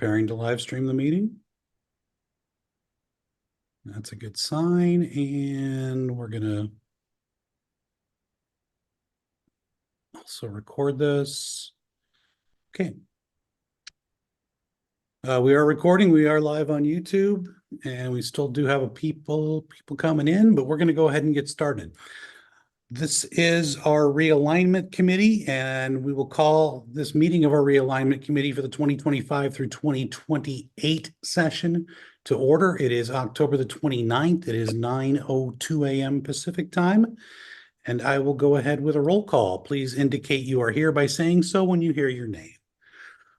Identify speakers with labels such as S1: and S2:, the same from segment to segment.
S1: preparing to live stream the meeting. That's a good sign. And we're going to also record this. Okay. We are recording. We are live on YouTube, and we still do have people coming in, but we're going to go ahead and get started. This is our realignment committee, and we will call this meeting of our realignment committee for the 2025 through 2028 session to order. It is October the 29th. It is 9:02 a.m. Pacific time, and I will go ahead with a roll call. Please indicate you are here by saying so when you hear your name.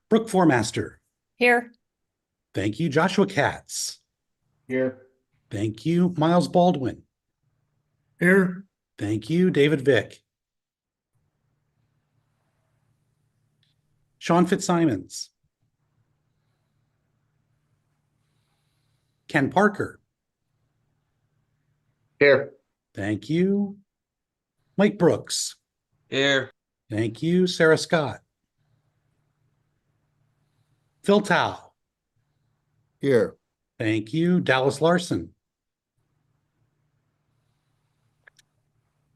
S1: Brooke Formaster.
S2: Here.
S1: Thank you. Joshua Katz.
S3: Here.
S1: Thank you. Miles Baldwin.
S3: Here.
S1: Thank you. David Vick. Sean Fitzsimons. Ken Parker.
S3: Here.
S1: Thank you. Mike Brooks.
S3: Here.
S1: Thank you. Sarah Scott. Phil Tao.
S3: Here.
S1: Thank you. Dallas Larson.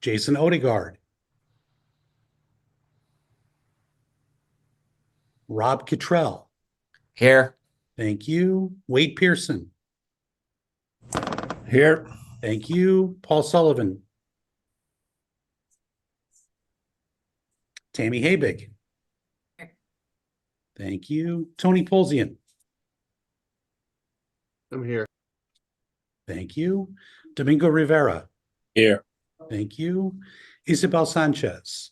S1: Jason Odegaard. Rob Cottrell.
S3: Here.
S1: Thank you. Wade Pearson.
S3: Here.
S1: Thank you. Paul Sullivan. Tammy Habig. Thank you. Tony Polzian.
S3: I'm here.
S1: Thank you. Domingo Rivera.
S3: Here.
S1: Thank you. Isabel Sanchez.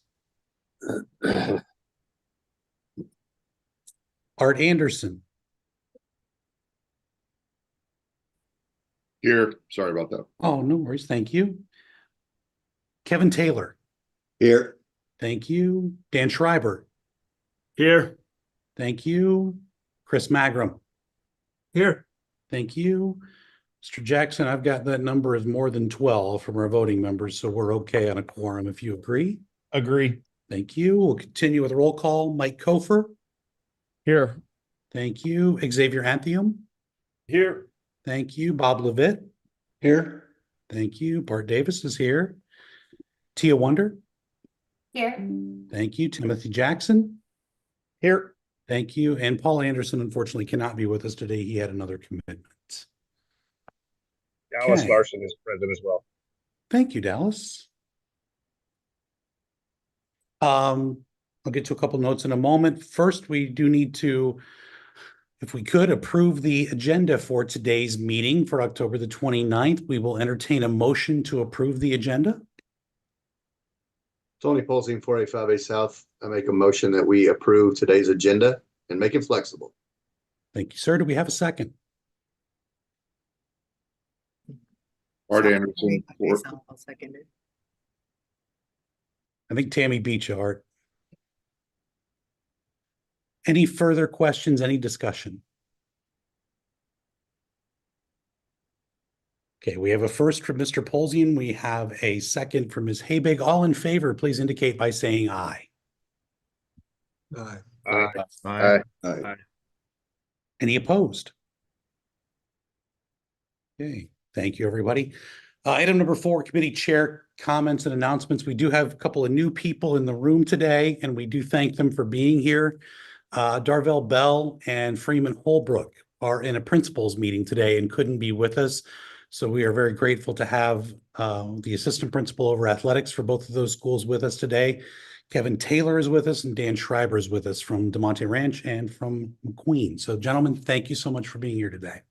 S1: Art Anderson.
S4: Here. Sorry about that.
S1: Oh, no worries. Thank you. Kevin Taylor.
S4: Here.
S1: Thank you. Dan Schreiber.
S3: Here.
S1: Thank you. Chris Magram.
S3: Here.
S1: Thank you. Mr. Jackson, I've got that number as more than 12 from our voting members, so we're okay on a quorum if you agree.
S3: Agree.
S1: Thank you. We'll continue with roll call. Mike Kofer.
S3: Here.
S1: Thank you. Xavier Anthium.
S3: Here.
S1: Thank you. Bob Levitt.
S4: Here.
S1: Thank you. Bart Davis is here. Tia Wonder.
S2: Here.
S1: Thank you. Timothy Jackson.
S3: Here.
S1: Thank you. And Paul Anderson, unfortunately, cannot be with us today. He had another commitment.
S5: Dallas
S1: Okay.
S5: Larson is present as well.
S1: Thank you, Dallas. I'll get to a couple notes in a moment. First, we do need to, if we could, approve the agenda for today's meeting for October the 29th. We will entertain a motion to approve the agenda.
S6: Tony Polzing, 485A South. I make a motion that we approve today's agenda and make it flexible.
S1: Thank you, sir. Do we have a second?
S4: Art Anderson.
S2: I'll second it.
S1: I think Tammy beat you, Art. Any further questions, any discussion? Okay, we have a first from Mr. Polzian. We have a second from Ms. Habig. All in favor, please indicate by saying aye.
S3: Aye.
S5: Aye.
S4: Aye.
S1: Any opposed? Okay, thank you, everybody. Item number 4, committee chair comments and announcements. We do have a couple of new people in the room today, and we do thank them for being here. Darvell Bell and Freeman Holbrook are in a principals meeting today and couldn't be with us. So we are very grateful to have the assistant principal over athletics for both of those schools with us today. Kevin Taylor is with us, and Dan Schreiber is with us from DeMonte Ranch and from McQueen. So gentlemen, thank you so much for being here today.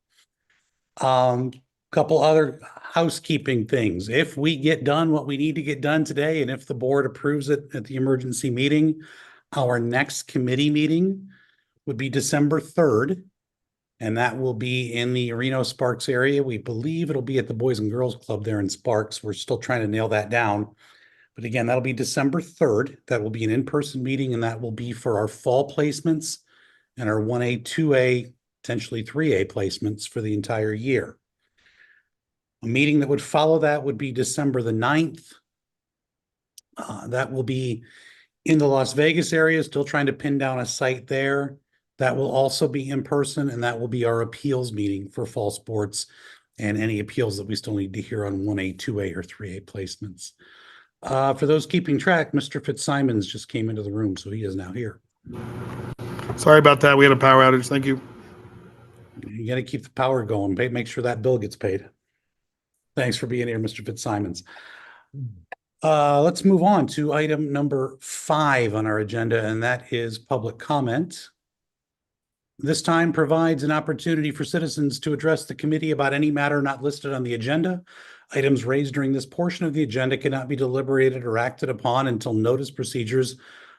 S1: Couple other housekeeping things. If we get done what we need to get done today, and if the board approves it at the emergency meeting, our next committee meeting would be December 3rd, and that will be in the Reno Sparks area. We believe it'll be at the Boys and Girls Club there in Sparks. We're still trying to nail that down. But again, that'll be December 3rd. That will be an in-person meeting, and that will be for our fall placements and our 1A, 2A, potentially 3A placements for the entire year. A meeting that would follow that would be December the 9th. That will be in the Las Vegas area, still trying to pin down a site there. That will also be in person, and that will be our appeals meeting for fall sports and any appeals that we still need to hear on 1A, 2A, or 3A placements. For those keeping track, Mr. Fitzsimons just came into the room, so he is now here.
S3: Sorry about that. We had a power outage. Thank you.
S1: You got to keep the power going. Make sure that bill gets paid. Thanks for being here, Mr. Fitzsimons. Let's move on to item number 5 on our agenda, and that is public comment. This time provides an opportunity for citizens to address the committee about any matter not listed on the agenda. Items raised during this portion of the agenda cannot be deliberated or acted upon until notice procedures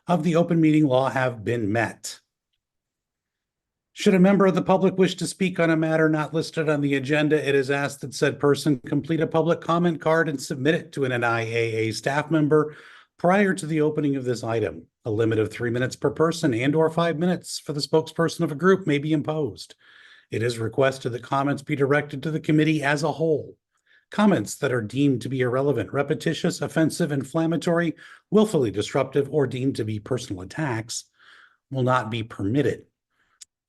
S1: of the open meeting law have been met. Should a member of the public wish to speak on a matter not listed on the agenda, it is asked that said person complete a public comment card and submit it to an NIAA staff member prior to the opening of this item. A limit of 3 minutes per person and/or 5 minutes for the spokesperson of a group may be imposed. It is requested that comments be directed to the committee as a whole. Comments that are deemed to be irrelevant, repetitious, offensive, inflammatory, willfully disruptive, or deemed to be personal attacks will not be permitted.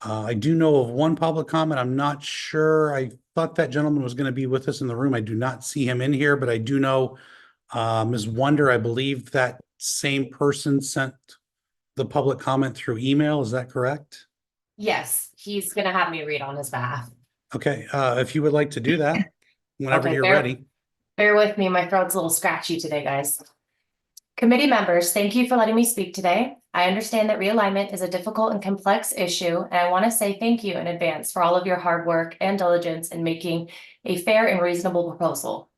S1: I do know of one public comment. I'm not sure. I thought that gentleman was going to be with us in the room. I do not see him in here, but I do know Ms. Wonder, I believe that same person sent the public comment through email. Is that correct?
S2: Yes, he's gonna have me read on his behalf.
S1: Okay, if you would like to do that, whenever
S2: Okay,
S1: you're
S2: bear-
S1: ready.
S2: Bear with me, my throat's a little scratchy today, guys. Committee members, thank you for letting me speak today. I understand that realignment is a difficult and complex issue, and I want to say thank you in advance for all of your hard work and diligence in making a fair and reasonable proposal.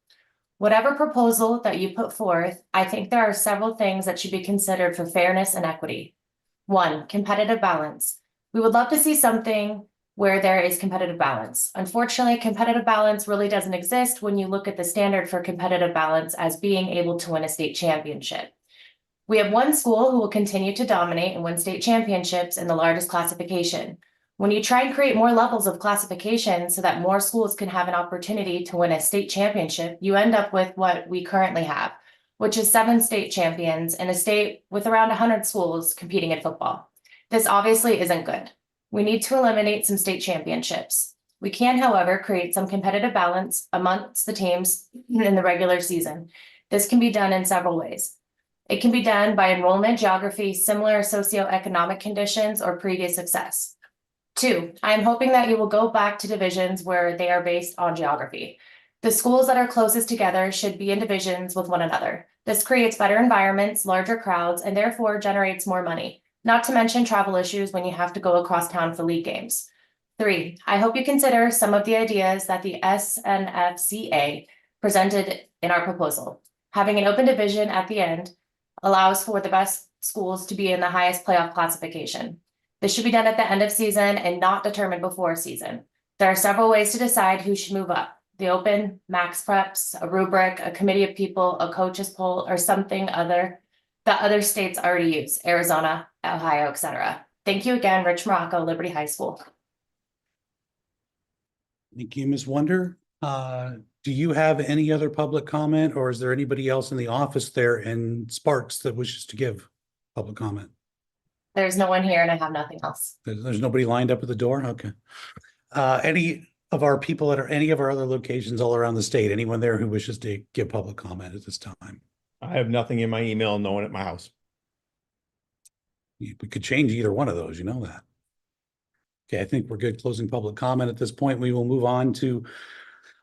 S2: Whatever proposal that you put forth, I think there are several things that should be considered for fairness and equity. 1, competitive balance. We would love to see something where there is competitive balance. Unfortunately, competitive balance really doesn't exist when you look at the standard for competitive balance as being able to win a state championship. We have one school who will continue to dominate and win state championships in the largest classification. When you try and create more levels of classification so that more schools can have an opportunity to win a state championship, you end up with what we currently have, which is 7 state champions in a state with around 100 schools competing in football. This obviously isn't good. We need to eliminate some state championships. We can, however, create some competitive balance amongst the teams in the regular season. This can be done in several ways. It can be done by enrollment, geography, similar socioeconomic conditions, or previous success. 2, I am hoping that you will go back to divisions where they are based on geography. The schools that are closest together should be in divisions with one another. This creates better environments, larger crowds, and therefore generates more money. Not to mention travel issues when you have to go across town for league games. 3, I hope you consider some of the ideas that the SNFCA presented in our proposal. Having an open division at the end allows for the best schools to be in the highest playoff classification. This should be done at the end of season and not determined before season. There are several ways to decide who should move up. The open, max preps, a rubric, a committee of people, a coaches poll, or something that other states already use, Arizona, Ohio, etc. Thank you again, Rich Morocco, Liberty High School.
S1: Thank you, Ms. Wonder. Do you have any other public comment, or is there anybody else in the office there in Sparks that wishes to give public comment?
S2: There's no one here and I have nothing else.
S1: There's nobody lined up at the door? Okay. Any of our people at any of our other locations all around the state, anyone there who wishes to give public comment at this time?
S3: I have nothing in my email and no one at my house.
S1: We could change either one of those, you know that. Okay, I think we're good closing public comment at this point. We will move on to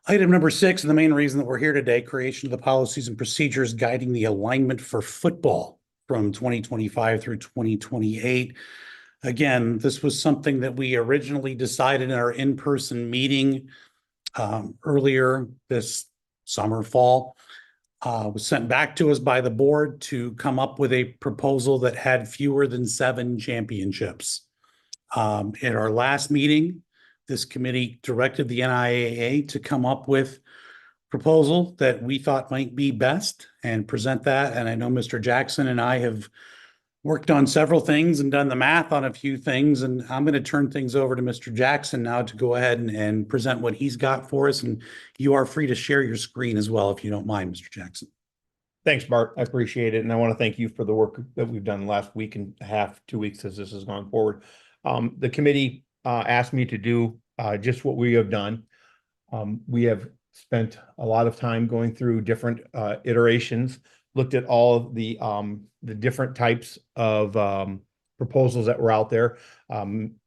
S1: item number 6, and the main reason that we're here today, creation of the policies and procedures guiding the alignment for football from 2025 through 2028. Again, this was something that we originally decided in our in-person meeting earlier this summer, fall. Was sent back to us by the board to come up with a proposal that had fewer than 7 championships. At our last meeting, this committee directed the NIAA to come up with a proposal that we thought might be best and present that. And I know Mr. Jackson and I have worked on several things and done the math on a few things. And I'm going to turn things over to Mr. Jackson now to go ahead and present what he's got for us. And you are free to share your screen as well, if you don't mind, Mr. Jackson.
S3: Thanks, Bart. I appreciate it. And I want to thank you for the work that we've done the last week and a half, 2 weeks as this has gone forward.
S5: The committee asked me to do just what we have done. We have spent a lot of time going through different iterations, looked at all of the different types of proposals that were out there.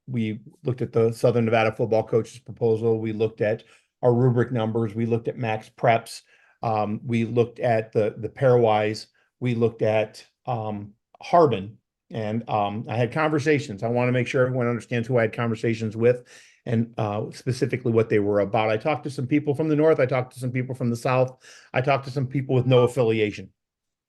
S5: We looked at the Southern Nevada football coaches proposal. We looked at our rubric numbers. We looked at max preps. We looked at the pairwise. We looked at Harbin. And I had conversations. I want to make sure everyone understands who I had conversations with and specifically what they were about. I talked to some people from the north. I talked to some people from the south. I talked to some people with no affiliation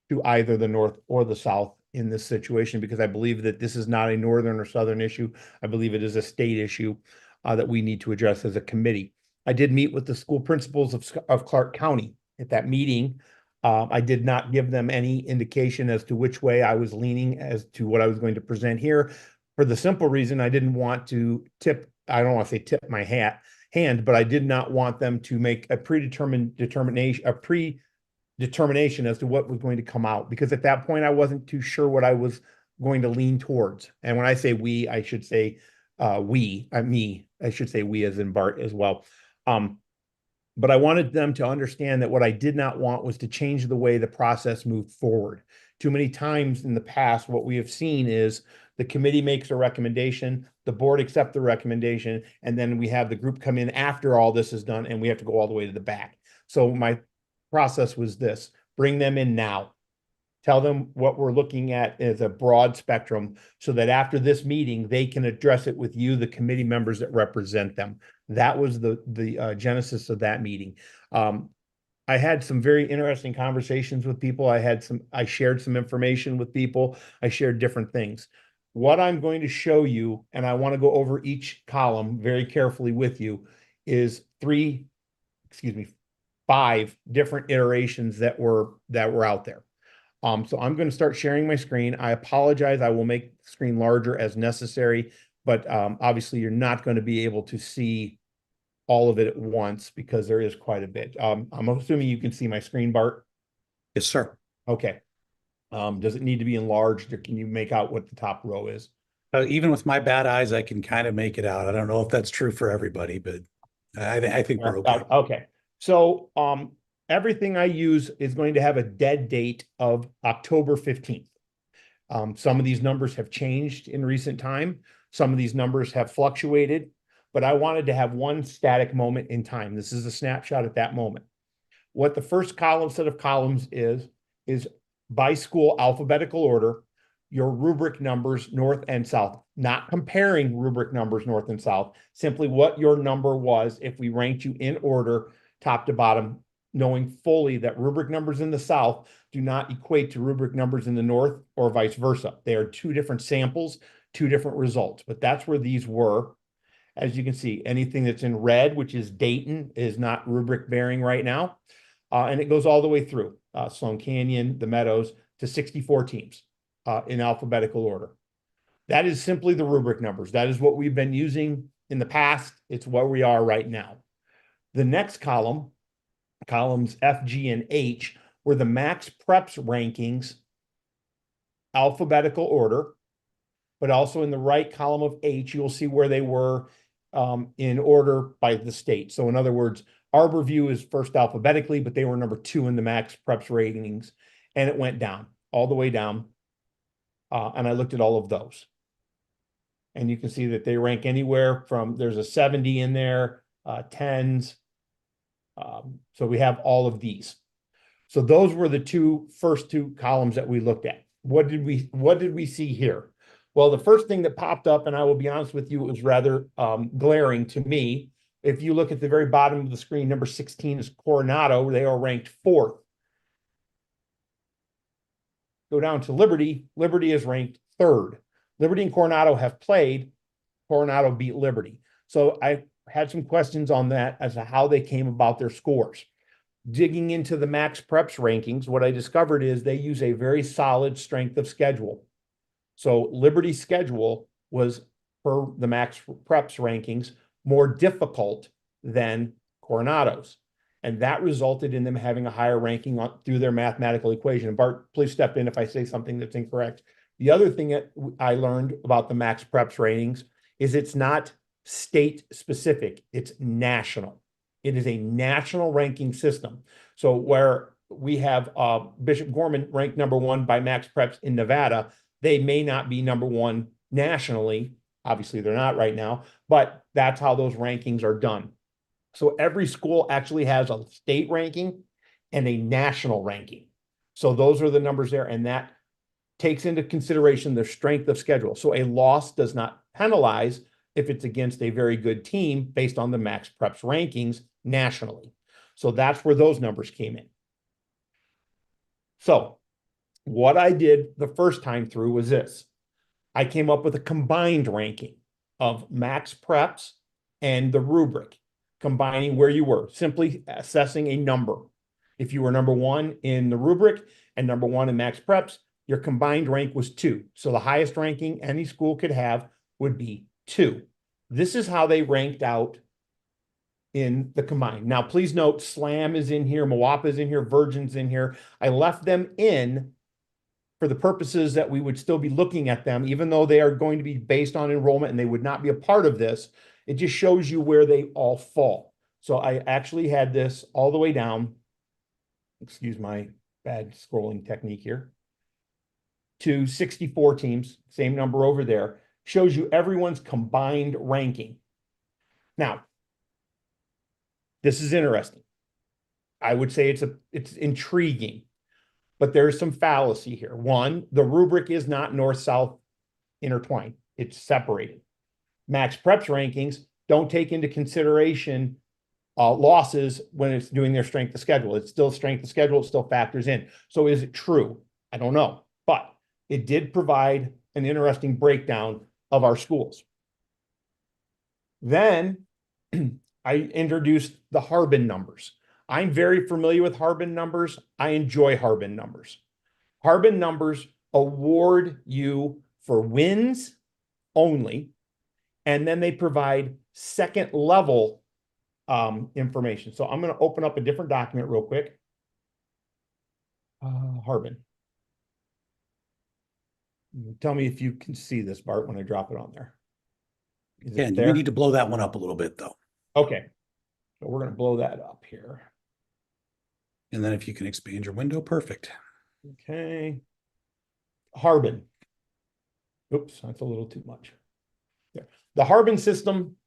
S5: to either the north or the south in this situation, because I believe that this is not a northern or southern issue. I believe it is a state issue that we need to address as a committee. I did meet with the school principals of Clark County at that meeting. I did not give them any indication as to which way I was leaning as to what I was going to present here, for the simple reason I didn't want to I don't want to say tip my hand, but I did not want them to make a predetermination as to what was going to come out, because at that point I wasn't too sure what I was going to lean towards. And when I say we, I should say me. I should say we as in Bart as well. But I wanted them to understand that what I did not want was to change the way the process moved forward. Too many times in the past, what we have seen is the committee makes a recommendation, the board accepts the recommendation, and then we have the group come in after all this is done, and we have to go all the way to the back. So my process was this: bring them in now. Tell them what we're looking at as a broad spectrum, so that after this meeting, they can address it with you, the committee members that represent them. That was the genesis of that meeting. I had some very interesting conversations with people. I shared some information with people. I shared different things. What I'm going to show you, and I want to go over each column very carefully with you, is 5 different iterations that were out there. So I'm going to start sharing my screen. I apologize. I will make the screen larger as necessary, but obviously you're not going to be able to see all of it at once because there is quite a bit. I'm assuming you can see my screen, Bart.
S1: Yes, sir.
S5: Okay. Does it need to be enlarged, or can you make out what the top row is?
S1: Even with my bad eyes, I can kind of make it out. I don't know if that's true for everybody, but I think we're okay.
S5: Okay. So everything I use is going to have a dead date of October 15th. Some of these numbers have changed in recent time. Some of these numbers have fluctuated, but I wanted to have one static moment in time. This is a snapshot at that moment. What the first set of columns is by school alphabetical order, your rubric numbers north and south, not comparing rubric numbers north and south, simply what your number was if we ranked you in order, top to bottom, knowing fully that rubric numbers in the south do not equate to rubric numbers in the north or vice versa. They are 2 different samples, 2 different results, but that's where these were. As you can see, anything that's in red, which is Dayton, is not rubric bearing right now. And it goes all the way through Sloan Canyon, the Meadows, to 64 teams in alphabetical order. That is simply the rubric numbers. That is what we've been using in the past. It's where we are right now. The next columns F, G, and H, were the max preps rankings, alphabetical order, but also in the right column of H, you'll see where they were in order by the state. So in other words, Arborview is first alphabetically, but they were number 2 in the max preps ratings, and it went down, all the way down. And I looked at all of those. And you can see that they rank anywhere from, there's a 70 in there, 10s. So we have all of these. So those were the first two columns that we looked at. What did we see here? Well, the first thing that popped up, and I will be honest with you, it was rather glaring to me. If you look at the very bottom of the screen, number 16 is Coronado. They are ranked 4th. Go down to Liberty. Liberty is ranked 3rd. Liberty and Coronado have played. Coronado beat Liberty. So I had some questions on that as to how they came about their scores. Digging into the max preps rankings, what I discovered is they use a very solid strength of schedule. So Liberty's schedule was, per the max preps rankings, more difficult than Coronado's. And that resulted in them having a higher ranking through their mathematical equation. And Bart, please step in if I say something that's incorrect. The other thing that I learned about the max preps ratings is it's not state specific, it's national. It is a national ranking system. So where we have Bishop Gorman ranked #1 by Max Preps in Nevada, they may not be #1 nationally. Obviously, they're not right now, but that's how those rankings are done. So every school actually has a state ranking and a national ranking. So those are the numbers there, and that takes into consideration their strength of schedule. So a loss does not penalize if it's against a very good team based on the Max Preps rankings nationally. So that's where those numbers came in. So what I did the first time through was this. I came up with a combined ranking of Max Preps and the rubric, combining where you were, simply assessing a number. If you were #1 in the rubric and #1 in Max Preps, your combined rank was 2. So the highest ranking any school could have would be 2. This is how they ranked out in the combined. Now, please note, Slam is in here, Moapa is in here, Virgin's in here. I left them in for the purposes that we would still be looking at them, even though they are going to be based on enrollment and they would not be a part of this. It just shows you where they all fall. So I actually had this all the way down, excuse my bad scrolling technique here, to 64 teams, same number over there, shows you everyone's combined ranking. Now, this is interesting. I would say it's intriguing, but there's some fallacy here. One, the rubric is not north-south intertwined. It's separated. Max Preps rankings don't take into consideration losses when it's doing their strength of schedule. It's still strength of schedule. It still factors in. So is it true? I don't know, but it did provide an interesting breakdown of our schools. Then I introduced the Harbin numbers. I'm very familiar with Harbin numbers. I enjoy Harbin numbers. Harbin numbers award you for wins only, and then they provide second level information. So I'm going to open up a different document real quick. Harbin. Tell me if you can see this, Bart, when I drop it on there. Is
S1: Yeah,
S5: it
S1: you
S5: there?
S1: need to blow that one up a little bit though.
S5: Okay. So we're going to blow that up here.
S1: And then if you can expand your window, perfect.
S5: Okay. Harbin. Oops, that's a little too much. Yeah. The Harbin system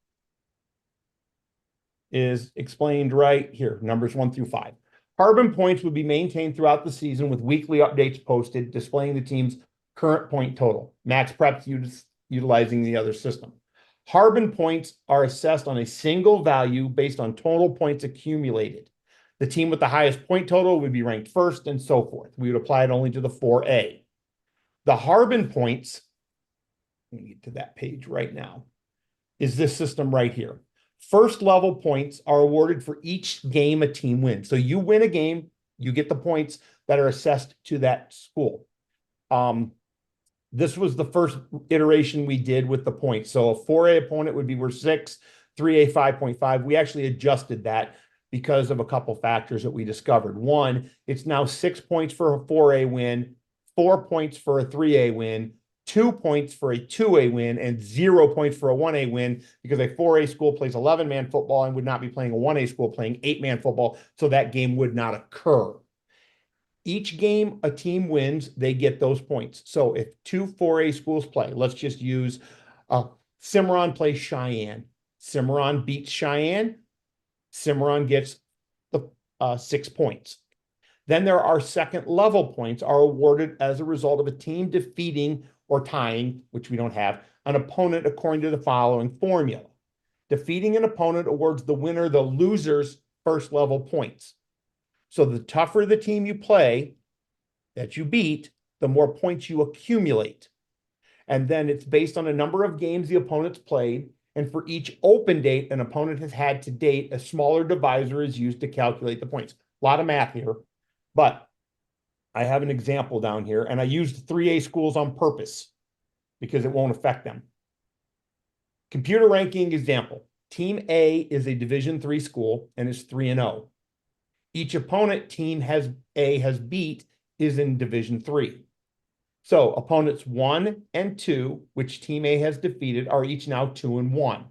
S5: is explained right here, numbers 1 through 5. Harbin points would be maintained throughout the season with weekly updates posted, displaying the team's current point total. Max Preps utilizing the other system. Harbin points are assessed on a single value based on total points accumulated. The team with the highest point total would be ranked first and so forth. We would apply it only to the 4A. The Harbin points, let me get to that page right now, is this system right here. First level points are awarded for each game a team wins. So you win a game, you get the points that are assessed to that school. This was the first iteration we did with the points. So a 4A opponent would be worth 6, 3A 5.5. We actually adjusted that because of a couple factors that we discovered. One, it's now 6 points for a 4A win, 4 points for a 3A win, 2 points for a 2A win, and 0 points for a 1A win, because a 4A school plays 11-man football and would not be playing a 1A school playing 8-man football, so that game would not occur. Each game a team wins, they get those points. So if 2 4A schools play, let's just use Cimarron plays Cheyenne. Cimarron beats Cheyenne. Cimarron gets the 6 points. Then there are second level points are awarded as a result of a team defeating or tying, which we don't have, an opponent according to the following formula. Defeating an opponent awards the winner the loser's first level points. So the tougher the team you play that you beat, the more points you accumulate. And then it's based on a number of games the opponent's played. And for each open date an opponent has had to date, a smaller divisor is used to calculate the points. A lot of math here, but I have an example down here, and I used 3A schools on purpose because it won't affect them. Computer ranking example. Team A is a Division III school and is 3-0. Each opponent team A has beat is in Division III. So opponents 1 and 2, which Team A has defeated, are each now 2-1,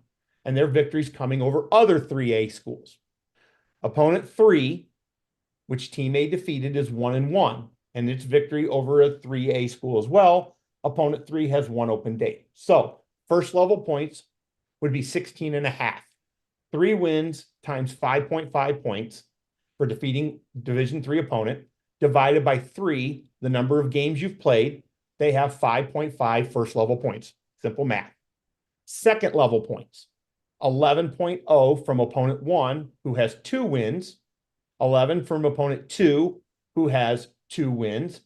S5: and their victories coming over other 3A schools. Opponent 3, which Team A defeated, is 1-1, and its victory over a 3A school as well. Opponent 3 has 1 open date. So first level points would be 16.5. 3 wins times 5.5 points for defeating Division 3 opponent, divided by 3, the number of games you've played. They have 5.5 first level points. Simple math. Second level points, 11.0 from opponent 1, who has 2 wins, 11 from opponent 2, who has 2 wins,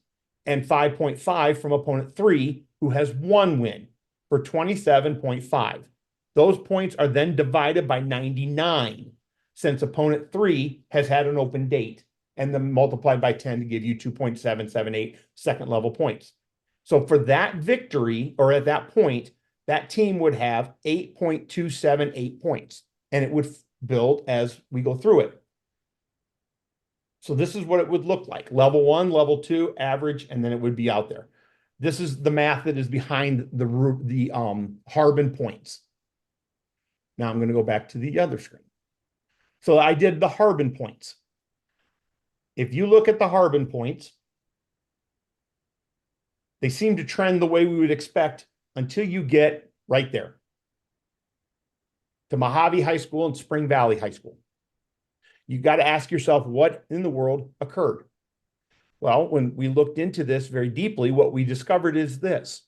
S5: and 5.5 from opponent 3, who has 1 win, for 27.5. Those points are then divided by 99, since opponent 3 has had an open date, and then multiplied by 10 to give you 2.778 second level points. So for that victory, or at that point, that team would have 8.278 points, and it would build as we go through it. So this is what it would look like. Level 1, level 2, average, and then it would be out there. This is the math that is behind the Harbin points. Now I'm going to go back to the other screen. So I did the Harbin points. If you look at the Harbin points, they seem to trend the way we would expect until you get right there to Mojave High School and Spring Valley High School. You got to ask yourself, what in the world occurred? Well, when we looked into this very deeply, what we discovered is this.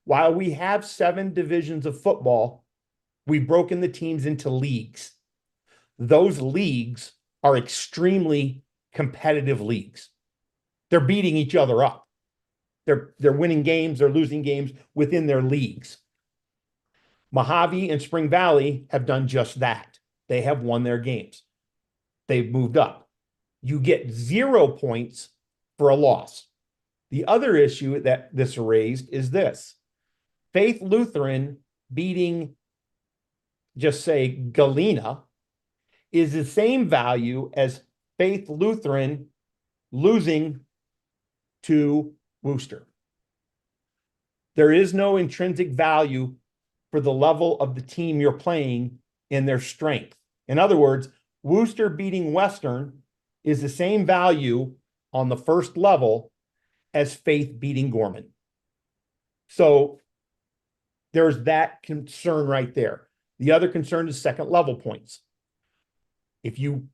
S5: While we have 7 divisions of football, we've broken the teams into leagues. Those leagues are extremely competitive leagues. They're beating each other up. They're winning games, they're losing games within their leagues. Mojave and Spring Valley have done just that. They have won their games. They've moved up. You get 0 points for a loss. The other issue that this raised is this. Faith Lutheran beating, just say, Galena is the same value as Faith Lutheran losing to Worcester. There is no intrinsic value for the level of the team you're playing in their strength. In other words, Worcester beating Western is the same value on the first level as Faith beating Gorman. So there's that concern right there. The other concern is second level points. If you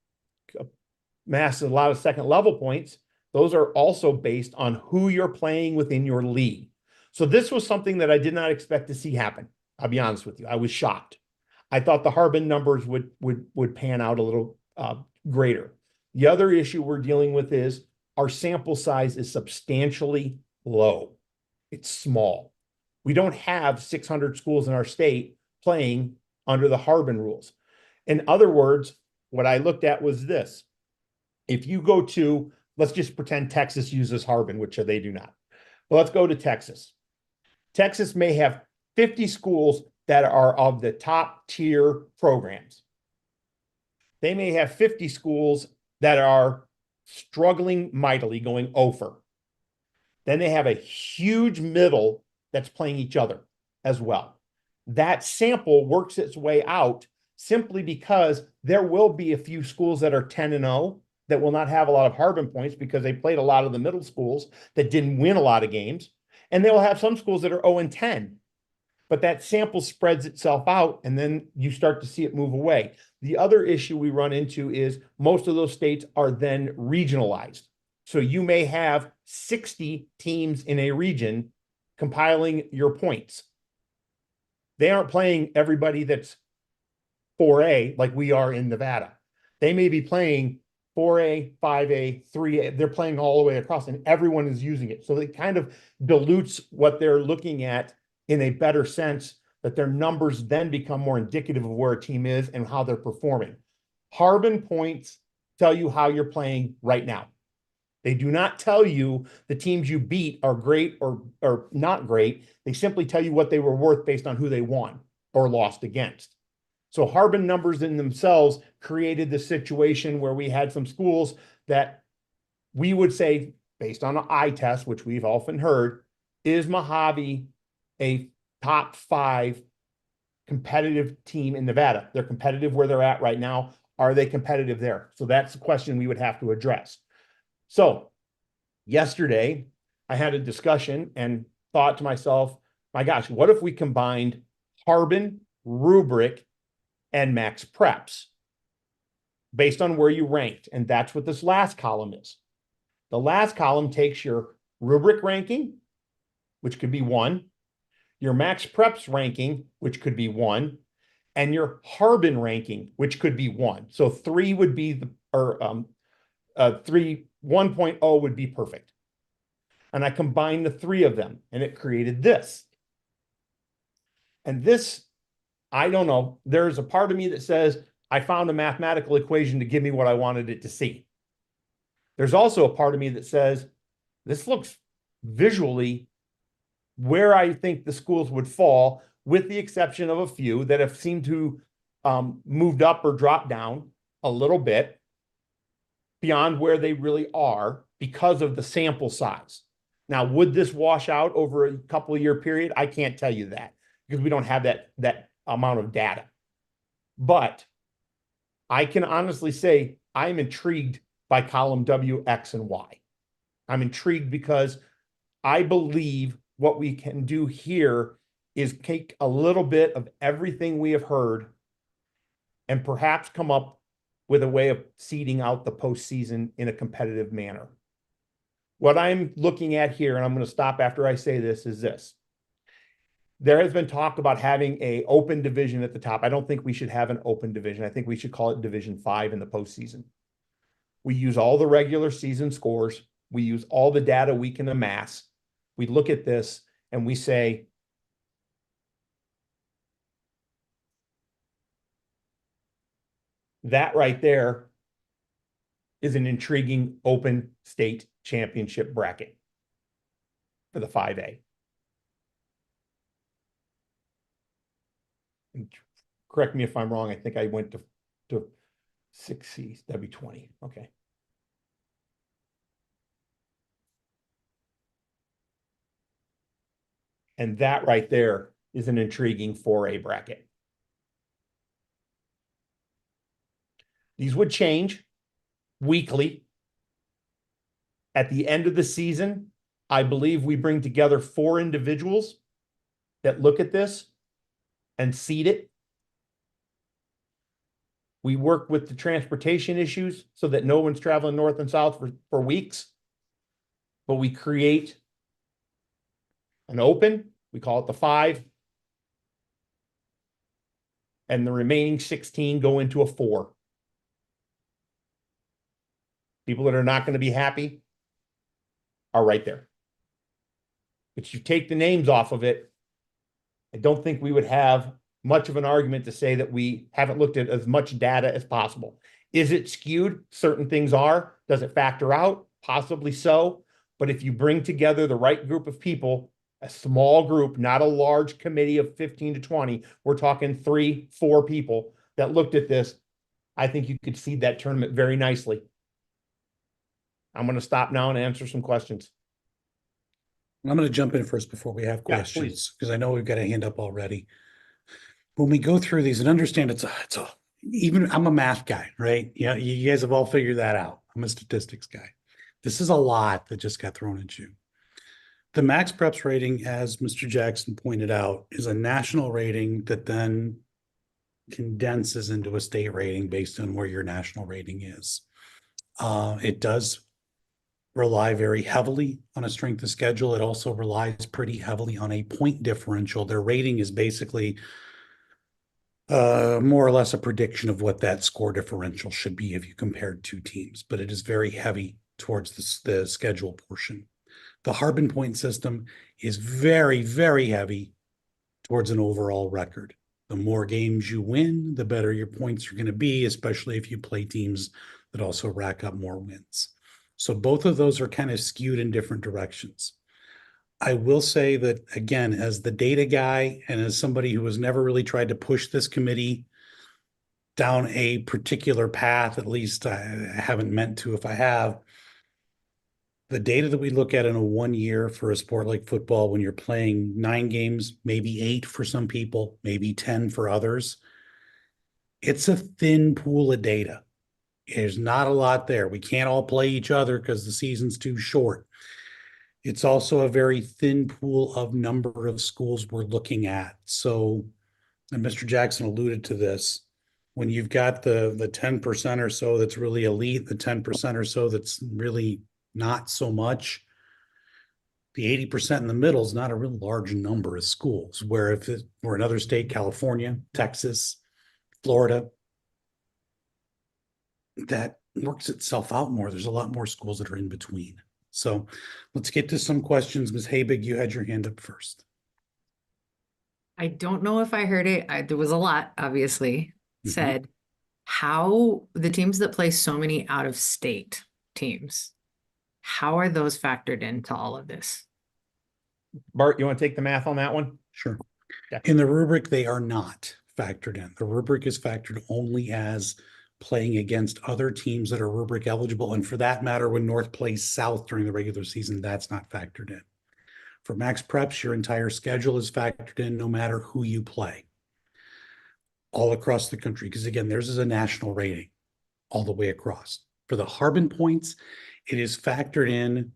S5: amass a lot of second level points, those are also based on who you're playing within your league. So this was something that I did not expect to see happen. I'll be honest with you. I was shocked. I thought the Harbin numbers would pan out a little greater. The other issue we're dealing with is our sample size is substantially low. It's small. We don't have 600 schools in our state playing under the Harbin rules. In other words, what I looked at was this. If you go to, let's just pretend Texas uses Harbin, which they do not. But let's go to Texas. Texas may have 50 schools that are of the top tier programs. They may have 50 schools that are struggling mightily, going over. Then they have a huge middle that's playing each other as well. That sample works its way out simply because there will be a few schools that are 10-0 that will not have a lot of Harbin points because they played a lot of the middle schools that didn't win a lot of games. And they will have some schools that are 0-10. But that sample spreads itself out, and then you start to see it move away. The other issue we run into is most of those states are then regionalized. So you may have 60 teams in a region compiling your points. They aren't playing everybody that's 4A like we are in Nevada. They may be playing 4A, 5A, 3A. They're playing all the way across, and everyone is using it. So it kind of dilutes what they're looking at in a better sense, that their numbers then become more indicative of where a team is and how they're performing. Harbin points tell you how you're playing right now. They do not tell you the teams you beat are great or not great. They simply tell you what they were worth based on who they won or lost against. So Harbin numbers in themselves created the situation where we had some schools that we would say, based on an eye test, which we've often heard, is Mojave a top 5 competitive team in Nevada? They're competitive where they're at right now. Are they competitive there? So that's the question we would have to address. So yesterday, I had a discussion and thought to myself, my gosh, what if we combined Harbin, Rubric, and Max Preps based on where you ranked? And that's what this last column is. The last column takes your Rubric ranking, which could be 1, your Max Preps ranking, which could be 1, and your Harbin ranking, which could be 1. So 3 would be the, or 1.0 would be perfect. And I combined the 3 of them and it created this. And this, I don't know, there's a part of me that says I found a mathematical equation to give me what I wanted it to see. There's also a part of me that says this looks visually where I think the schools would fall, with the exception of a few that have seemed to moved up or dropped down a little bit beyond where they really are because of the sample size. Now, would this wash out over a couple of year period? I can't tell you that because we don't have that amount of data. But I can honestly say I'm intrigued by column W, X, and Y. I'm intrigued because I believe what we can do here is take a little bit of everything we have heard and perhaps come up with a way of seeding out the postseason in a competitive manner. What I'm looking at here, and I'm going to stop after I say this, is this. There has been talk about having an open division at the top. I don't think we should have an open division. I think we should call it Division 5 in the postseason. We use all the regular season scores. We use all the data we can amass. We look at this and we say, that right there is an intriguing open state championship bracket for the 5A. And correct me if I'm wrong. I think I went to 6C, that'd be 20. Okay. And that right there is an intriguing 4A bracket. These would change weekly. At the end of the season, I believe we bring together 4 individuals that look at this and seed it. We work with the transportation issues so that no one's traveling north and south for weeks. But we create an open, we call it the 5. And the remaining 16 go into a 4. People that are not going to be happy are right there. But you take the names off of it, I don't think we would have much of an argument to say that we haven't looked at as much data as possible. Is it skewed? Certain things are. Does it factor out? Possibly so. But if you bring together the right group of people, a small group, not a large committee of 15 to 20, we're talking 3, 4 people that looked at this, I think you could seed that tournament very nicely. I'm going to stop now and answer some questions.
S1: I'm going to jump in first before we have
S5: Yeah,
S1: questions, because I know we've got a hand up already. When we go through these and understand even I'm a math guy, right? Yeah, you guys have all figured that out. I'm a statistics guy. This is a lot that just got thrown at you. The Max Preps rating, as Mr. Jackson pointed out, is a national rating that then condenses into a state rating based on where your national rating is. It does rely very heavily on a strength of schedule. It also relies pretty heavily on a point differential. Their rating is basically more or less a prediction of what that score differential should be if you compared 2 teams, but it is very heavy towards the schedule portion. The Harbin point system is very, very heavy towards an overall record. The more games you win, the better your points are going to be, especially if you play teams that also rack up more wins. So both of those are kind of skewed in different directions. I will say that, again, as the data guy and as somebody who has never really tried to push this committee down a particular path, at least I haven't meant to if I have, The data that we look at in a 1 year for a sport like football, when you're playing 9 games, maybe 8 for some people, maybe 10 for others, it's a thin pool of data. There's not a lot there. We can't all play each other because the season's too short. It's also a very thin pool of number of schools we're looking at. So, and Mr. Jackson alluded to this, when you've got the 10% or so that's really elite, the 10% or so that's really not so much, the 80% in the middle is not a real large number of schools. Where if it were another state, California, Texas, Florida, that works itself out more. There's a lot more schools that are in between. So let's get to some questions. Ms. Habig, you had your hand up first.
S7: I don't know if I heard it. There was a lot, obviously, said how the teams that play so many out of state teams, how are those factored into all of this?
S5: Bart, you want to take the math on that one?
S1: Sure.
S5: Yeah.
S1: In the rubric, they are not factored in. The rubric is factored only as playing against other teams that are rubric eligible. And for that matter, when North plays South during the regular season, that's not factored in. For Max Preps, your entire schedule is factored in no matter who you play all across the country. Because again, theirs is a national rating all the way across. For the Harbin points, it is factored in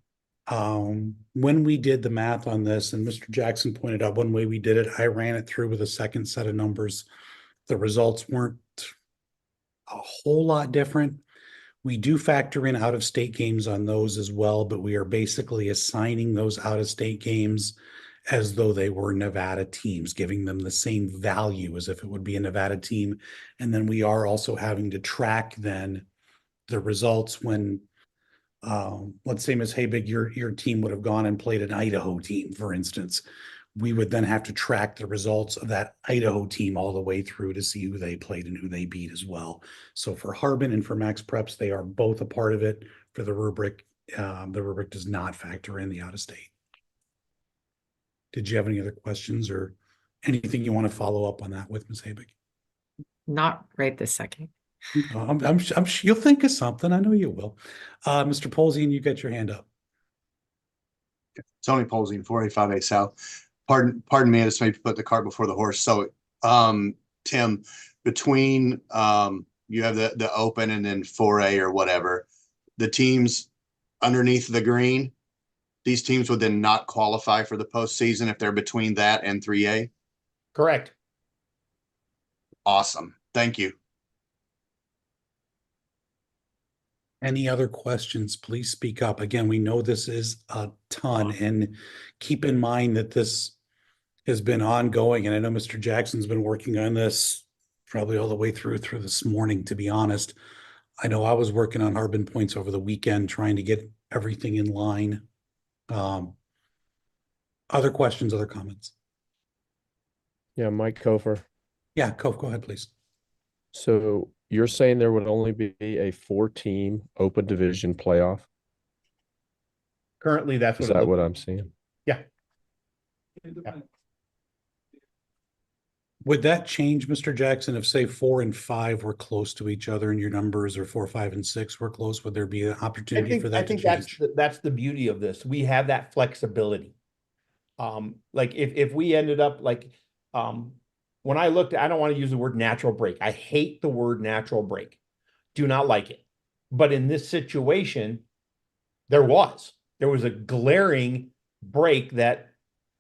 S1: when we did the math on this, and Mr. Jackson pointed out one way we did it. I ran it through with a second set of numbers. The results weren't a whole lot different. We do factor in out-of-state games on those as well, but we are basically assigning those out-of-state games as though they were Nevada teams, giving them the same value as if it would be a Nevada team. And then we are also having to track then the results when, let's say, Ms. Habig, your team would have gone and played an Idaho team, for instance. We would then have to track the results of that Idaho team all the way through to see who they played and who they beat as well. So for Harbin and for Max Preps, they are both a part of it. For the rubric does not factor in the out-of-state. Did you have any other questions or anything you want to follow up on that with, Ms. Habig?
S7: Not right this second.
S1: You'll think of something. I know you will. Mr. Polzian, you got your hand up.
S6: Tony Polzing, 485A South. Pardon me, I just maybe put the cart before the horse. So, Tim, between you have the open and then 4A or whatever, the teams underneath the green, these teams would then not qualify for the postseason if they're between that and 3A?
S5: Correct.
S6: Awesome. Thank you.
S1: Any other questions, please speak up. Again, we know this is a ton, and keep in mind that this has been ongoing. And I know Mr. Jackson's been working on this probably all the way through this morning, to be honest. I know I was working on Harbin points over the weekend, trying to get everything in line. Other questions, other comments?
S8: Yeah, Mike Kofer.
S1: Yeah, go ahead, please.
S8: So you're saying there would only be a 4-team open division playoff?
S5: Currently, that's
S8: Is
S5: what it
S8: that
S5: looks
S8: what
S5: like.
S8: I'm seeing?
S5: Yeah.
S1: Would that change, Mr. Jackson, if say 4 and 5 were close to each other and your numbers, or 4, 5, and 6 were close? Would there be an opportunity for that to change?
S5: That's the beauty of this. We have that flexibility. Like if we ended up like, when I looked, I don't want to use the word natural break. I hate the word natural break. Do not like it. But in this situation, there was a glaring break that,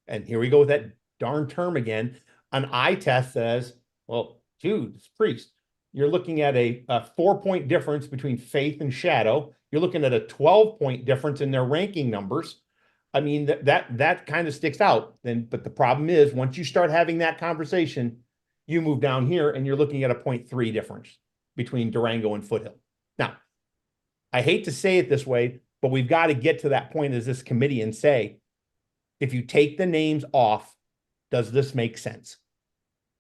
S5: and here we go with that darn term again. An eye test says, well, dude, it's Priest. You're looking at a 4-point difference between Faith and Shadow. You're looking at a 12-point difference in their ranking numbers. I mean, that kind of sticks out. But the problem is, once you start having that conversation, you move down here and you're looking at a 0.3 difference between Durango and Foothill. Now, I hate to say it this way, but we've got to get to that point as this committee and say, if you take the names off, does this make sense?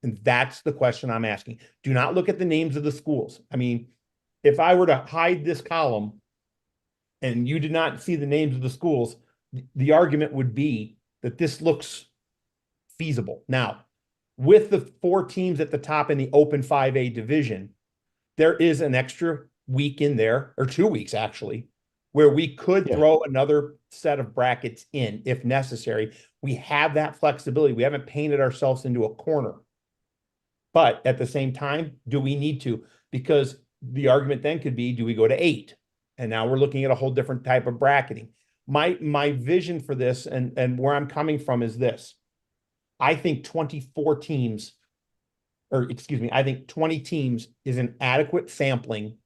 S5: And that's the question I'm asking. Do not look at the names of the schools. I mean, if I were to hide this column and you did not see the names of the schools, the argument would be that this looks feasible. Now, with the 4 teams at the top in the open 5A division, there is an extra week in there, or 2 weeks actually, where we could
S8: Yeah.
S5: throw another set of brackets in if necessary. We have that flexibility. We haven't painted ourselves into a corner. But at the same time, do we need to? Because the argument then could be, do we go to 8? And now we're looking at a whole different type of bracketing. My vision for this and where I'm coming from is this. I think 24 teams, or excuse me, I think 20 teams is an adequate sampling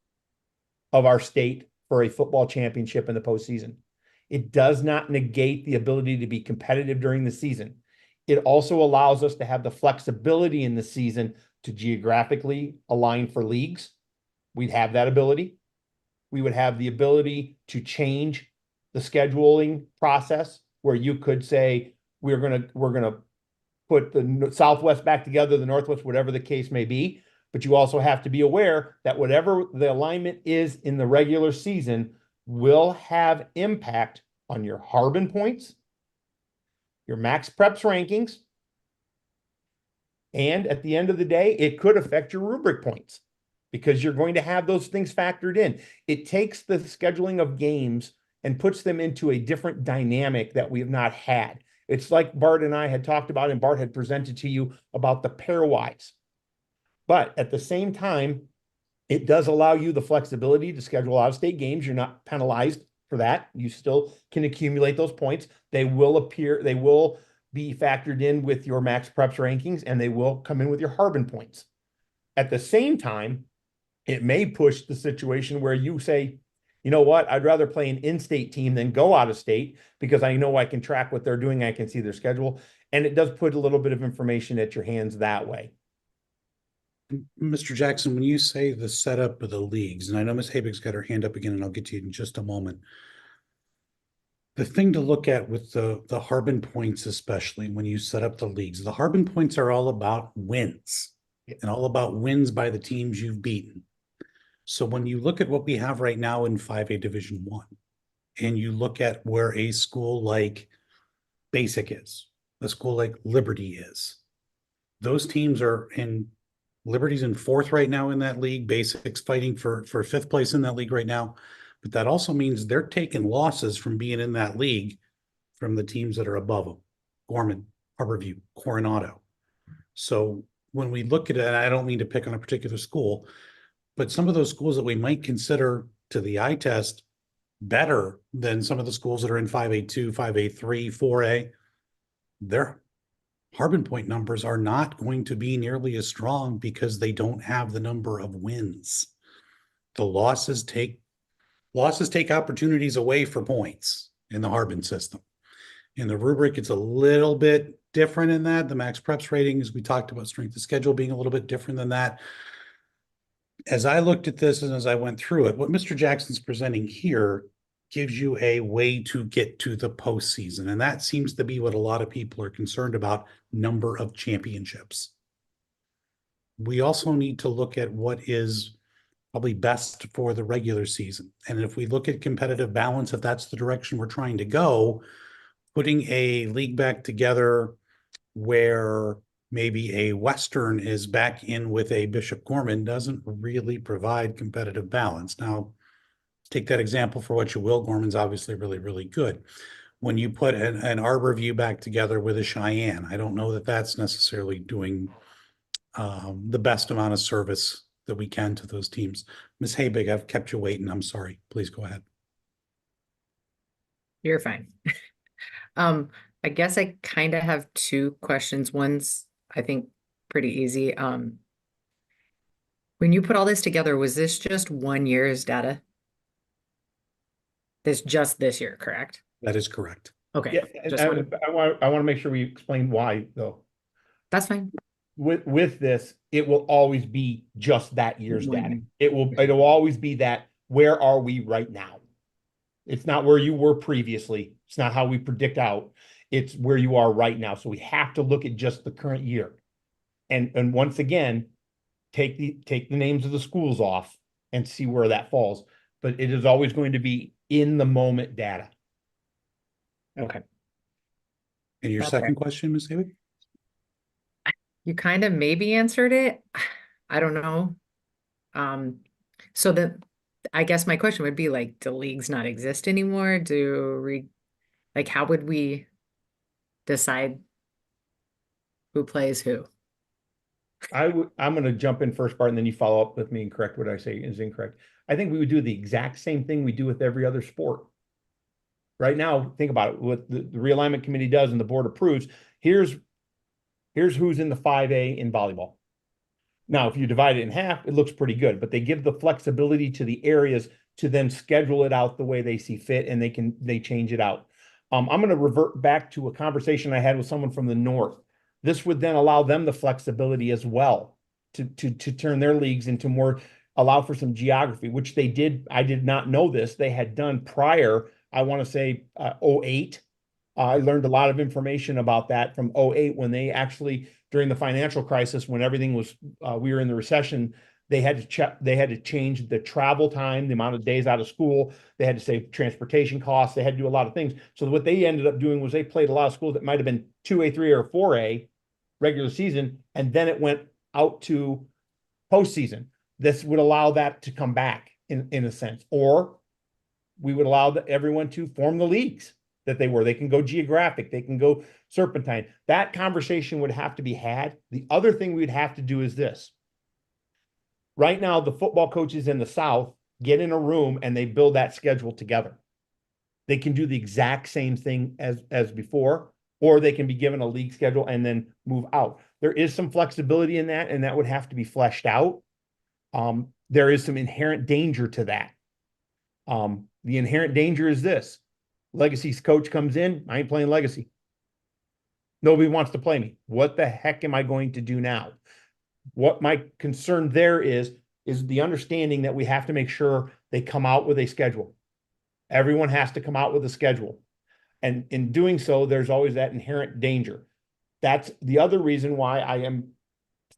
S5: of our state for a football championship in the postseason. It does not negate the ability to be competitive during the season. It also allows us to have the flexibility in the season to geographically align for leagues. We'd have that ability. We would have the ability to change the scheduling process where you could say, we're gonna put the Southwest back together, the Northwest, whatever the case may be. But you also have to be aware that whatever the alignment is in the regular season will have impact on your Harbin points, your max preps rankings, and at the end of the day, it could affect your rubric points because you're going to have those things factored in. It takes the scheduling of games and puts them into a different dynamic that we have not had. It's like Bart and I had talked about, and Bart had presented to you about the pairwise. But at the same time, it does allow you the flexibility to schedule out-of-state games. You're not penalized for that. You still can accumulate those points. They will be factored in with your max preps rankings, and they will come in with your Harbin points. At the same time, it may push the situation where you say, you know what, I'd rather play an in-state team than go out of state because I know I can track what they're doing. I can see their schedule. And it does put a little bit of information at your hands that way.
S1: Mr. Jackson, when you say the setup of the leagues, and I know Ms. Habig's got her hand up again, and I'll get to you in just a moment. The thing to look at with the Harbin points, especially when you set up the leagues, the Harbin points are all about wins and all about wins by the teams you've beaten. So when you look at what we have right now in 5A Division I, and you look at where a school like Basic is, a school like Liberty is, those teams are in. Liberty's in 4th right now in that league. Basics fighting for 5th place in that league right now. But that also means they're taking losses from being in that league from the teams that are above them. Gorman, Harborview, Coronado. So when we look at it, and I don't mean to pick on a particular school, but some of those schools that we might consider to the eye test better than some of the schools that are in 5A2, 5A3, 4A, their Harbin point numbers are not going to be nearly as strong because they don't have the number of wins. The losses take opportunities away for points in the Harbin system. In the rubric, it's a little bit different in that. The max preps ratings, we talked about strength of schedule being a little bit different than that. As I looked at this and as I went through it, what Mr. Jackson's presenting here gives you a way to get to the postseason. And that seems to be what a lot of people are concerned about, number of championships. We also need to look at what is probably best for the regular season. And if we look at competitive balance, if that's the direction we're trying to go, putting a league back together where maybe a Western is back in with a Bishop Gorman doesn't really provide competitive balance. Now, take that example for what you will. Gorman's obviously really, really good. When you put an Arborview back together with a Cheyenne, I don't know that that's necessarily doing the best amount of service that we can to those teams. Ms. Habig, I've kept you waiting. I'm sorry. Please go ahead.
S7: You're fine. I guess I kind of have 2 questions. One's, I think, pretty easy. When you put all this together, was this just 1 year's data? Just this year, correct?
S1: That is correct.
S7: Okay.
S5: Yeah, and
S7: Just wanted-
S5: I want to make sure we explain why, though.
S7: That's fine.
S5: With this, it will always be just that year's data. It'll always be that, where are we right now? It's not where you were previously. It's not how we predict out. It's where you are right now. So we have to look at just the current year. And once again, take the names of the schools off and see where that falls. But it is always going to be in the moment data.
S7: Okay.
S1: And your
S7: Okay.
S1: second question, Ms. Habig?
S7: You kind of maybe answered it. I don't know. So I guess my question would be like, do leagues not exist anymore? Like, how would we decide who plays who?
S5: I'm gonna jump in first part and then you follow up with me and correct what I say is incorrect. I think we would do the exact same thing we do with every other sport. Right now, think about it, what the realignment committee does and the board approves, here's who's in the 5A in volleyball. Now, if you divide it in half, it looks pretty good, but they give the flexibility to the areas to then schedule it out the way they see fit, and they change it out. I'm going to revert back to a conversation I had with someone from the north. This would then allow them the flexibility as well to turn their leagues into more, allow for some geography, which they did. I did not know this. They had done prior, I want to say 08. I learned a lot of information about that from 08 when they actually, during the financial crisis, when everything was, we were in the recession, they had to change the travel time, the amount of days out of school. They had to save transportation costs. They had to do a lot of things. So what they ended up doing was they played a lot of schools that might have been 2A, 3A, or 4A regular season, and then it went out to postseason. This would allow that to come back in a sense, or we would allow everyone to form the leagues that they can go geographic, they can go serpentine. That conversation would have to be had. The other thing we'd have to do is this. Right now, the football coaches in the South get in a room and they build that schedule together. They can do the exact same thing as before, or they can be given a league schedule and then move out. There is some flexibility in that, and that would have to be fleshed out. There is some inherent danger to that. The inherent danger is this. Legacy's coach comes in, I ain't playing Legacy. Nobody wants to play me. What the heck am I going to do now? What my concern there is the understanding that we have to make sure they come out with a schedule. Everyone has to come out with a schedule. And in doing so, there's always that inherent danger. That's the other reason why I am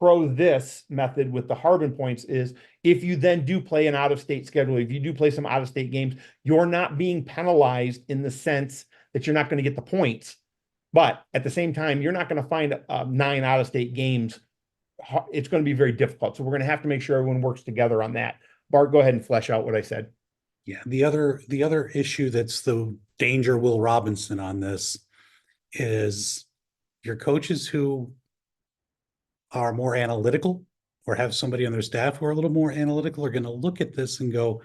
S5: pro this method with the Harbin points is if you then do play an out-of-state schedule, if you do play some out-of-state games, you're not being penalized in the sense that you're not going to get the points. But at the same time, you're not going to find 9 out-of-state games. It's going to be very difficult. So we're going to have to make sure everyone works together on that. Bart, go ahead and flesh out what I said.
S1: Yeah, the other issue that's the danger Will Robinson on this is your coaches who are more analytical or have somebody on their staff who are a little more analytical are going to look at this and go,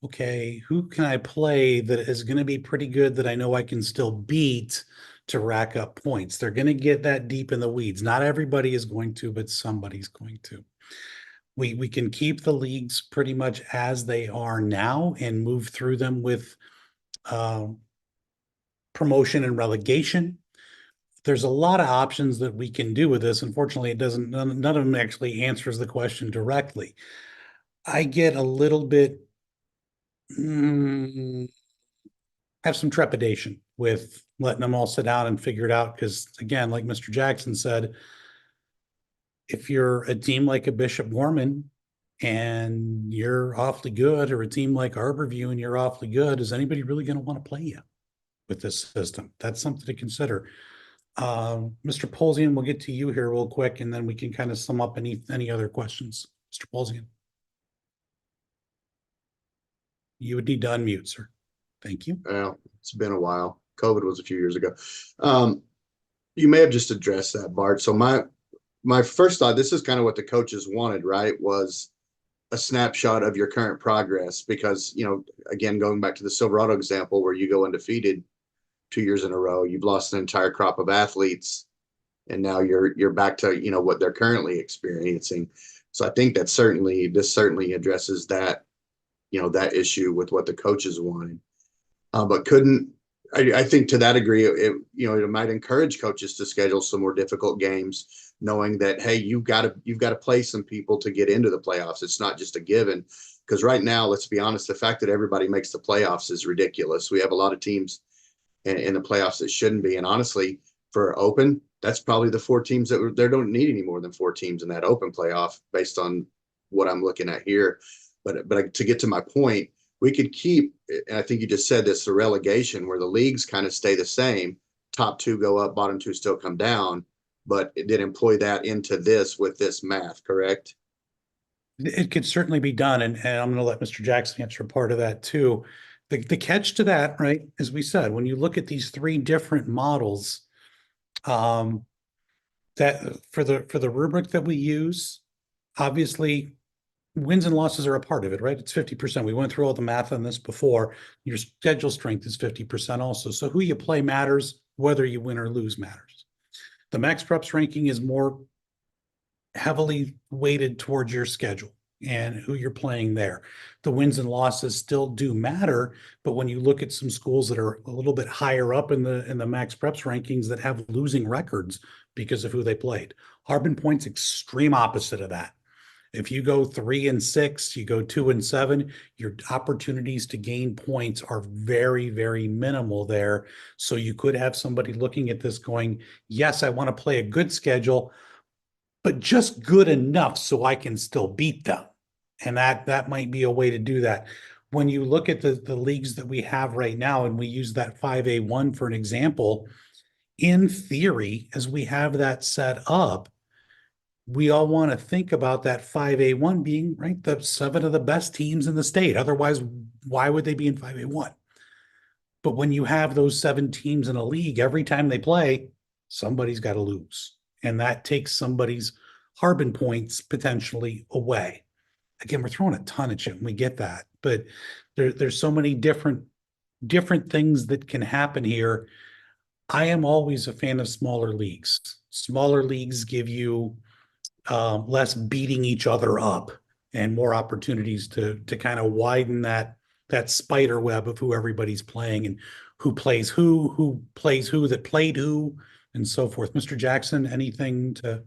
S1: okay, who can I play that is going to be pretty good that I know I can still beat to rack up points? They're going to get that deep in the weeds. Not everybody is going to, but somebody's going to. We can keep the leagues pretty much as they are now and move through them with promotion and relegation. There's a lot of options that we can do with this. Unfortunately, none of them actually answers the question directly. I get a little bit, have some trepidation with letting them all sit down and figure it out. Because again, like Mr. Jackson said, if you're a team like a Bishop Gorman and you're awfully good, or a team like Arborview and you're awfully good, is anybody really going to want to play you with this system? That's something to consider. Mr. Polzian, we'll get to you here real quick, and then we can kind of sum up any other questions. Mr. Polzian. You would need to unmute, sir. Thank you.
S6: Well, it's been a while. COVID was a few years ago. You may have just addressed that, Bart. So my first thought, this is kind of what the coaches wanted, right? Was a snapshot of your current progress, because, you know, again, going back to the Silverado example where you go undefeated 2 years in a row, you've lost an entire crop of athletes, and now you're back to, you know, what they're currently experiencing. So I think that this certainly addresses that, you know, that issue with what the coaches wanted. But I think to that degree, it might encourage coaches to schedule some more difficult games, knowing that, hey, you've got to play some people to get into the playoffs. It's not just a given, because right now, let's be honest, the fact that everybody makes the playoffs is ridiculous. We have a lot of teams in the playoffs that shouldn't be. And honestly, for open, that's probably the 4 teams that they don't need any more than 4 teams in that open playoff based on what I'm looking at here. But to get to my point, we could keep, and I think you just said this, the relegation where the leagues kind of stay the same. Top 2 go up, bottom 2 still come down, but it did employ that into this with this math, correct?
S1: It could certainly be done, and I'm gonna let Mr. Jackson answer part of that too. The catch to that, right, as we said, when you look at these three different models, that for the rubric that we use, obviously wins and losses are a part of it, right? It's 50%. We went through all the math on this before. Your schedule strength is 50% also. So who you play matters, whether you win or lose matters. The max preps ranking is more heavily weighted towards your schedule and who you're playing there. The wins and losses still do matter, but when you look at some schools that are a little bit higher up in the max preps rankings that have losing records because of who they played. Harbin Point's extreme opposite of that. If you go 3 and 6, you go 2 and 7, your opportunities to gain points are very, very minimal there. So you could have somebody looking at this going, yes, I want to play a good schedule, but just good enough so I can still beat them. And that might be a way to do that. When you look at the leagues that we have right now, and we use that 5A1 for an example, in theory, as we have that set up, we all want to think about that 5A1 being, right, the 7 of the best teams in the state. Otherwise, why would they be in 5A1? But when you have those 7 teams in a league, every time they play, somebody's got to lose. And that takes somebody's Harbin points potentially away. Again, we're throwing a ton at you, and we get that. But there's so many different things that can happen here. I am always a fan of smaller leagues. Smaller leagues give you less beating each other up and more opportunities to kind of widen that spider web of who everybody's playing and who plays who plays who that played who, and so forth. Mr. Jackson, anything to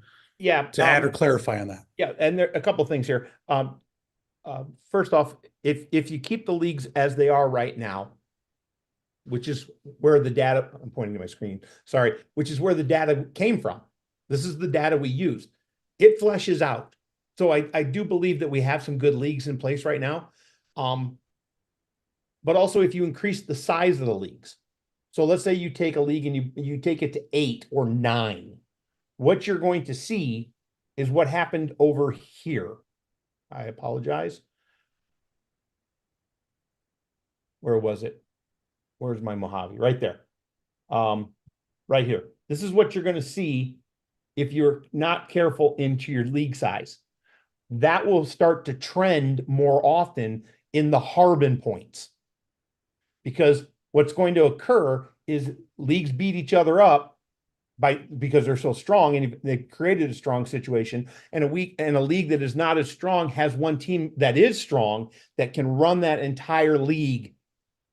S1: add or clarify on that?
S5: Yeah, and there are a couple of things here. First off, if you keep the leagues as they are right now, which is where the data, I'm pointing to my screen, sorry, which is where the data came from. This is the data we used. It fleshes out. So I do believe that we have some good leagues in place right now. But also if you increase the size of the leagues. So let's say you take a league and you take it to 8 or 9. What you're going to see is what happened over here. I apologize. Where was it? Where's my Mojave? Right there. Right here. This is what you're going to see if you're not careful into your league size. That will start to trend more often in the Harbin points. Because what's going to occur is leagues beat each other up because they're so strong, and they created a strong situation, and a league that is not as strong has one team that is strong that can run that entire league,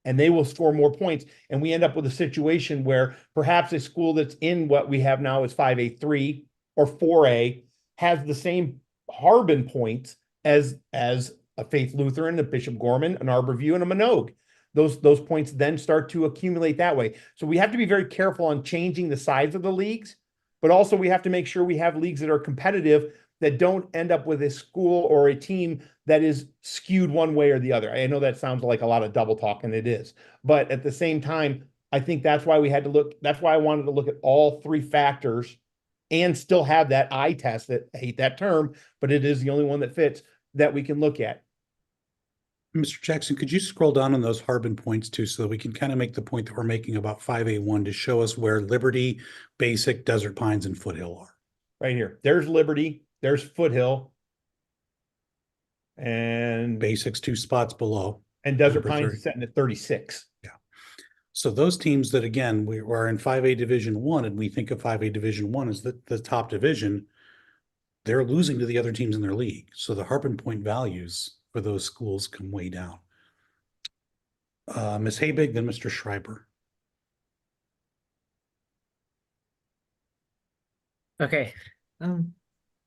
S5: and they will score more points. And we end up with a situation where perhaps a school that's in what we have now is 5A3 or 4A has the same Harbin points as a Faith Lutheran, a Bishop Gorman, an Arborview, and a Minogue. Those points then start to accumulate that way. So we have to be very careful on changing the size of the leagues, but also we have to make sure we have leagues that are competitive, that don't end up with a school or a team that is skewed one way or the other. I know that sounds like a lot of double talk, and it is. But at the same time, I think that's why that's why I wanted to look at all 3 factors and still have that eye test, that I hate that term, but it is the only one that fits, that we can look at.
S1: Mr. Jackson, could you scroll down on those Harbin points too, so that we can kind of make the point that we're making about 5A1 to show us where Liberty, Basic, Desert Pines, and Foothill are?
S5: Right here. There's Liberty, there's Foothill, and
S1: Basic's 2 spots below.
S5: And Desert
S1: Number
S5: Pines
S1: 30.
S5: is sitting at 36.
S1: Yeah. So those teams that, again, we are in 5A Division 1, and we think of 5A Division 1 as the top division, they're losing to the other teams in their league. So the Harbin point values for those schools come way down. Ms. Habig, then Mr. Schreiber.
S7: Okay.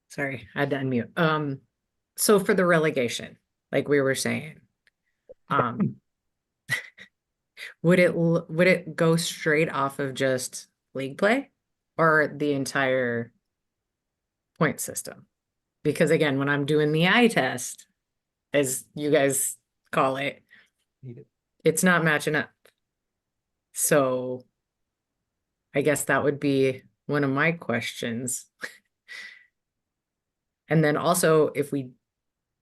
S7: Sorry, I had to unmute. So for the relegation, like we were saying, would it go straight off of just league play or the entire point system? Because again, when I'm doing the eye test, as you guys call it, it's not matching up. So I guess that would be one of my questions. And then also, if we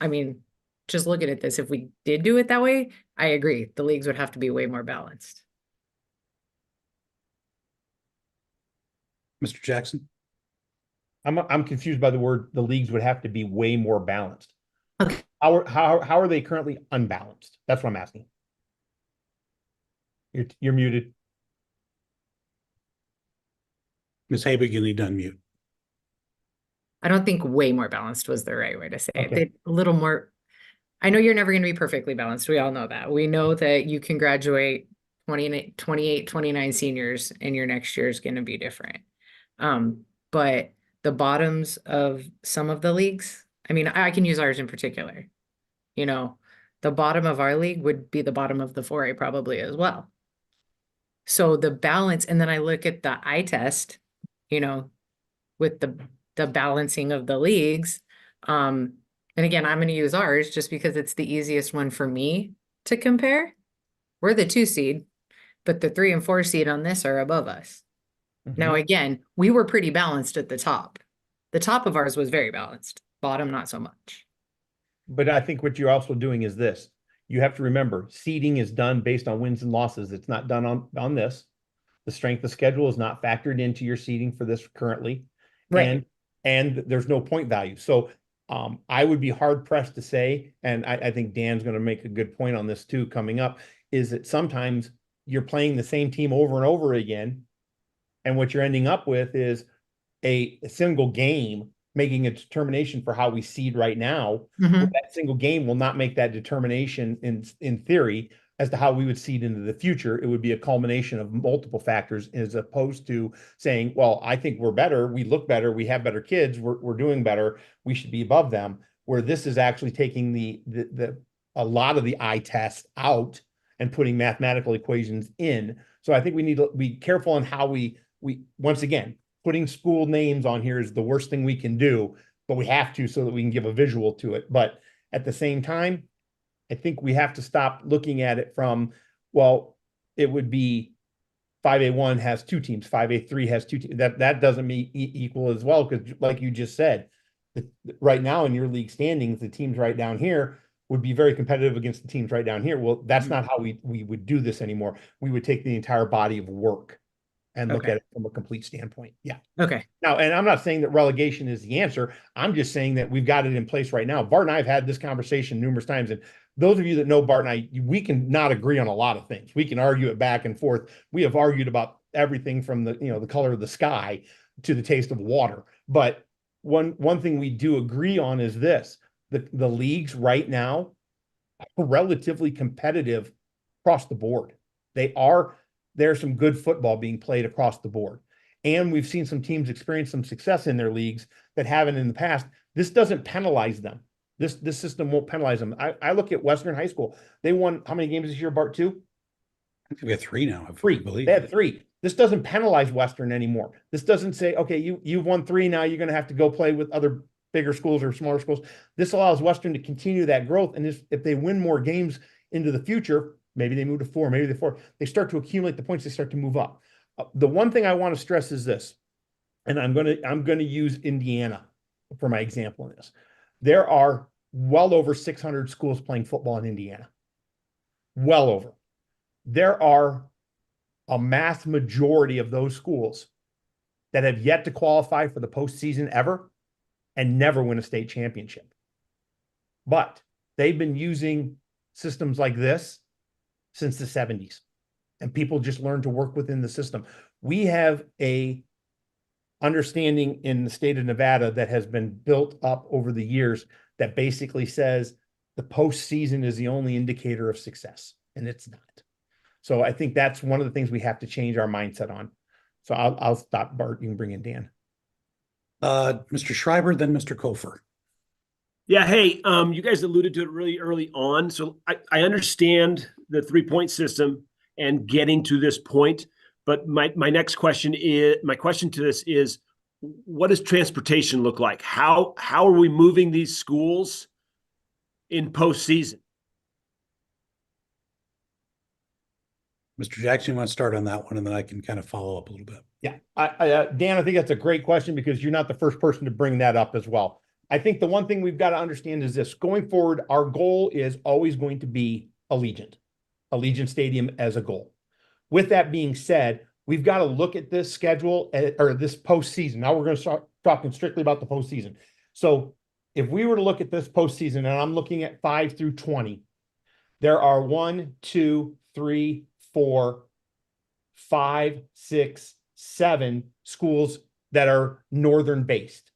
S7: I mean, just looking at this, if we did do it that way, I agree. The leagues would have to be way more balanced.
S1: Mr. Jackson?
S5: I'm confused by the word, the leagues would have to be way more balanced.
S7: Okay.
S5: How are they currently unbalanced? That's what I'm asking. You're muted.
S1: Ms. Habig, you need to unmute.
S7: I don't think way more balanced was the right way to say it.
S5: Okay.
S7: They, a little more. I know you're never going to be perfectly balanced. We all know that. We know that you can graduate 28, 29 seniors and your next year is going to be different. But the bottoms of some of the leagues, I mean, I can use ours in particular. You know, the bottom of our league would be the bottom of the 4A probably as well. So the balance, and then I look at the eye test, you know, with the balancing of the leagues. And again, I'm going to use ours just because it's the easiest one for me to compare. We're the 2 seed, but the 3 and 4 seed on this are above us. Now, again, we were pretty balanced at the top. The top of ours was very balanced. Bottom, not so much.
S5: But I think what you're also doing is this. You have to remember, seeding is done based on wins and losses. It's not done on this. The strength of schedule is not factored into your seeding for this currently.
S7: Right.
S5: And there's no point value. So I would be hard pressed to say, and I think Dan's going to make a good point on this too coming up, is that sometimes you're playing the same team over and over again. And what you're ending up with is a single game making a determination for how we seed right now.
S7: Mhm.
S5: That single game will not make that determination in theory as to how we would seed into the future. It would be a culmination of multiple factors as opposed to saying, well, I think we're better. We look better. We have better kids. We're doing better. We should be above them. Where this is actually taking a lot of the eye test out and putting mathematical equations in. So I think we need to be careful on how we once again, putting school names on here is the worst thing we can do, but we have to so that we can give a visual to it. But at the same time, I think we have to stop looking at it from, well, it would be 5A1 has 2 teams, 5A3 has 2 teams. That doesn't mean equal as well, because like you just said, right now in your league standings, the teams right down here would be very competitive against the teams right down here. Well, that's not how we would do this anymore. We would take the entire body of work and look
S7: Okay.
S5: at it from a complete standpoint. Yeah.
S7: Okay.
S5: Now, and I'm not saying that relegation is the answer. I'm just saying that we've got it in place right now. Bart and I have had this conversation numerous times. And those of you that know Bart and I, we can not agree on a lot of things. We can argue it back and forth. We have argued about everything from the color of the sky to the taste of water. But one thing we do agree on is this: the leagues right now are relatively competitive across the board. There's some good football being played across the board. And we've seen some teams experience some success in their leagues that haven't in the past. This doesn't penalize them. This system won't penalize them. I look at Western High School. They won how many games this year, Bart? 2?
S1: I think we have 3 now. I
S5: 3.
S1: believe.
S5: They had 3. This doesn't penalize Western anymore. This doesn't say, okay, you've won 3, now you're going to have to go play with other bigger schools or smaller schools. This allows Western to continue that growth. And if they win more games into the future, maybe they move to 4, maybe they start to accumulate the points, they start to move up. The one thing I want to stress is this, and I'm going to use Indiana for my example in this. There are well over 600 schools playing football in Indiana. Well over. There are a mass majority of those schools that have yet to qualify for the postseason ever and never win a state championship. But they've been using systems like this since the 70s. And people just learn to work within the system. We have a understanding in the state of Nevada that has been built up over the years that basically says the postseason is the only indicator of success, and it's not. So I think that's one of the things we have to change our mindset on. So I'll stop, Bart. You can bring in Dan.
S1: Mr. Schreiber, then Mr. Kofer.
S9: Yeah, hey, you guys alluded to it really early on. So I understand the 3-point system and getting to this point. But my question to this is, what does transportation look like? How are we moving these schools in postseason?
S1: Mr. Jackson, you want to start on that one, and then I can kind of follow up a little bit.
S5: Yeah, Dan, I think that's a great question because you're not the first person to bring that up as well. I think the one thing we've got to understand is this: going forward, our goal is always going to be Allegiant Stadium as a goal. With that being said, we've got to look at this schedule or this postseason. Now we're going to start talking strictly about the postseason. So if we were to look at this postseason, and I'm looking at 5 through 20, there are 1, 2, 3, 4, 5, 6, 7 schools that are northern based.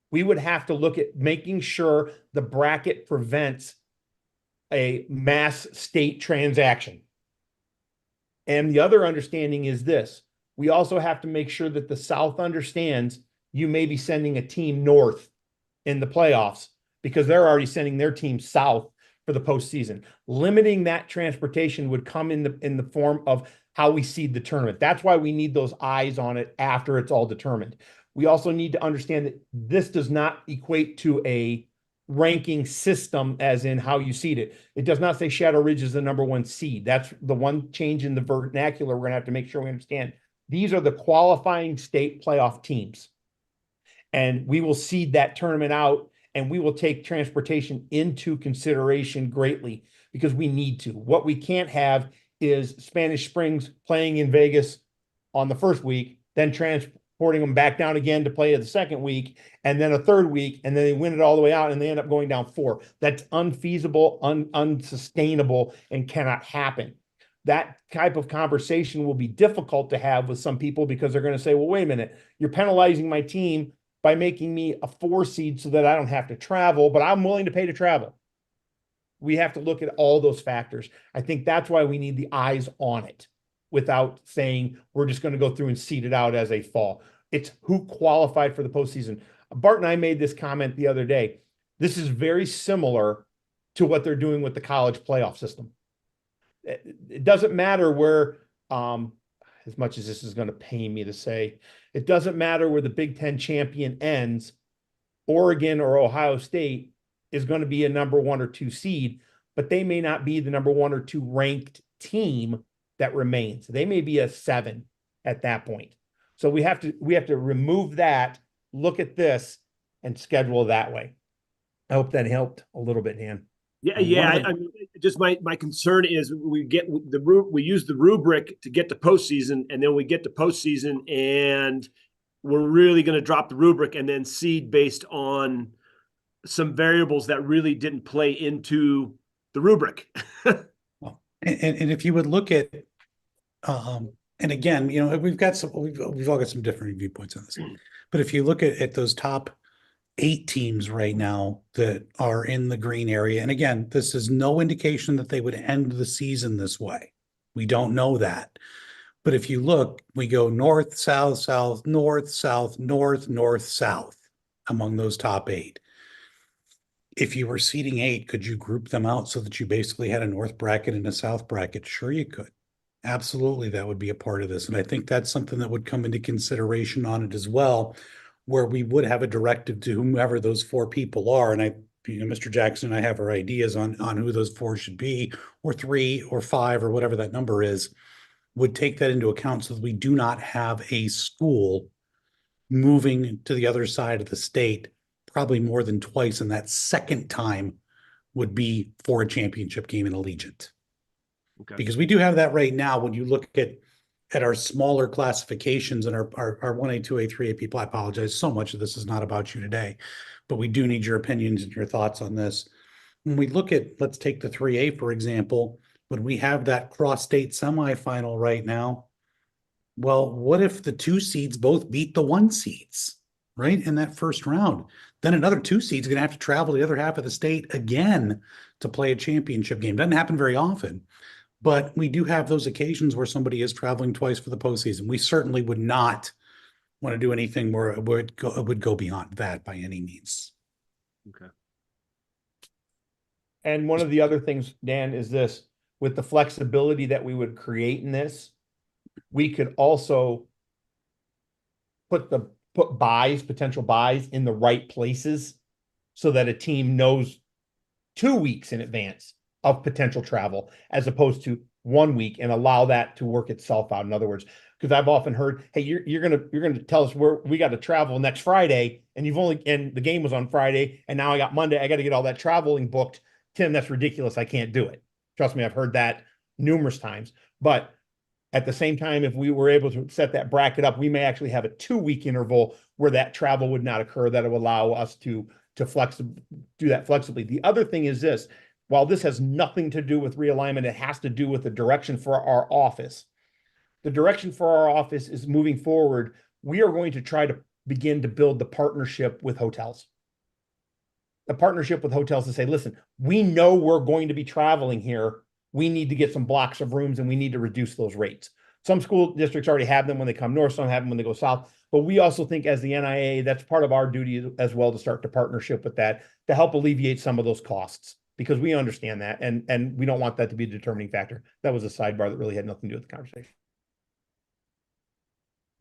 S5: We would have to look at making sure the bracket prevents a mass state transaction. And the other understanding is this: we also have to make sure that the South understands you may be sending a team north in the playoffs because they're already sending their team south for the postseason. Limiting that transportation would come in the form of how we seed the tournament. That's why we need those eyes on it after it's all determined. We also need to understand that this does not equate to a ranking system as in how you seed it. It does not say Shadow Ridge is the number 1 seed. That's the one change in the vernacular we're going to have to make sure we understand. These are the qualifying state playoff teams. And we will seed that tournament out, and we will take transportation into consideration greatly because we need to. What we can't have is Spanish Springs playing in Vegas on the first week, then transporting them back down again to play the second week, and then a third week, and then they win it all the way out and they end up going down 4. That's unfeasible, unsustainable, and cannot happen. That type of conversation will be difficult to have with some people because they're going to say, well, wait a minute, you're penalizing my team by making me a 4 seed so that I don't have to travel, but I'm willing to pay to travel. We have to look at all those factors. I think that's why we need the eyes on it without saying we're just going to go through and seed it out as a fall. It's who qualified for the postseason. Bart and I made this comment the other day. This is very similar to what they're doing with the college playoff system. It doesn't matter where, as much as this is going to pain me to say, it doesn't matter where the Big Ten champion ends. Oregon or Ohio State is going to be a number 1 or 2 seed, but they may not be the number 1 or 2 ranked team that remains. They may be a 7 at that point. So we have to remove that, look at this, and schedule that way. I hope that helped a little bit, Dan.
S9: Yeah. I mean, just my concern is we use the rubric to get to postseason, and then we get to postseason, and we're really going to drop the rubric and then seed based on some variables that really didn't play into the rubric.
S1: Well, and if you would look at, and again, we've all got some different viewpoints on this, but if you look at those top 8 teams right now that are in the green area, and again, this is no indication that they would end the season this way. We don't know that. But if you look, we go north, south, south, north, south, north, north, south among those top 8. If you were seeding 8, could you group them out so that you basically had a north bracket and a south bracket? Sure, you could. Absolutely, that would be a part of this. And I think that's something that would come into consideration on it as well, where we would have a directive to whomever those 4 people are. And Mr. Jackson and I have our ideas on who those 4 should be, or 3 or 5 or whatever that number is, would take that into account so that we do not have a school moving to the other side of the state probably more than twice, and that second time would be for a championship game in Allegiant.
S9: Okay.
S1: Because we do have that right now. When you look at our smaller classifications and our 1A, 2A, 3A people, I apologize so much that this is not about you today, but we do need your opinions and your thoughts on this. When we look at, let's take the 3A, for example, when we have that cross-state semifinal right now, well, what if the 2 seeds both beat the 1 seeds, right, in that first round? Then another 2 seeds is going to have to travel to the other half of the state again to play a championship game. Doesn't happen very often, but we do have those occasions where somebody is traveling twice for the postseason. We certainly would not want to do anything where it would go beyond that by any means.
S9: Okay.
S5: And one of the other things, Dan, is this: with the flexibility that we would create in this, we could also put potential buys in the right places so that a team knows 2 weeks in advance of potential travel as opposed to 1 week, and allow that to work itself out. In other words, Because I've often heard, hey, you're gonna tell us where we got to travel next Friday, and and the game was on Friday, and now I got Monday. I got to get all that traveling booked. Tim, that's ridiculous. I can't do it. Trust me, I've heard that numerous times. But at the same time, if we were able to set that bracket up, we may actually have a 2-week interval where that travel would not occur. That would allow us to do that flexibly. The other thing is this: while this has nothing to do with realignment, it has to do with the direction for our office. The direction for our office is moving forward. We are going to try to begin to build the partnership with hotels. The partnership with hotels to say, listen, we know we're going to be traveling here. We need to get some blocks of rooms and we need to reduce those rates. Some school districts already have them when they come north, some have them when they go south. But we also think as the NIAA, that's part of our duty as well to start the partnership with that to help alleviate some of those costs, because we understand that and we don't want that to be a determining factor. That was a sidebar that really had nothing to do with the conversation.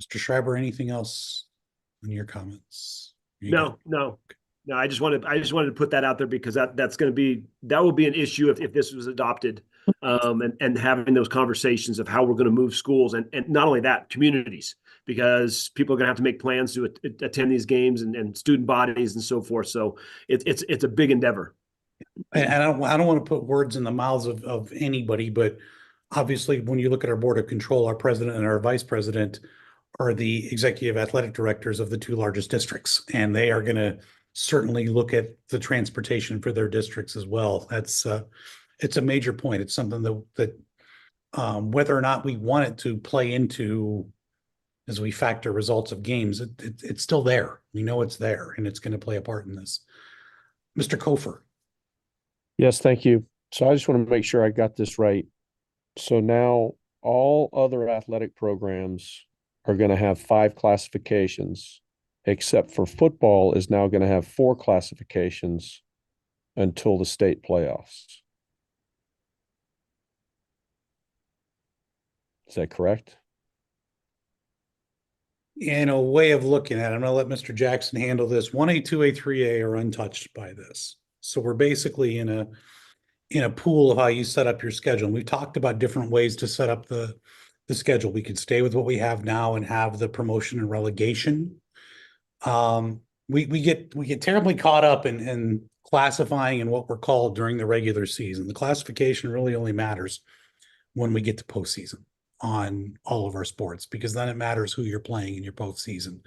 S1: Mr. Schreiber, anything else in your comments?
S9: No. I just wanted to put that out there because that will be an issue if this was adopted, and having those conversations of how we're going to move schools and not only that, communities, because people are going to have to make plans to attend these games and student bodies and so forth. So it's a big endeavor.
S1: And I don't want to put words in the mouths of anybody, but obviously when you look at our board of control, our president and our vice president are the executive athletic directors of the 2 largest districts, and they are going to certainly look at the transportation for their districts as well. It's a major point. It's something that whether or not we want it to play into as we factor results of games, it's still there. We know it's there, and it's going to play a part in this. Mr. Kofer.
S8: Yes, thank you. So I just want to make sure I got this right. So now all other athletic programs are going to have 5 classifications, except for football is now going to have 4 classifications until the state playoffs. Is that correct?
S1: In a way of looking at it, I'm going to let Mr. Jackson handle this. 1A, 2A, 3A are untouched by this. So we're basically in a pool of how you set up your schedule. And we've talked about different ways to set up the schedule. We could stay with what we have now and have the promotion and relegation. We get terribly caught up in classifying and what we're called during the regular season. The classification really only matters when we get to postseason on all of our sports, because then it matters who you're playing in your postseason.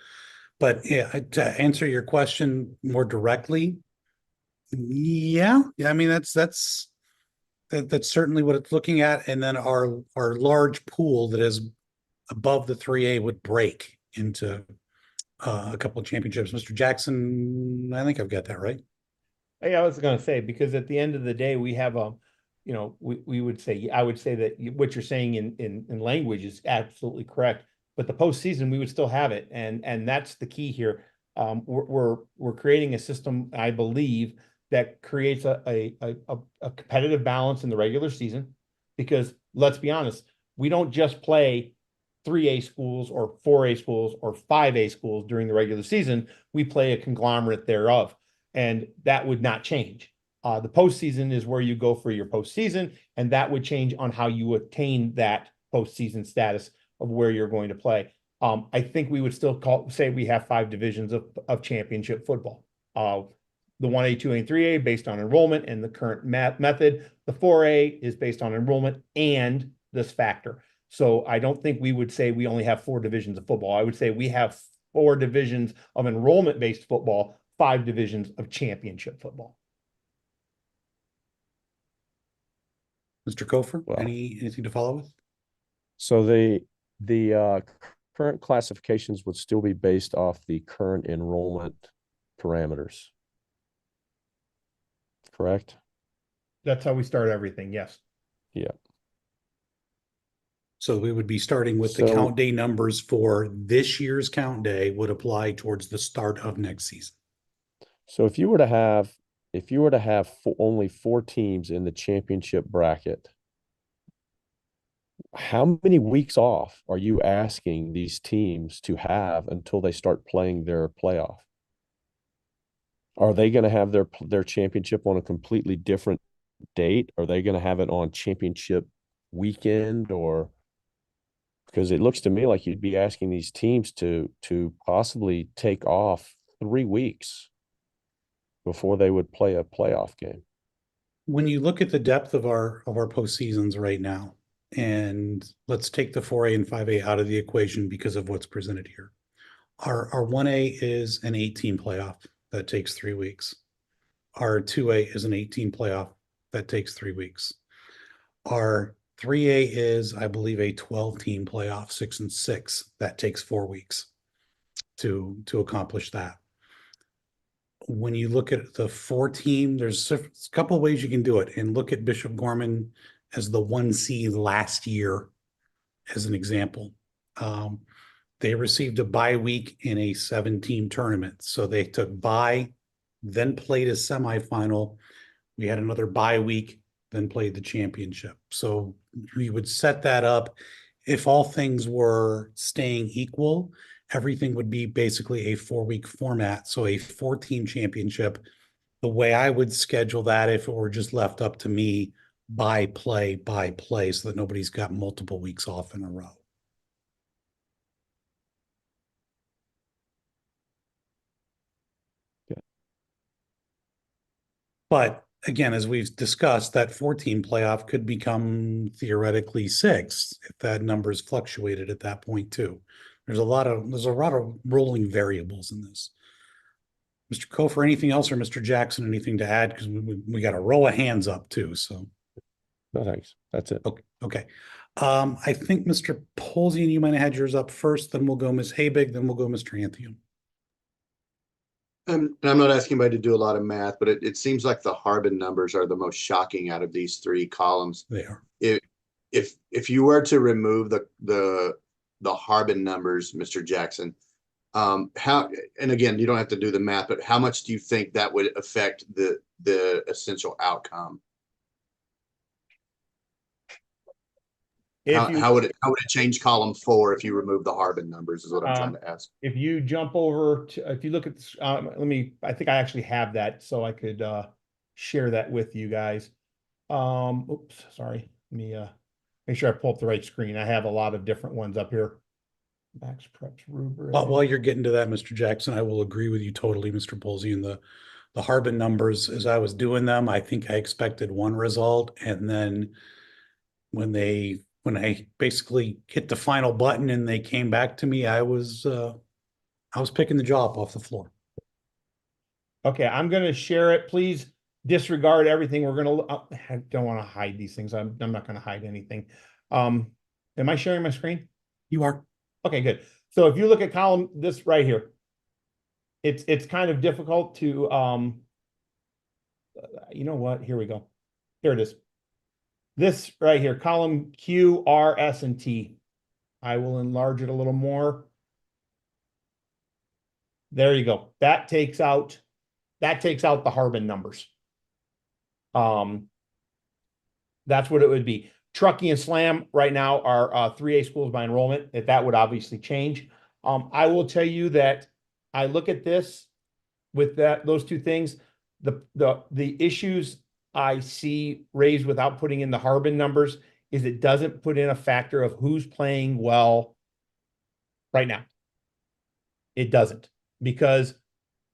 S1: But yeah, to answer your question more directly, yeah, I mean that's certainly what it's looking at. And then our large pool that is above the 3A would break into a couple of championships. Mr. Jackson, I think I've got that right.
S5: Hey, I was going to say, because at the end of the day, we have we would say, I would say that what you're saying in language is absolutely correct, but the postseason, we would still have it. And that's the key here. We're creating a system, I believe, that creates a competitive balance in the regular season, because let's be honest, we don't just play 3A schools or 4A schools or 5A schools during the regular season. We play a conglomerate thereof, and that would not change. The postseason is where you go for your postseason, and that would change on how you attain that postseason status of where you're going to play. I think we would still say we have 5 divisions of championship football. The 1A, 2A, and 3A based on enrollment and the current method. The 4A is based on enrollment and this factor. So I don't think we would say we only have 4 divisions of football. I would say we have 4 divisions of enrollment-based football, 5 divisions of championship football.
S1: Mr. Kofer,
S8: Well,
S1: anything to follow with?
S8: So the current classifications would still be based off the current enrollment parameters, correct?
S5: That's how we start everything. Yes.
S8: Yeah.
S1: So we would be starting with the
S8: So-
S1: count day numbers for this year's count day would apply towards the start of next season.
S8: So if you were to have only 4 teams in the championship bracket, how many weeks off are you asking these teams to have until they start playing their playoff? Are they going to have their championship on a completely different date? Are they going to have it on championship weekend? Or Because it looks to me like you'd be asking these teams to possibly take off 3 weeks before they would play a playoff game.
S1: When you look at the depth of our postseasons right now, and let's take the 4A and 5A out of the equation because of what's presented here. Our 1A is an 18 playoff that takes 3 weeks. Our 2A is an 18 playoff that takes 3 weeks. Our 3A is, I believe, a 12-team playoff, 6 and 6, that takes 4 weeks to accomplish that. When you look at the 4-team, there's a couple of ways you can do it, and look at Bishop Gorman as the 1 seed last year as an example. They received a bye week in a 7-team tournament. So they took bye, then played a semifinal. We had another bye week, then played the championship. So we would set that up. If all things were staying equal, everything would be basically a 4-week format. So a 4-team championship, the way I would schedule that if it were just left up to me, by play, so that nobody's got multiple weeks off in a row. But again, as we've discussed, that 4-team playoff could become theoretically 6 if that number's fluctuated at that point too. There's a lot of rolling variables in this. Mr. Kofer, anything else, or Mr. Jackson, anything to add? Because we got a row of hands up too. So
S8: No, thanks. That's it.
S1: okay. I think Mr. Polzian, you might have had yours up first. Then we'll go Ms. Habig. Then we'll go Mr. Anthium.
S6: And I'm not asking anybody to do a lot of math, but it seems like the Harbin numbers are the most shocking out of these 3 columns.
S1: They are.
S6: If you were to remove the Harbin numbers, Mr. Jackson, how, and again, you don't have to do the math, but how much do you think that would affect the essential outcome? How would it change column 4 if you remove the Harbin numbers is what I'm trying to ask.
S5: If you jump over to, if you look at this, I think I actually have that, so I could share that with you guys. Oops, sorry. Let me make sure I pull up the right screen. I have a lot of different ones up here. Max Preps rubric.
S1: But while you're getting to that, Mr. Jackson, I will agree with you totally, Mr. Polzian. The Harbin numbers, as I was doing them, I think I expected one result, and then when I basically hit the final button and they came back to me, I was picking the jaw up off the floor.
S5: Okay, I'm going to share it. Please disregard everything. We're going to, I don't want to hide these things. I'm not going to hide anything. Am I sharing my screen?
S1: You are.
S5: Okay, good. So if you look at column, this right here, it's kind of difficult to, you know what? Here we go. Here it is. This right here, column Q, R, S, and T. I will enlarge it a little more. There you go. That takes out the Harbin numbers. That's what it would be. Truckee and Slam right now are 3A schools by enrollment. That would obviously change. I will tell you that I look at this with those 2 things. The issues I see raised without putting in the Harbin numbers is it doesn't put in a factor of who's playing well right now. It doesn't, because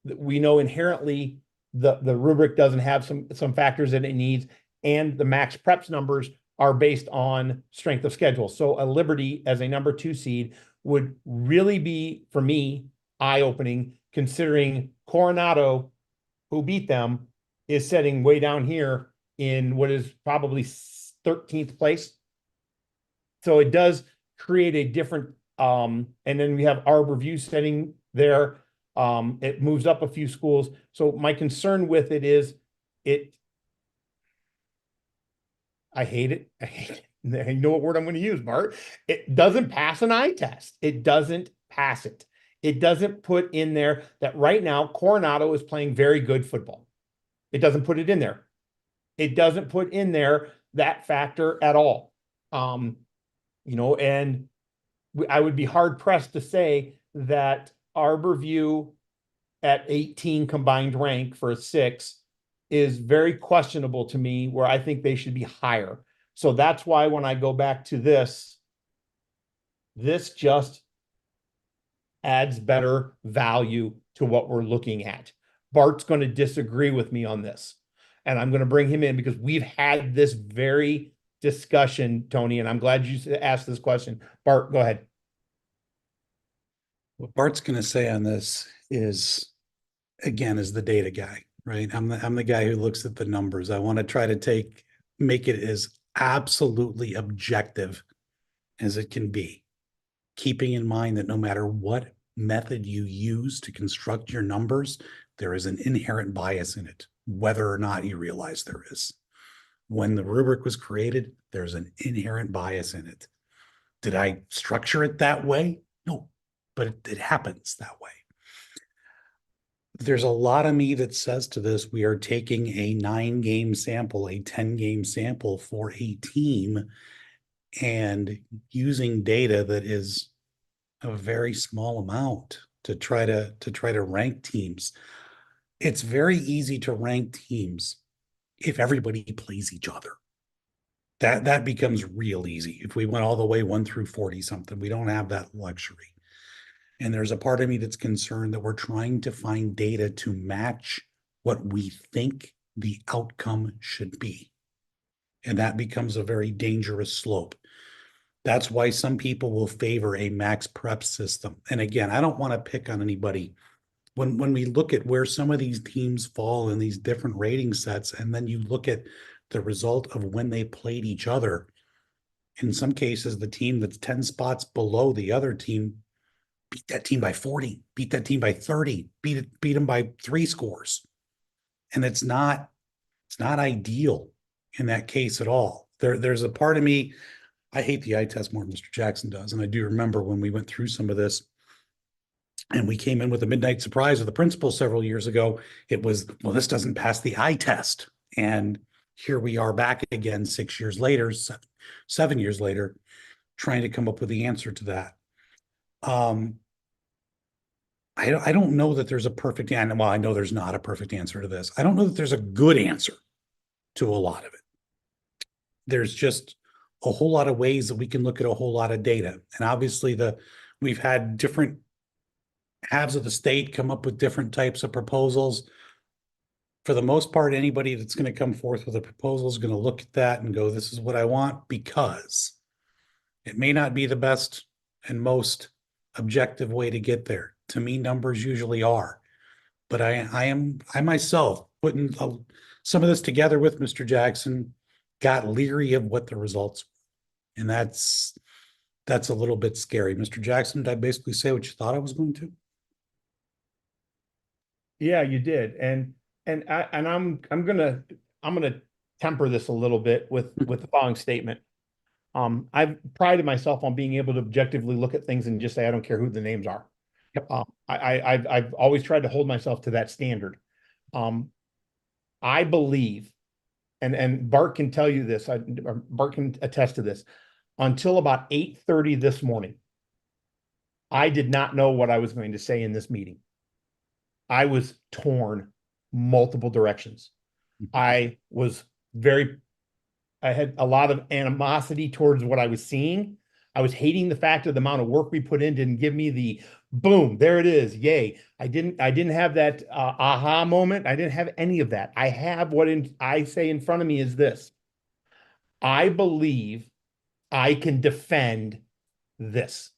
S5: we know inherently the rubric doesn't have some factors that it needs, and the max preps numbers are based on strength of schedule. So a Liberty as a number 2 seed would really be, for me, eye-opening, considering Coronado, who beat them, is sitting way down here in what is probably 13th place. So it does create a different, and then we have Arbor View sitting there. It moves up a few schools. So my concern with it is I hate it. I hate it. I know what word I'm going to use, Bart. It doesn't pass an eye test. It doesn't pass it. It doesn't put in there that right now Coronado is playing very good football. It doesn't put it in there. It doesn't put in there that factor at all. And I would be hard pressed to say that Arbor View at 18 combined rank for a 6 is very questionable to me, where I think they should be higher. So that's why when I go back to this, This just adds better value to what we're looking at. Bart's going to disagree with me on this, and I'm going to bring him in because we've had this very discussion, Tony, and I'm glad you asked this question. Bart, go ahead.
S1: What Bart's going to say on this is, again, is the data guy, right? I'm the guy who looks at the numbers. I want to try to make it as absolutely objective as it can be, keeping in mind that no matter what method you use to construct your numbers, there is an inherent bias in it, whether or not you realize there is. When the rubric was created, there's an inherent bias in it. Did I structure it that way? No, but it happens that way. There's a lot of me that says to this, we are taking a 9-game sample, a 10-game sample for a team and using data that is a very small amount to try to rank teams. It's very easy to rank teams if everybody plays each other. That becomes real easy. If we went all the way 1 through 40 something, we don't have that luxury. And there's a part of me that's concerned that we're trying to find data to match what we think the outcome should be. And that becomes a very dangerous slope. That's why some people will favor a max prep system. And again, I don't want to pick on anybody. When we look at where some of these teams fall in these different rating sets, and then you look at the result of when they played each other, in some cases, the team that's 10 spots below the other team beat that team by 40, beat that team by 30, beat them by 3 scores. And it's not ideal in that case at all. There's a part of me, I hate the eye test more than Mr. Jackson does. And I do remember when we went through some of this and we came in with a midnight surprise with the principal several years ago, it was, well, this doesn't pass the eye test. And here we are back again 6 years later, 7 years later, trying to come up with the answer to that. I don't know that there's a perfect answer. Well, I know there's not a perfect answer to this. I don't know that there's a good answer to a lot of it. There's just a whole lot of ways that we can look at a whole lot of data. And obviously we've had different halves of the state come up with different types of proposals. For the most part, anybody that's going to come forth with a proposal is going to look at that and go, this is what I want, because it may not be the best and most objective way to get there. To me, numbers usually are. But I myself, putting some of this together with Mr. Jackson, got leery of what the results were. And that's a little bit scary. Mr. Jackson, did I basically say what you thought I was going to?
S5: Yeah, you did. And I'm gonna temper this a little bit with the following statement. I've prided myself on being able to objectively look at things and just say, I don't care who the names are.
S1: Yep.
S5: I've always tried to hold myself to that standard. I believe, and Bart can tell you this, Bart can attest to this, until about 8:30 this morning, I did not know what I was going to say in this meeting. I was torn multiple directions. I had a lot of animosity towards what I was seeing. I was hating the fact of the amount of work we put in didn't give me the boom, there it is, yay. I didn't have that aha moment. I didn't have any of that. I have what I say in front of me is this. I believe I can defend this.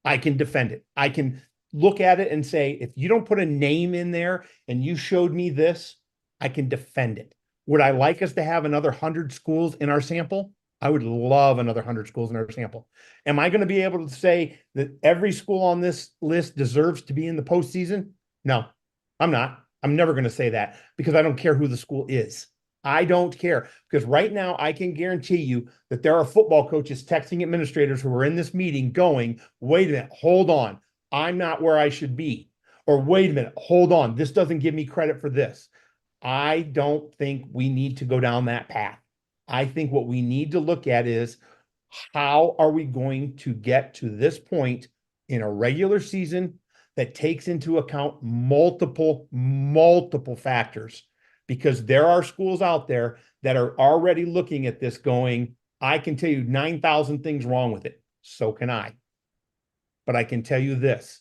S5: I can defend it. I can look at it and say, if you don't put a name in there and you showed me this, I can defend it. Would I like us to have another 100 schools in our sample? I would love another 100 schools in our sample. Am I going to be able to say that every school on this list deserves to be in the postseason? No, I'm not. I'm never going to say that because I don't care who the school is. I don't care because right now I can guarantee you that there are football coaches texting administrators who are in this meeting going, wait a minute, hold on. I'm not where I should be. Or wait a minute, hold on. This doesn't give me credit for this. I don't think we need to go down that path. I think what we need to look at is how are we going to get to this point in a regular season that takes into account multiple factors, because there are schools out there that are already looking at this going, I can tell you 9,000 things wrong with it. so can I. But I can tell you this,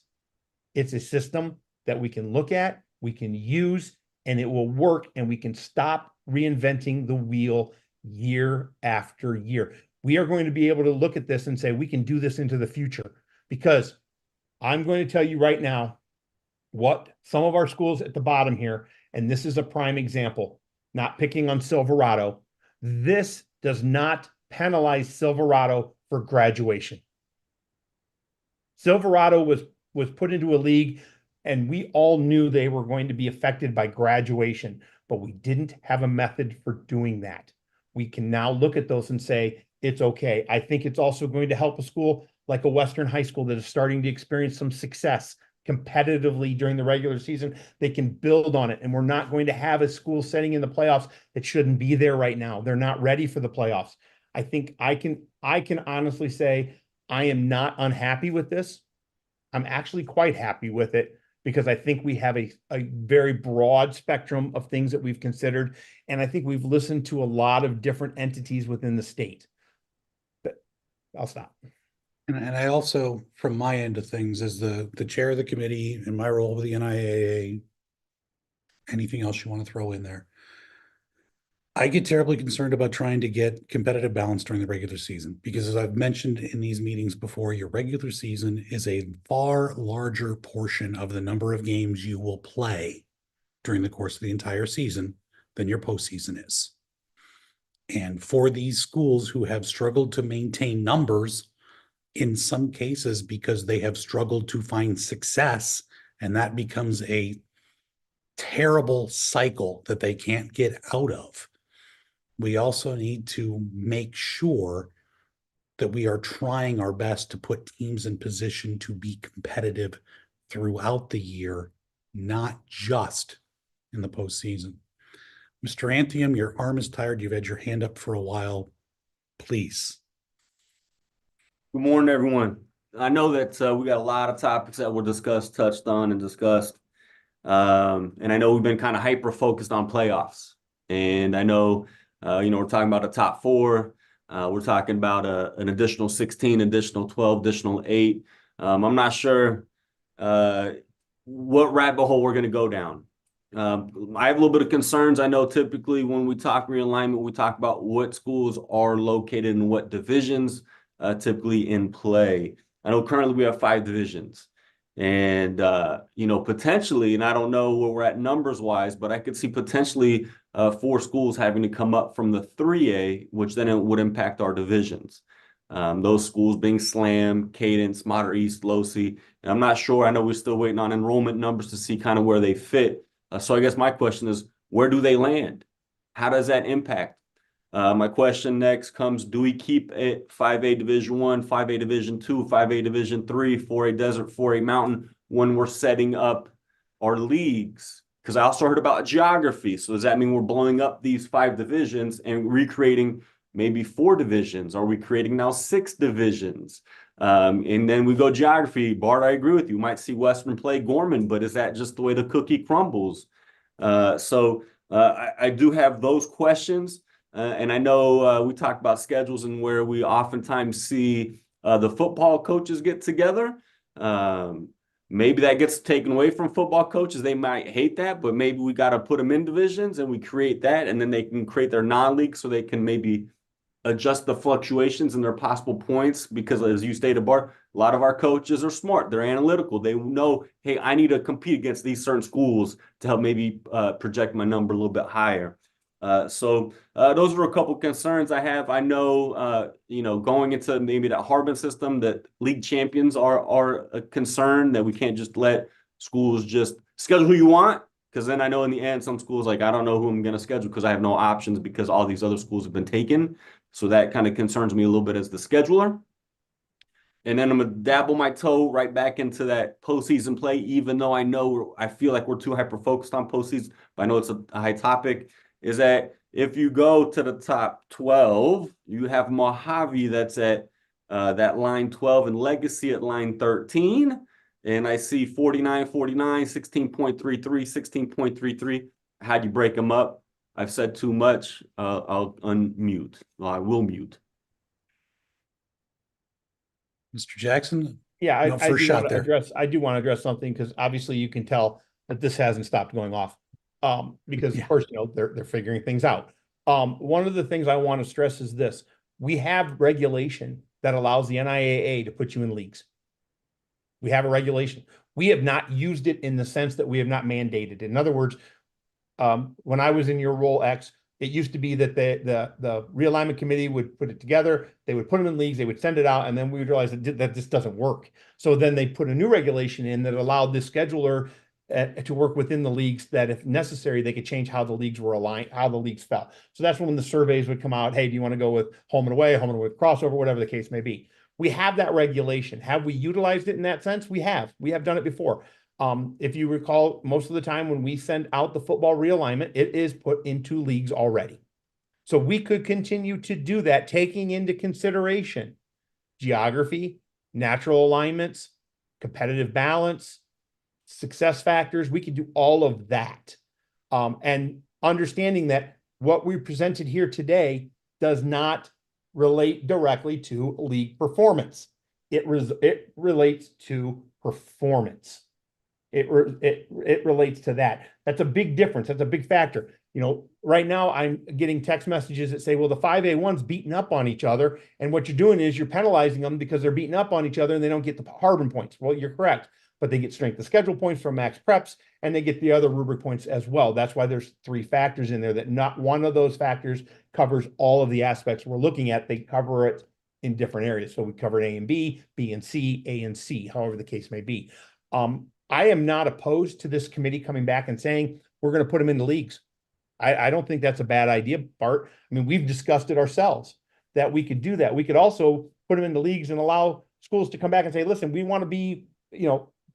S5: it's a system that we can look at, we can use, and it will work, and we can stop reinventing the wheel year after year. We are going to be able to look at this and say, we can do this into the future, because I'm going to tell you right now what some of our schools at the bottom here, and this is a prime example, not picking on Silverado. This does not penalize Silverado for graduation. Silverado was put into a league, and we all knew they were going to be affected by graduation, but we didn't have a method for doing that. We can now look at those and say, it's okay. I think it's also going to help a school like a Western high school that is starting to experience some success competitively during the regular season. They can build on it, and we're not going to have a school setting in the playoffs that shouldn't be there right now. They're not ready for the playoffs. I think I can honestly say I am not unhappy with this. I'm actually quite happy with it, because I think we have a very broad spectrum of things that we've considered. And I think we've listened to a lot of different entities within the state. But I'll stop.
S1: And I also, from my end of things, as the chair of the committee in my role with the NIAA, anything else you want to throw in there, I get terribly concerned about trying to get competitive balance during the regular season, because as I've mentioned in these meetings before, your regular season is a far larger portion of the number of games you will play during the course of the entire season than your postseason is. And for these schools who have struggled to maintain numbers, in some cases because they have struggled to find success, and that becomes a terrible cycle that they can't get out of. We also need to make sure that we are trying our best to put teams in position to be competitive throughout the year, not just in the postseason. Mr. Anthiam, your arm is tired. You've had your hand up for a while. Please.
S10: Good morning, everyone. I know that we got a lot of topics that were discussed, touched on, and discussed. And I know we've been kind of hyper-focused on playoffs. And I know, we're talking about a top 4. We're talking about an additional 16, additional 12, additional 8. I'm not sure what rabbit hole we're going to go down. I have a little bit of concerns. I know typically when we talk realignment, we talk about what schools are located in what divisions. Typically in play. I know currently we have 5 divisions, and potentially, and I don't know where we're at numbers wise, but I could see potentially 4 schools having to come up from the 3A, which then it would impact our divisions. Those schools being Slam, Cadence, Modern East, Losi, and I'm not sure. I know we're still waiting on enrollment numbers to see kind of where they fit. So I guess my question is, where do they land? How does that impact? My question next comes, do we keep it 5A Division 1, 5A Division 2, 5A Division 3, 4A Desert, 4A Mountain when we're setting up our leagues? Because I also heard about geography. So does that mean we're blowing up these 5 divisions and recreating maybe 4 divisions? Are we creating now 6 divisions? And then we go geography. Bart, I agree with you. You might see Western play Gorman, but is that just the way the cookie crumbles? So I do have those questions. And I know we talk about schedules and where we oftentimes see the football coaches get together. Maybe that gets taken away from football coaches. They might hate that, but maybe we got to put them in divisions and we create that, and then they can create their non-league so they can maybe adjust the fluctuations in their possible points. Because as you stated, Bart, a lot of our coaches are smart. They're analytical. They know, hey, I need to compete against these certain schools to help maybe project my number a little bit higher. So those are a couple concerns I have. I know, going into maybe that Harbin system, that league champions are a concern, that we can't just let schools just schedule who you want. Because then I know in the end, some schools I don't know who I'm going to schedule because I have no options because all these other schools have been taken. So that kind of concerns me a little bit as the scheduler. And then I'm going to dabble my toe right back into that postseason play, even though I feel like we're too hyper-focused on postseason, but I know it's a high topic. Is that if you go to the top 12, you have Mojave that's at that line 12 and Legacy at line 13. And I see 49, 49, 16.33, 16.33. How do you break them up? I've said too much. I'll unmute. Well, I will mute.
S1: Mr. Jackson?
S5: Yeah,
S1: No,
S5: I
S1: first
S5: do
S1: shot
S5: want to
S1: there.
S5: address something because obviously you can tell that this hasn't stopped going off. Because
S1: Yeah.
S5: of course, they're figuring things out. One of the things I want to stress is this: we have regulation that allows the NIAA to put you in leagues. We have a regulation. We have not used it in the sense that we have not mandated. In other words, when I was in your role X, it used to be that the realignment committee would put it together, they would put them in leagues, they would send it out, and then we would realize that this doesn't work. So then they put a new regulation in that allowed the scheduler to work within the leagues, that if necessary, they could change how the leagues were aligned, how the leagues fell. So that's when the surveys would come out. Hey, do you want to go with home and away with crossover, whatever the case may be. We have that regulation. Have we utilized it in that sense? We have done it before. If you recall, most of the time when we send out the football realignment, it is put into leagues already. So we could continue to do that, taking into consideration geography, natural alignments, competitive balance, success factors. We could do all of that. And understanding that what we presented here today does not relate directly to league performance. It relates to performance. It relates to that. That's a big difference. That's a big factor. Right now I'm getting text messages that say, well, the 5A1's beating up on each other. And what you're doing is you're penalizing them because they're beating up on each other and they don't get the Harbin points. Well, you're correct, but they get strength of schedule points from max preps and they get the other rubric points as well. That's why there's 3 factors in there, that not one of those factors covers all of the aspects we're looking at. They cover it in different areas. So we covered A and B, B and C, A and C, however the case may be. I am not opposed to this committee coming back and saying, we're going to put them in the leagues. I don't think that's a bad idea, Bart. I mean, we've discussed it ourselves that we could do that. We could also put them in the leagues and allow schools to come back and say, listen, we want to be,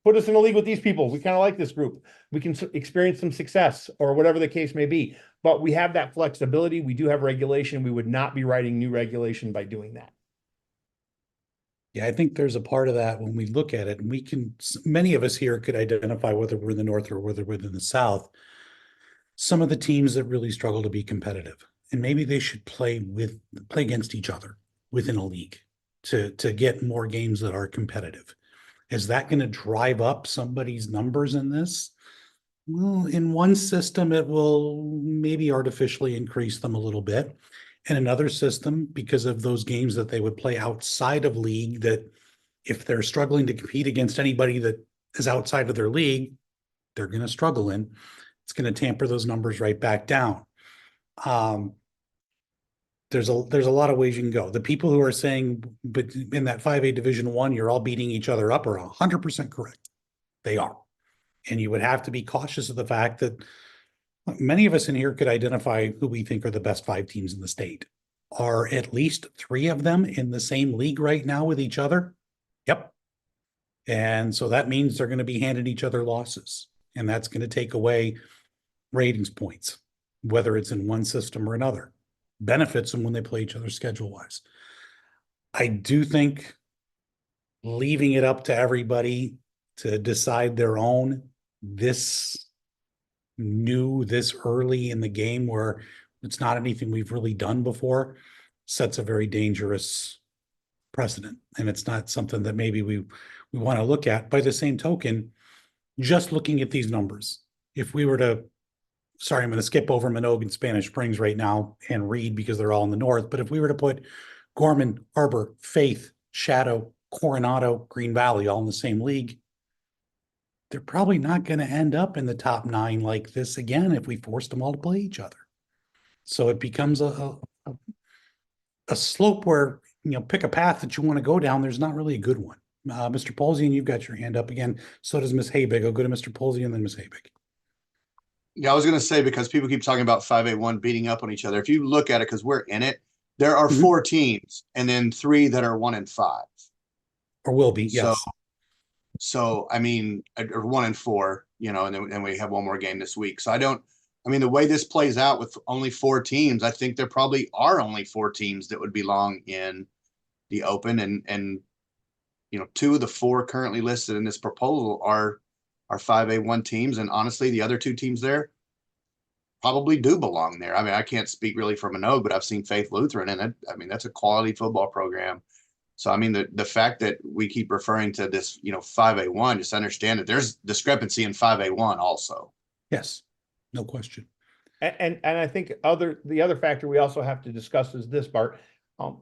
S5: put us in a league with these people. We kind of like this group. We can experience some success or whatever the case may be. But we have that flexibility. We do have regulation. We would not be writing new regulation by doing that.
S1: Yeah, I think there's a part of that when we look at it, and many of us here could identify whether we're in the North or whether we're in the South, some of the teams that really struggle to be competitive. And maybe they should play against each other within a league to get more games that are competitive. Is that going to drive up somebody's numbers in this? Well, in one system, it will maybe artificially increase them a little bit. In another system, because of those games that they would play outside of league, that if they're struggling to compete against anybody that is outside of their league, they're going to struggle in. It's going to tamper those numbers right back down. There's a lot of ways you can go. The people who are saying, but in that 5A Division I, you're all beating each other up, are 100% correct. They are. And you would have to be cautious of the fact that many of us in here could identify who we think are the best 5 teams in the state. Are at least 3 of them in the same league right now with each other? Yep. And so that means they're going to be handing each other losses. And that's going to take away ratings points, whether it's in one system or another. Benefits them when they play each other schedule-wise. I do think leaving it up to everybody to decide their own this early in the game, where it's not anything we've really done before, sets a very dangerous precedent. And it's not something that maybe we want to look at. By the same token, just looking at these numbers, if we were to, sorry, I'm going to skip over Minogue and Spanish Springs right now and Reed because they're all in the north. But if we were to put Gorman, Arbor, Faith, Shadow, Coronado, Green Valley all in the same league, they're probably not going to end up in the top 9 like this again if we forced them all to play each other. So it becomes a slope where, pick a path that you want to go down. There's not really a good one. Mr. Polzian, you've got your hand up again. So does Ms. Habig. I'll go to Mr. Polzian and then Ms. Habig.
S6: Yeah, I was going to say, because people keep talking about 5A1 beating up on each other. If you look at it, because we're in it, there are 4 teams and then 3 that are 1 and 5.
S1: Or will be, yes.
S6: So I mean, or 1 and 4, and we have one more game this week. So the way this plays out with only 4 teams, I think there probably are only 4 teams that would belong in the open, and 2 of the 4 currently listed in this proposal are 5A1 teams, and honestly, the other 2 teams there probably do belong there. I mean, I can't speak really for Minogue, but I've seen Faith Lutheran, and that's a quality football program. So I mean, the fact that we keep referring to this, 5A1, just understand that there's discrepancy in 5A1 also.
S1: Yes, no question.
S5: And I think the other factor we also have to discuss is this, Bart.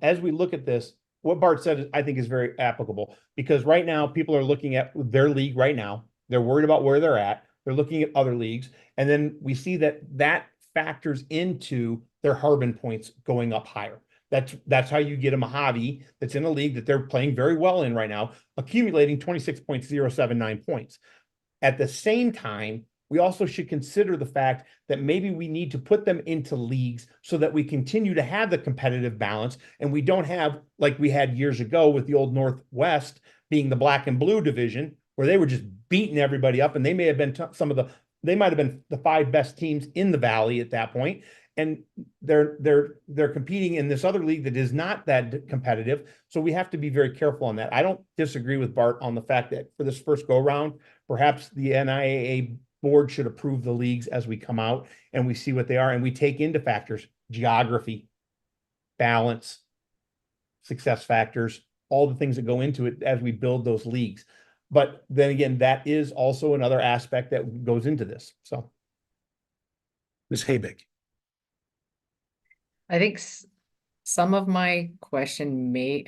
S5: As we look at this, what Bart said, I think is very applicable, because right now people are looking at their league right now. They're worried about where they're at. They're looking at other leagues. And then we see that factors into their Harbin points going up higher. That's how you get a Mojave that's in a league that they're playing very well in right now, accumulating 26.079 points. At the same time, we also should consider the fact that maybe we need to put them into leagues so that we continue to have the competitive balance, and we don't have, like we had years ago with the old Northwest being the black and blue division, where they were just beating everybody up, and they may have been they might have been the 5 best teams in the Valley at that point. And they're competing in this other league that is not that competitive. So we have to be very careful on that. I don't disagree with Bart on the fact that for this first go round, perhaps the NIAA board should approve the leagues as we come out and we see what they are, and we take into factors geography, balance, success factors, all the things that go into it as we build those leagues. But then again, that is also another aspect that goes into this. So,
S1: Ms. Habig.
S7: I think some of my question may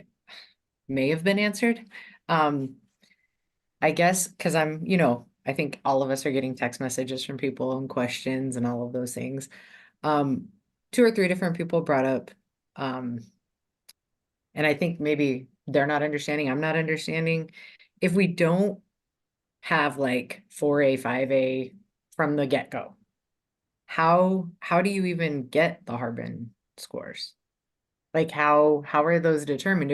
S7: have been answered. I guess because I think all of us are getting text messages from people and questions and all of those things. 2 or 3 different people brought up, and I think maybe they're not understanding, I'm not understanding. If we don't have like 4A, 5A from the get-go, how do you even get the Harbin scores? Like how are those determined?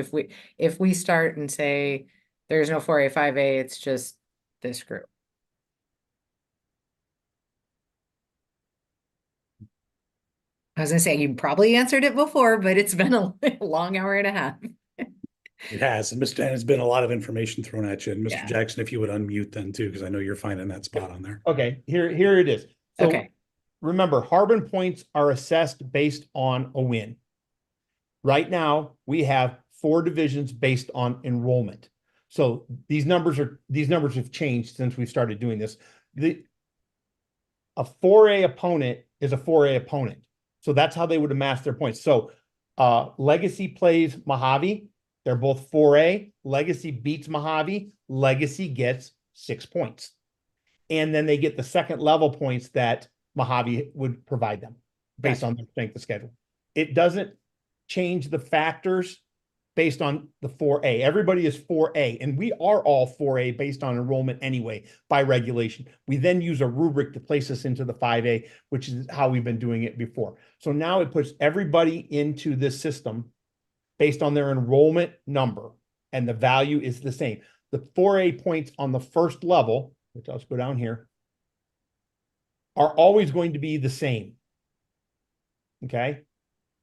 S7: If we start and say there's no 4A, 5A, it's just this group. I was gonna say you probably answered it before, but it's been a long hour and a half.
S1: It has, and there's been a lot of information thrown at you. And Mr.
S7: Yeah.
S1: Jackson, if you would unmute then too, because I know you're finding that spot on there.
S5: okay, here it is. So
S7: Okay.
S5: remember, Harbin points are assessed based on a win. Right now, we have 4 divisions based on enrollment. So these numbers have changed since we started doing this. A 4A opponent is a 4A opponent. So that's how they would amass their points. So Legacy plays Mojave. They're both 4A. Legacy beats Mojave. Legacy gets 6 points. And then they get the second level points that Mojave would provide them based on their strength of schedule. It doesn't change the factors based on the 4A. Everybody is 4A, and we are all 4A based on enrollment anyway, by regulation. We then use a rubric to place us into the 5A, which is how we've been doing it before. So now it puts everybody into this system based on their enrollment number, and the value is the same. The 4A points on the first level, which I'll just go down here, are always going to be the same. Okay?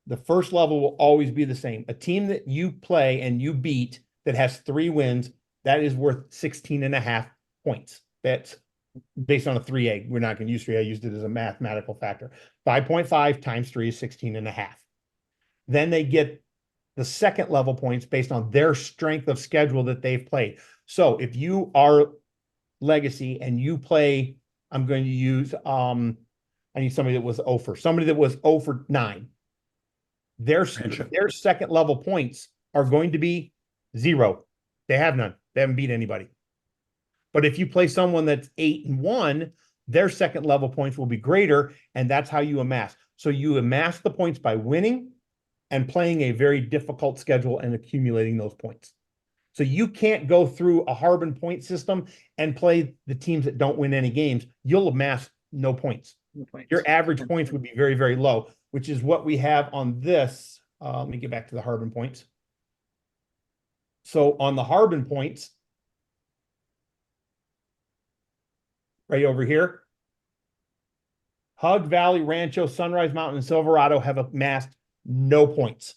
S5: The first level will always be the same. A team that you play and you beat that has 3 wins, that is worth 16.5 points. That's based on a 3A. We're not going to use 3A. I used it as a mathematical factor. 5.5 times 3 is 16.5. Then they get the second level points based on their strength of schedule that they've played. So if you are Legacy and you play, I'm going to use, I need somebody that was 0 for, somebody that was 0 for 9. Their second level points are going to be 0. They have none. They haven't beat anybody. But if you play someone that's 8-1, their second level points will be greater, and that's how you amass. So you amass the points by winning and playing a very difficult schedule and accumulating those points. So you can't go through a Harbin point system and play the teams that don't win any games. You'll amass no points. Your average points would be very, very low, which is what we have on this. Let me get back to the Harbin points. So on the Harbin points, right over here, Hug Valley, Rancho, Sunrise Mountain, and Silverado have amassed no points.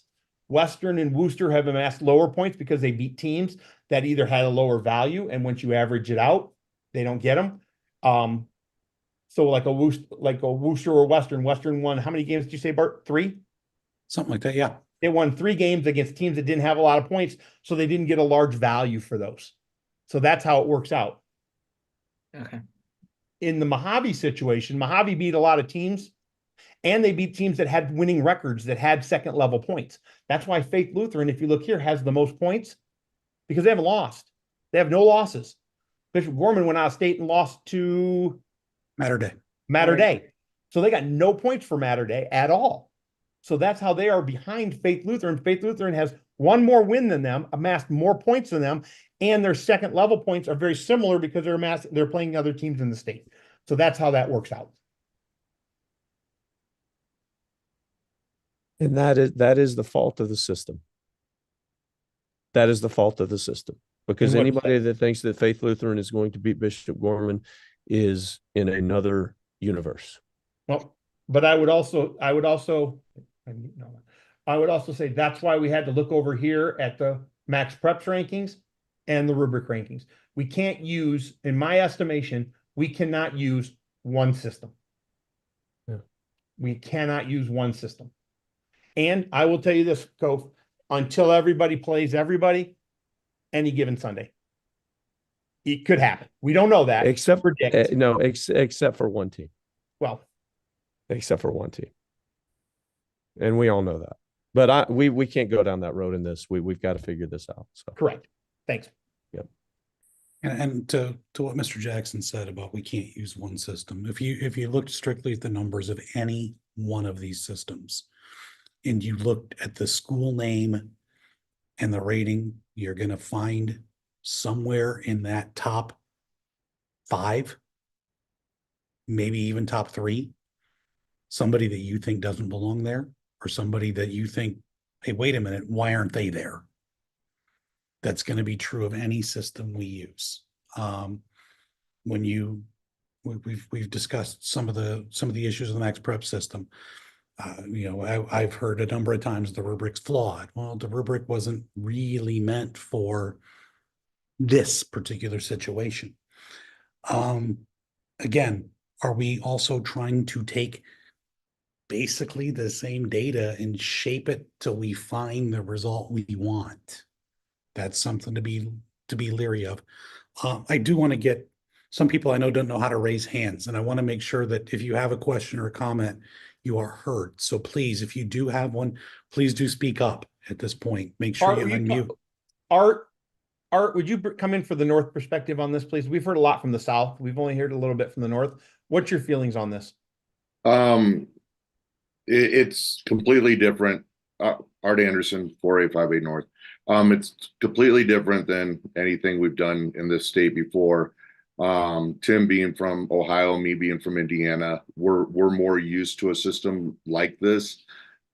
S5: Western and Wooster have amassed lower points because they beat teams that either had a lower value, and once you average it out, they don't get them. So like a Wooster or Western won, how many games did you say, Bart? 3?
S1: Something like that, yeah.
S5: It won 3 games against teams that didn't have a lot of points, so they didn't get a large value for those. So that's how it works out.
S7: Okay.
S5: In the Mojave situation, Mojave beat a lot of teams, and they beat teams that had winning records that had second level points. That's why Faith Lutheran, if you look here, has the most points because they haven't lost. They have no losses. Bishop Gorman went out of state and lost to
S1: Matter Day.
S5: Matter Day. So they got no points for Matter Day at all. So that's how they are behind Faith Lutheran. Faith Lutheran has one more win than them, amassed more points than them, and their second level points are very similar because they're playing other teams in the state. So that's how that works out.
S8: And that is the fault of the system. That is the fault of the system. Because
S5: And what-
S8: anybody that thinks that Faith Lutheran is going to beat Bishop Gorman is in another universe.
S5: Well, but I would also say that's why we had to look over here at the Max Preps rankings and the rubric rankings. We can't use, in my estimation, we cannot use one system.
S8: Yeah.
S5: We cannot use one system. And I will tell you this, Cove, until everybody plays everybody, any given Sunday. It could happen. We don't know that.
S8: Except
S5: predict.
S8: except for one team.
S5: Well,
S8: Except for one team. And we all know that. But we can't go down that road in this. We've got to figure this out. So
S5: correct. Thanks.
S1: And to what Mr. Jackson said about we can't use one system. If you looked strictly at the numbers of any one of these systems, and you looked at the school name and the rating, you're going to find somewhere in that top 5, maybe even top 3, somebody that you think doesn't belong there, or somebody that you think, hey, wait a minute, why aren't they there? That's going to be true of any system we use. We've discussed some of the issues of the Max Prep system. I've heard a number of times the rubric's flawed. Well, the rubric wasn't really meant for this particular situation. Again, are we also trying to take basically the same data and shape it till we find the result we want? That's something to be leery of. I do want to get some people I know don't know how to raise hands, and I want to make sure that if you have a question or a comment, you are heard. So please, if you do have one, please do speak up at this point. Make sure you unmute.
S5: Art, would you come in for the North perspective on this, please? We've heard a lot from the South. We've only heard a little bit from the North. What's your feelings on this?
S4: It's completely different. Art Anderson, 4A5A North. It's completely different than anything we've done in this state before. Tim being from Ohio, me being from Indiana, we're more used to a system like this.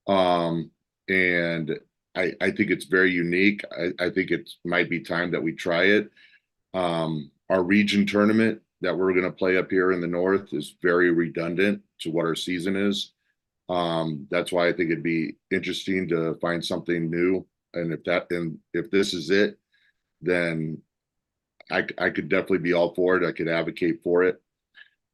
S4: And I think it's very unique. I think it might be time that we try it. Our region tournament that we're going to play up here in the North is very redundant to what our season is. That's why I think it'd be interesting to find something new. And if this is it, then I could definitely be all for it. I could advocate for it.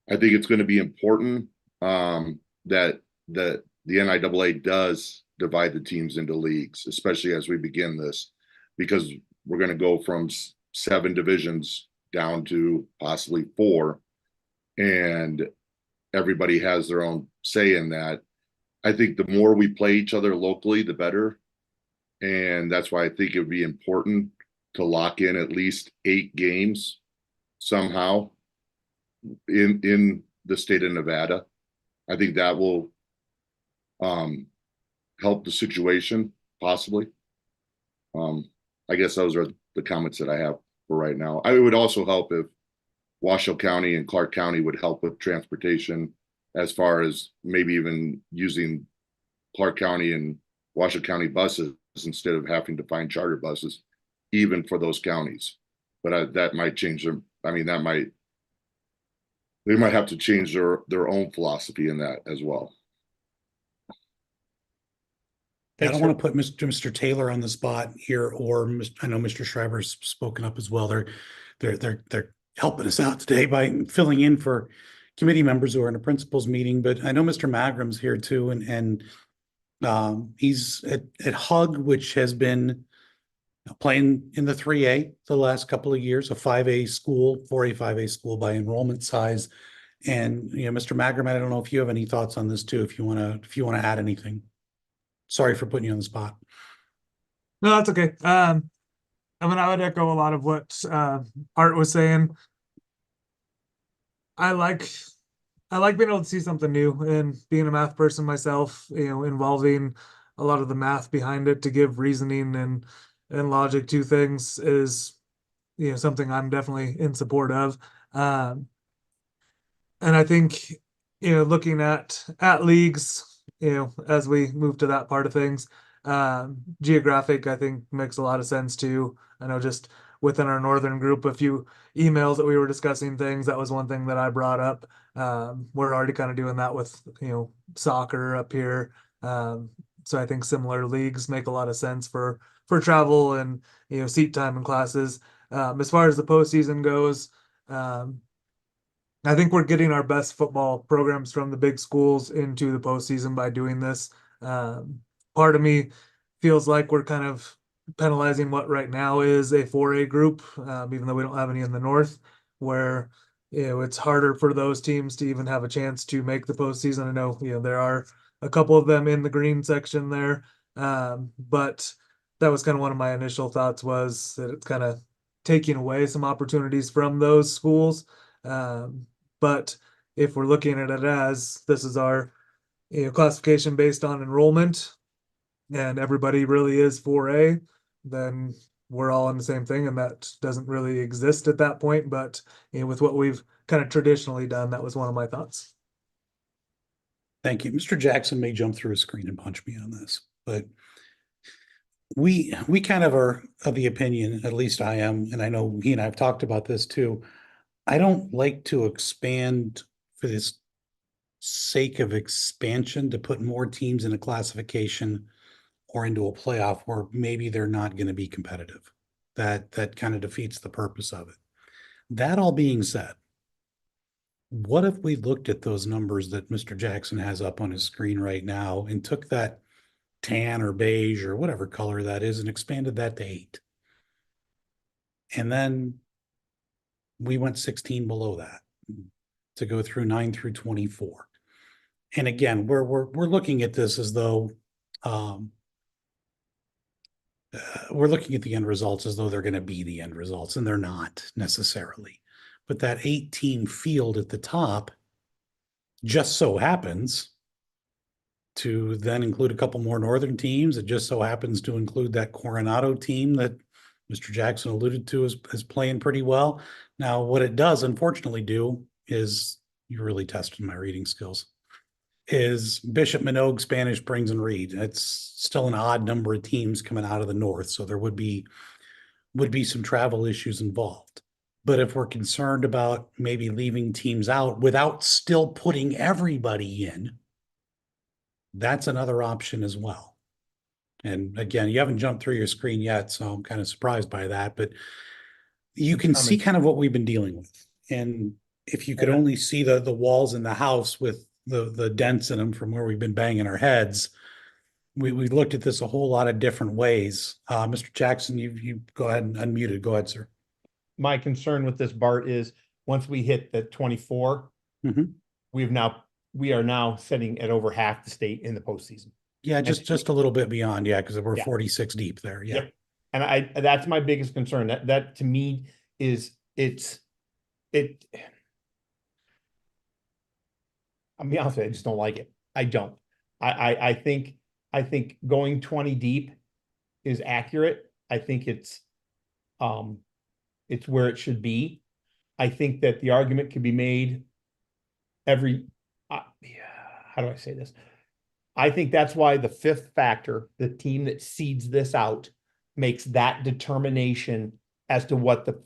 S4: I think it's going to be important that the NIAA does divide the teams into leagues, especially as we begin this, because we're going to go from 7 divisions down to possibly 4, and everybody has their own say in that. I think the more we play each other locally, the better. And that's why I think it would be important to lock in at least 8 games somehow in the state of Nevada. I think that will help the situation possibly. I guess those are the comments that I have for right now. It would also help if Washoe County and Clark County would help with transportation, as far as maybe even using Clark County and Washoe County buses instead of having to find charter buses, even for those counties. But that might change them. I mean, they might have to change their own philosophy in that as well.
S1: I don't want to put Mr. Taylor on the spot here, or I know Mr. Schreiber's spoken up as well. They're helping us out today by filling in for committee members who are in a principals meeting, but I know Mr. Magram's here too, and He's at Hug, which has been playing in the 3A the last couple of years, a 5A school, 4A, 5A school by enrollment size. And, Mr. Magerman, I don't know if you have any thoughts on this too, if you want to add anything. Sorry for putting you on the spot.
S11: No, that's okay. I mean, I would echo a lot of what Art was saying. I like being able to see something new, and being a math person myself, involving a lot of the math behind it to give reasoning and logic to things is, something I'm definitely in support of. And I think, looking at leagues, as we move to that part of things, geographic, I think makes a lot of sense too. I know just within our northern group, a few emails that we were discussing things, that was one thing that I brought up. We're already kind of doing that with, soccer up here. So I think similar leagues make a lot of sense for travel and, seat time in classes. As far as the postseason goes, I think we're getting our best football programs from the big schools into the postseason by doing this. Part of me feels like we're kind of penalizing what right now is a 4A group, even though we don't have any in the north, where it's harder for those teams to even have a chance to make the postseason. I know there are a couple of them in the green section there, but that was kind of one of my initial thoughts, was that it's kind of taking away some opportunities from those schools. But if we're looking at it as this is our classification based on enrollment, and everybody really is 4A, then we're all in the same thing, and that doesn't really exist at that point. But with what we've kind of traditionally done, that was one of my thoughts.
S1: Thank you. Mr. Jackson may jump through his screen and punch me on this, but we kind of are of the opinion, at least I am, and I know he and I have talked about this too. I don't like to expand for this sake of expansion, to put more teams in a classification or into a playoff where maybe they're not going to be competitive. That kind of defeats the purpose of it. That all being said, what if we looked at those numbers that Mr. Jackson has up on his screen right now and took that tan or beige or whatever color that is and expanded that to 8? And then we went 16 below that to go through 9 through 24. And again, we're looking at this as though we're looking at the end results as though they're going to be the end results, and they're not necessarily. But that 8-team field at the top just so happens to then include a couple more northern teams. It just so happens to include that Coronado team that Mr. Jackson alluded to as playing pretty well. Now, what it does unfortunately do is, you're really testing my reading skills, is Bishop, Minogue, Spanish, Springs, and Reed. It's still an odd number of teams coming out of the north, so there would be some travel issues involved. But if we're concerned about maybe leaving teams out without still putting everybody in, that's another option as well. And again, you haven't jumped through your screen yet, so I'm kind of surprised by that, but you can see kind of what we've been dealing with. And if you could only see the walls in the house with the dents in them from where we've been banging our heads, we looked at this a whole lot of different ways. Mr. Jackson, you go ahead and unmute it. Go ahead, sir.
S5: My concern with this, Bart, is once we hit the 24, we are now sitting at over half the state in the postseason.
S1: Yeah, just a little bit beyond, yeah, because we're 46 deep there. Yeah.
S5: Yep. And that's my biggest concern. That to me is I'll be honest with you, I just don't like it. I don't. I think going 20 deep is accurate. I think it's where it should be. I think that the argument could be made how do I say this? I think that's why the fifth factor, the team that seeds this out, makes that determination as to what the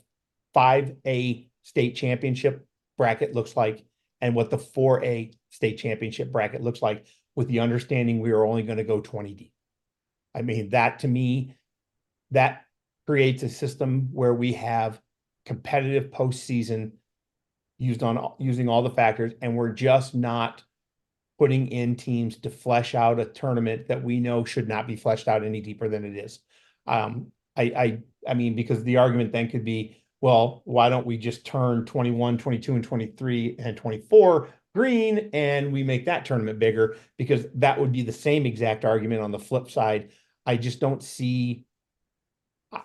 S5: 5A state championship bracket looks like and what the 4A state championship bracket looks like, with the understanding we are only going to go 20 deep. I mean, that to me, that creates a system where we have competitive postseason using all the factors, and we're just not putting in teams to flesh out a tournament that we know should not be fleshed out any deeper than it is. I mean, because the argument then could be, well, why don't we just turn 21, 22, and 23 and 24 green and we make that tournament bigger? Because that would be the same exact argument on the flip side. I just don't see,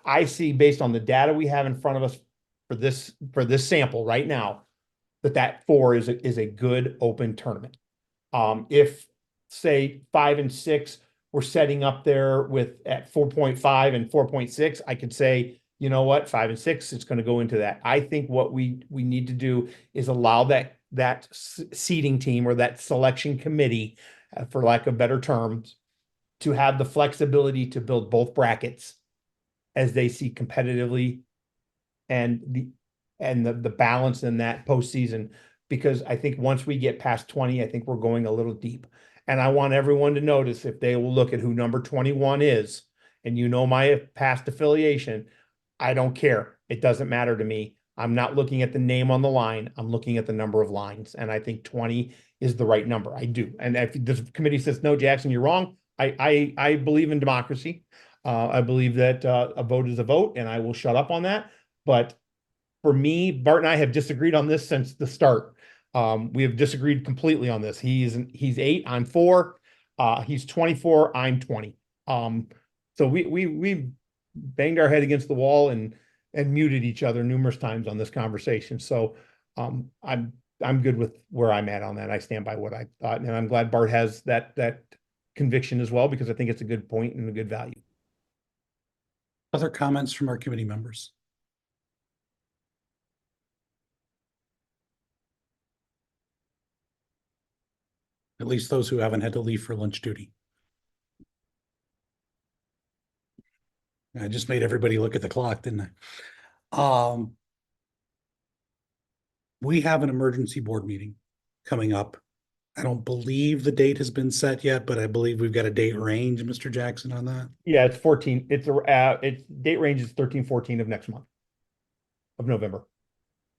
S5: I see based on the data we have in front of us for this sample right now, that 4 is a good open tournament. If say 5 and 6 were setting up there with at 4.5 and 4.6, I could say, you know what, 5 and 6, it's going to go into that. I think what we need to do is allow that seeding team or that selection committee, for lack of better terms, to have the flexibility to build both brackets as they see competitively and the balance in that postseason. Because I think once we get past 20, I think we're going a little deep. And I want everyone to notice, if they will look at who number 21 is, and you know my past affiliation, I don't care. It doesn't matter to me. I'm not looking at the name on the line. I'm looking at the number of lines. And I think 20 is the right number. I do. And if the committee says, no, Jackson, you're wrong, I believe in democracy. I believe that a vote is a vote, and I will shut up on that. But for me, Bart and I have disagreed on this since the start. We have disagreed completely on this. He's 8, I'm 4. He's 24, I'm 20. So we banged our head against the wall and muted each other numerous times on this conversation. So I'm good with where I'm at on that. I stand by what I thought, and I'm glad Bart has that conviction as well, because I think it's a good point and a good value.
S1: Other comments from our committee members? At least those who haven't had to leave for lunch duty. I just made everybody look at the clock, didn't I? We have an emergency board meeting coming up. I don't believe the date has been set yet, but I believe we've got a date range, Mr. Jackson, on that.
S5: Yeah, it's 14. It's date range is 13, 14 of next month of November.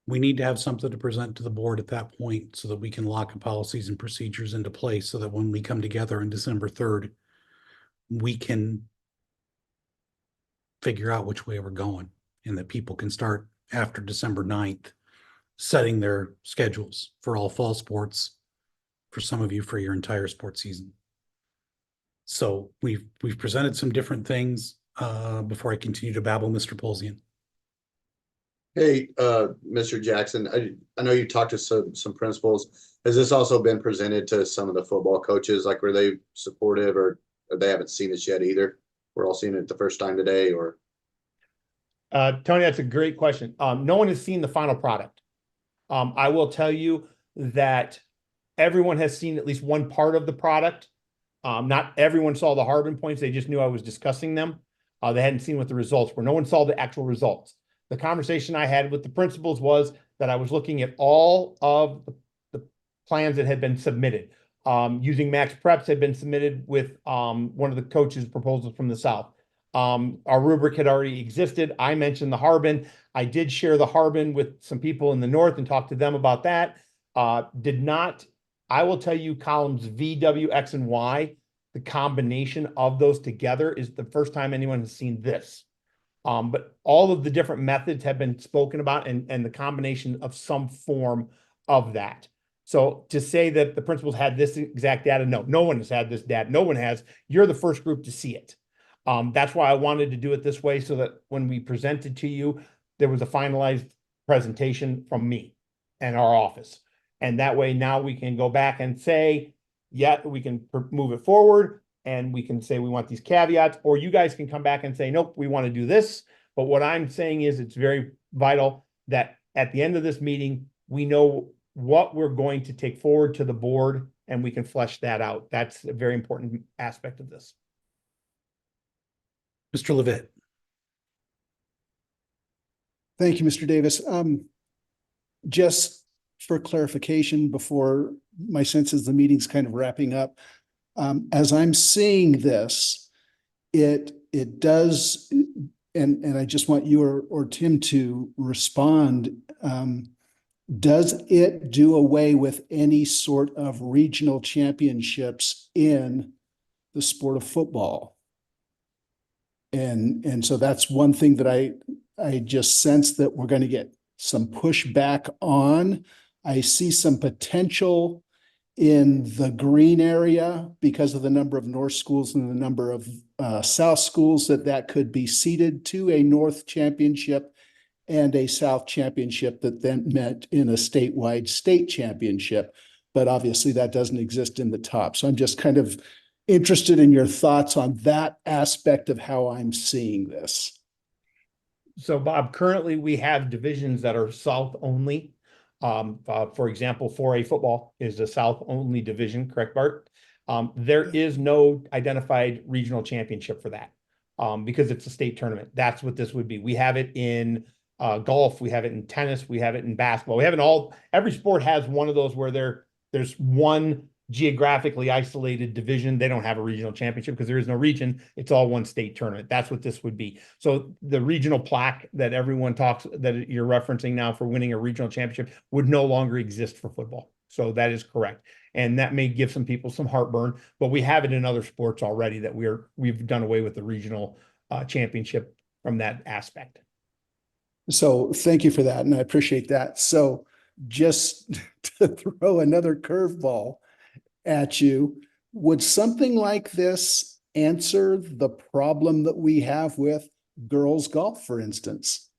S1: We need to have something to present to the board at that point so that we can lock the policies and procedures into place, so that when we come together on December 3rd, we can figure out which way we're going, and that people can start after December 9th setting their schedules for all fall sports, for some of you for your entire sports season. So we've presented some different things. Before I continue to babble, Mr. Polzian.
S6: Hey, Mr. Jackson, I know you talked to some principals. Has this also been presented to some of the football coaches? Like, were they supportive, or they haven't seen this yet either? We're all seeing it the first time today, or?
S5: Tony, that's a great question. No one has seen the final product. I will tell you that everyone has seen at least one part of the product. Not everyone saw the Harbin points. They just knew I was discussing them. They hadn't seen what the results were. No one saw the actual results. The conversation I had with the principals was that I was looking at all of the plans that had been submitted. Using Max Preps had been submitted with one of the coaches' proposals from the South. Our rubric had already existed. I mentioned the Harbin. I did share the Harbin with some people in the North and talk to them about that. I will tell you, columns V, W, X, and Y, the combination of those together is the first time anyone has seen this. But all of the different methods have been spoken about, and the combination of some form of that. So to say that the principals had this exact data, no one has had this data. No one has. You're the first group to see it. That's why I wanted to do it this way, so that when we presented to you, there was a finalized presentation from me and our office. And that way now we can go back and say, yeah, we can move it forward, and we can say we want these caveats, or you guys can come back and say, nope, we want to do this. But what I'm saying is, it's very vital that at the end of this meeting, we know what we're going to take forward to the board, and we can flesh that out. That's a very important aspect of this.
S1: Mr. Levitt.
S12: Thank you, Mr. Davis. Just for clarification, before my sense is the meeting's kind of wrapping up, as I'm seeing this, it does, and I just want you or Tim to respond. does it do away with any sort of regional championships in the sport of football? And so that's one thing that I just sense that we're going to get some pushback on. I see some potential in the green area because of the number of north schools and the number of south schools that could be seeded to a north championship and a south championship that then met in a statewide state championship. But obviously that doesn't exist in the top. So I'm just kind of interested in your thoughts on that aspect of how I'm seeing this.
S5: So Bob, currently we have divisions that are South only. For example, 4A football is a South only division, correct, Bart? There is no identified regional championship for that because it's a state tournament. That's what this would be. We have it in golf, we have it in tennis, we have it in basketball. We have it all. Every sport has one of those where there's one geographically isolated division. They don't have a regional championship because there is no region. It's all one state tournament. That's what this would be. So the regional plaque that everyone talks that you're referencing now for winning a regional championship would no longer exist for football. So that is correct. And that may give some people some heartburn, but we have it in other sports already that we've done away with the regional championship from that aspect.
S12: So thank you for that. And I appreciate that. So just to throw another curveball at you, would something like this answer the problem that we have with girls golf, for instance,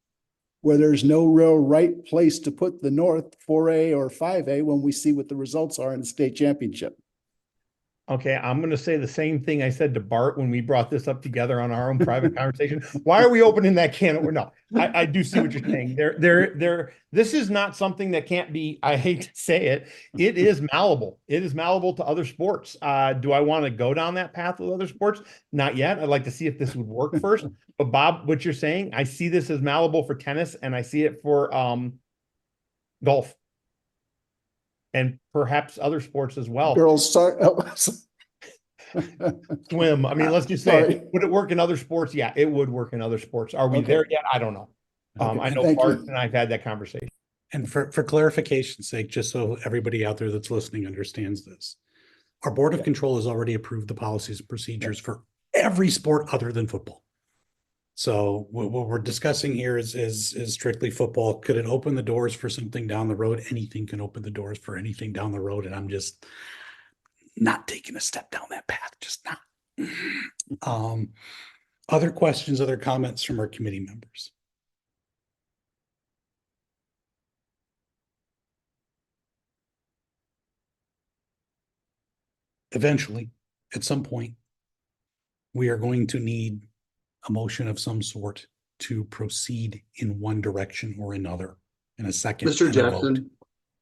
S12: where there's no real right place to put the North 4A or 5A when we see what the results are in the state championship?
S5: Okay, I'm going to say the same thing I said to Bart when we brought this up together on our own private conversation. Why are we opening that can of worms? No, I do see what you're saying. This is not something that can't be, I hate to say it, it is malleable. It is malleable to other sports. Do I want to go down that path with other sports? Not yet. I'd like to see if this would work first. But Bob, what you're saying, I see this as malleable for tennis and I see it for golf. And perhaps other sports as well.
S12: Girls, sorry.
S5: Swim. I mean, let's just say, would it work in other sports? Yeah, it would work in other sports. Are we there yet? I don't know. I know Bart and I've had that conversation.
S1: And for clarification's sake, just so everybody out there that's listening understands this, our Board of Control has already approved the policies and procedures for every sport other than football. So what we're discussing here is strictly football. Could it open the doors for something down the road? Anything can open the doors for anything down the road. And I'm just not taking a step down that path, just not. Other questions, other comments from our committee members? Eventually, at some point, we are going to need a motion of some sort to proceed in one direction or another in a second.
S13: Mr. Jackson,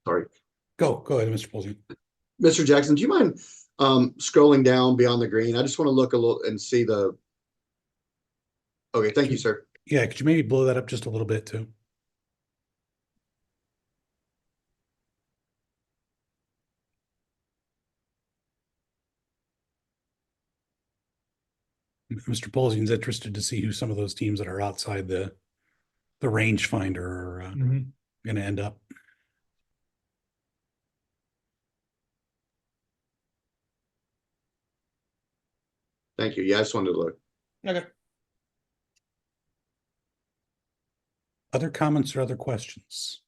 S13: sorry.
S1: Go ahead, Mr. Polzian.
S13: Mr. Jackson, do you mind scrolling down beyond the green? I just want to look a little and see the. Okay, thank you, sir.
S1: Yeah, could you maybe blow that up just a little bit too? Mr. Polzian's interested to see who some of those teams that are outside the rangefinder are going to end up.
S13: Thank you. Yeah, I just wanted to look.
S5: Okay.
S1: Other comments or other questions?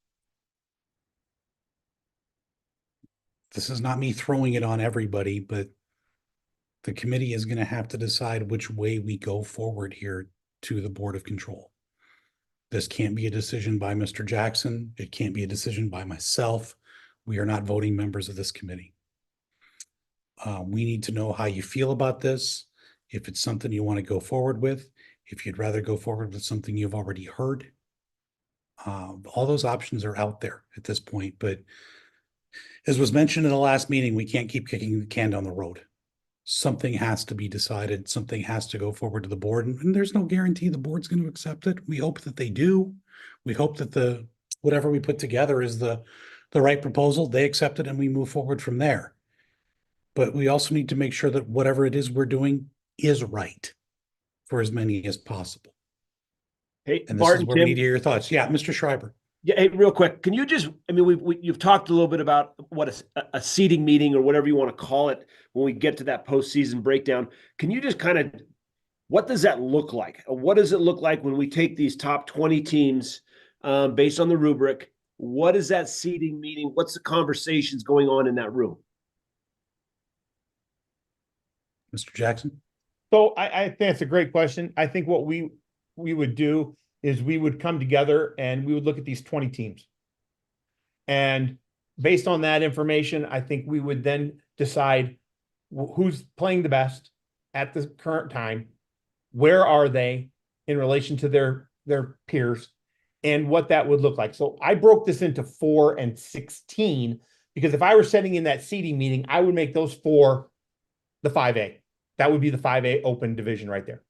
S1: This is not me throwing it on everybody, but the committee is going to have to decide which way we go forward here to the Board of Control. This can't be a decision by Mr. Jackson. It can't be a decision by myself. We are not voting members of this committee. We need to know how you feel about this. If it's something you want to go forward with, if you'd rather go forward with something you've already heard. All those options are out there at this point, but as was mentioned in the last meeting, we can't keep kicking the can down the road. Something has to be decided. Something has to go forward to the board, and there's no guarantee the board's going to accept it. We hope that they do. We hope that whatever we put together is the right proposal. They accept it, and we move forward from there. But we also need to make sure that whatever it is we're doing is right for as many as possible.
S9: Hey,
S1: And this
S9: Bart
S1: is
S9: and
S1: where we
S9: Tim,
S1: need to hear your thoughts. Yeah, Mr. Schreiber.
S9: Yeah, hey, real quick, can you just, I mean, you've talked a little bit about what a seating meeting or whatever you want to call it when we get to that postseason breakdown. Can you just kind of, what does that look like? What does it look like when we take these top 20 teams based on the rubric? What is that seating meeting? What's the conversations going on in that room?
S1: Mr. Jackson?
S5: So I think that's a great question. I think what we would do is we would come together and we would look at these 20 teams. And based on that information, I think we would then decide who's playing the best at the current time, where are they in relation to their peers, and what that would look like. So I broke this into 4 and 16 because if I were sitting in that seating meeting, I would make those 4 the 5A. That would be the 5A open division right there.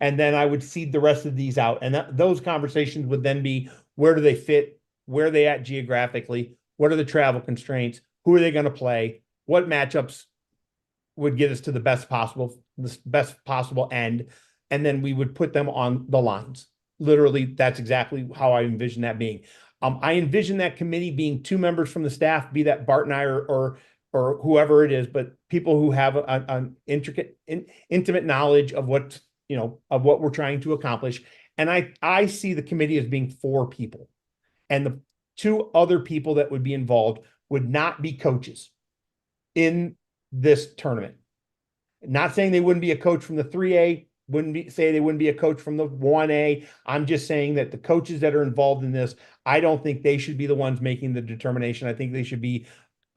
S5: And then I would seed the rest of these out. And those conversations would then be, where do they fit? Where are they at geographically? What are the travel constraints? Who are they going to play? What matchups would get us to the best possible end? And then we would put them on the lines. Literally, that's exactly how I envision that being. I envision that committee being 2 members from the staff, be that Bart and I or whoever it is, but people who have an intimate knowledge of what we're trying to accomplish. And I see the committee as being 4 people, and the 2 other people that would be involved would not be coaches in this tournament. Not saying they wouldn't be a coach from the 3A, say they wouldn't be a coach from the 1A. I'm just saying that the coaches that are involved in this, I don't think they should be the ones making the determination. I think they should be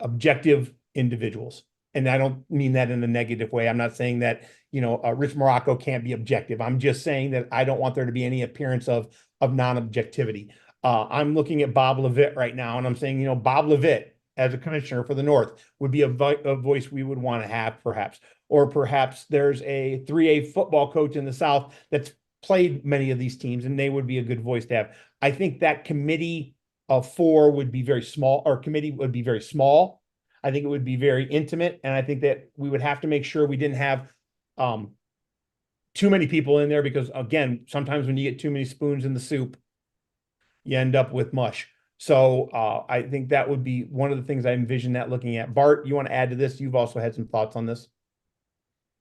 S5: objective individuals. And I don't mean that in a negative way. I'm not saying that, Rich Morocco can't be objective. I'm just saying that I don't want there to be any appearance of non-objectivity. I'm looking at Bob Levitt right now, and I'm saying, Bob Levitt as a commissioner for the North would be a voice we would want to have, perhaps. Or perhaps there's a 3A football coach in the South that's played many of these teams, and they would be a good voice to have. I think that committee of 4 would be very small, or committee would be very small. I think it would be very intimate, and I think that we would have to make sure we didn't have too many people in there, because again, sometimes when you get too many spoons in the soup, you end up with mush. So I think that would be one of the things I envision that looking at. Bart, you want to add to this? You've also had some thoughts on this.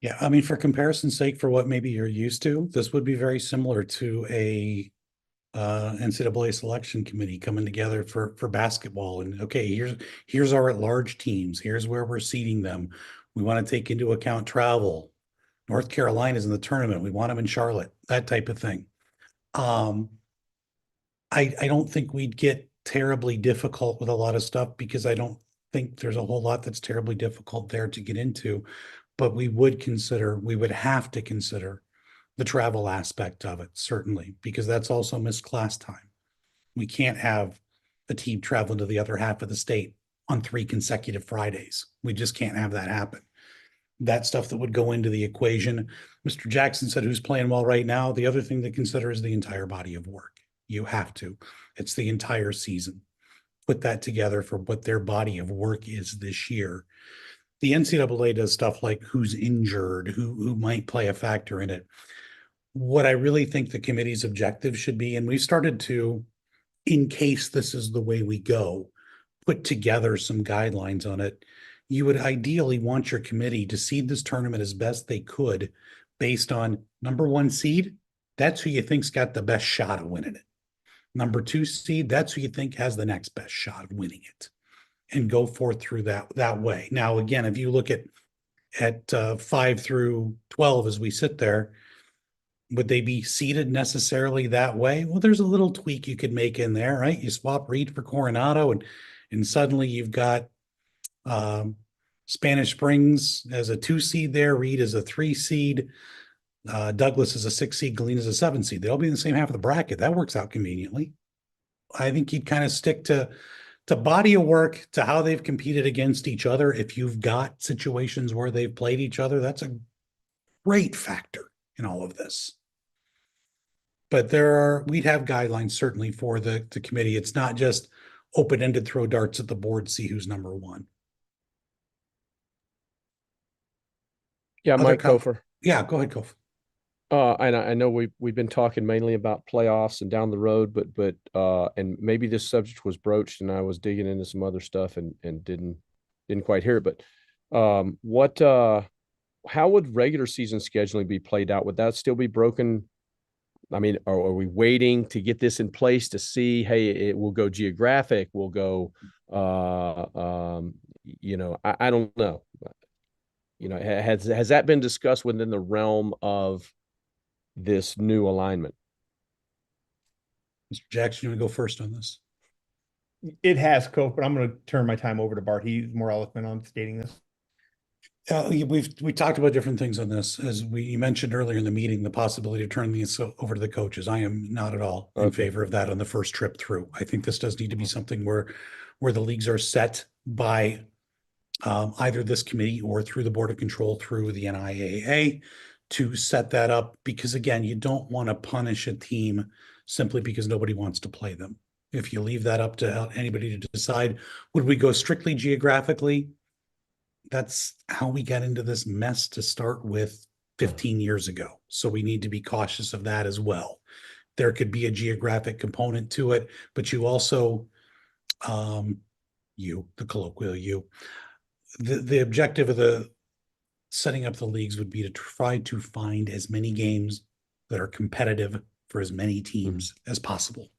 S1: Yeah, I mean, for comparison's sake, for what maybe you're used to, this would be very similar to a NCAA selection committee coming together for basketball. And okay, here's our at-large teams. Here's where we're seeding them. We want to take into account travel. North Carolina's in the tournament. We want them in Charlotte, that type of thing. I don't think we'd get terribly difficult with a lot of stuff, because I don't think there's a whole lot that's terribly difficult there to get into. But we would have to consider the travel aspect of it, certainly, because that's also missed class time. We can't have a team traveling to the other half of the state on 3 consecutive Fridays. We just can't have that happen. That stuff that would go into the equation. Mr. Jackson said who's playing well right now. The other thing to consider is the entire body of work. You have to. It's the entire season. Put that together for what their body of work is this year. The NCAA does stuff like who's injured, who might play a factor in it. What I really think the committee's objective should be, and we've started to, in case this is the way we go, put together some guidelines on it. You would ideally want your committee to seed this tournament as best they could based on number 1 seed. That's who you think's got the best shot of winning it. Number 2 seed, that's who you think has the next best shot of winning it, and go forth through that way. Now, again, if you look at 5 through 12 as we sit there, would they be seated necessarily that way? Well, there's a little tweak you could make in there, right? You swap Reed for Coronado, and suddenly you've got Spanish Springs as a 2 seed there, Reed as a 3 seed, Douglas is a 6 seed, Galena's a 7 seed. They'll be in the same half of the bracket. That works out conveniently. I think you'd kind of stick to body of work, to how they've competed against each other. If you've got situations where they've played each other, that's a great factor in all of this. But we'd have guidelines certainly for the committee. It's not just open-ended throw darts at the board, see who's number 1.
S8: Yeah,
S1: Other
S8: Mike Kofer.
S1: Yeah, go ahead, Kof.
S8: And I know we've been talking mainly about playoffs and down the road, but and maybe this subject was broached and I was digging into some other stuff and didn't quite hear it. But how would regular season scheduling be played out? Would that still be broken? I mean, are we waiting to get this in place to see, hey, it will go geographic, we'll go, I don't know. Has that been discussed within the realm of this new alignment?
S1: Mr. Jackson, you want to go first on this?
S5: It has, Coach, but I'm going to turn my time over to Bart. He's more eloquent on stating this.
S1: We talked about different things on this, as you mentioned earlier in the meeting, the possibility of turning these over to the coaches. I am not at all in favor of that on the first trip through. I think this does need to be something where the leagues are set by either this committee or through the Board of Control through the NIAA to set that up, because again, you don't want to punish a team simply because nobody wants to play them. If you leave that up to anybody to decide, would we go strictly geographically? That's how we got into this mess to start with 15 years ago. So we need to be cautious of that as well. There could be a geographic component to it, but you also, the objective of the setting up the leagues would be to try to find as many games that are competitive for as many teams as possible.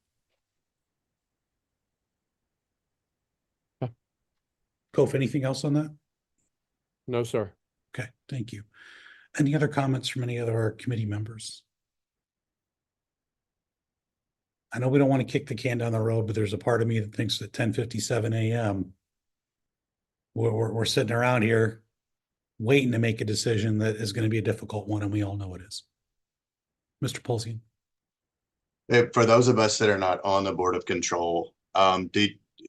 S1: Kof, anything else on that?
S8: No, sir.
S1: Okay, thank you. Any other comments from any other committee members? I know we don't want to kick the can down the road, but there's a part of me that thinks that 10:57 a.m. we're sitting around here waiting to make a decision that is going to be a difficult one, and we all know it is. Mr. Polzian.
S6: For those of us that are not on the Board of Control,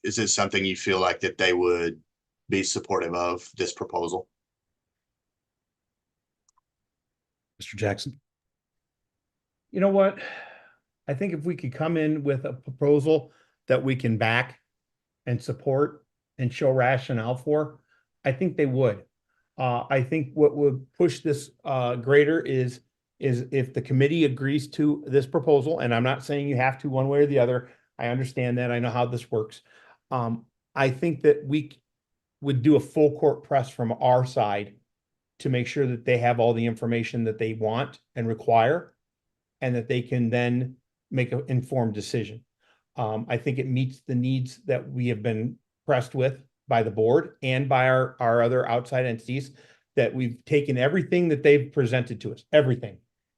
S6: is it something you feel like that they would be supportive of this proposal?
S1: Mr. Jackson?
S5: You know what? I think if we could come in with a proposal that we can back and support and show rationale for, I think they would. I think what would push this greater is if the committee agrees to this proposal, and I'm not saying you have to one way or the other. I understand that. I know how this works. I think that we would do a full court press from our side to make sure that they have all the information that they want and require, and that they can then make an informed decision. I think it meets the needs that we have been pressed with by the board and by our other outside entities, that we've taken everything that they've presented to us, everything,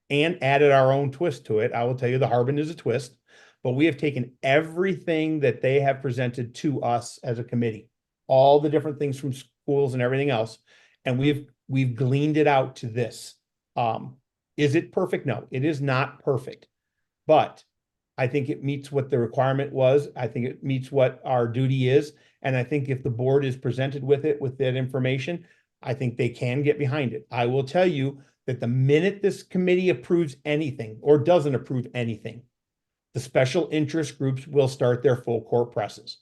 S5: and added our own twist to it. I will tell you the Harbin is a twist, but we have taken everything that they have presented to us as a committee, all the different things from schools and everything else, and we've gleaned it out to this. Is it perfect? No, it is not perfect, but I think it meets what the requirement was. I think it meets what our duty is. And I think if the board is presented with that information, I think they can get behind it. I will tell you that the minute this committee approves anything or doesn't approve anything, the special interest groups will start their full court presses.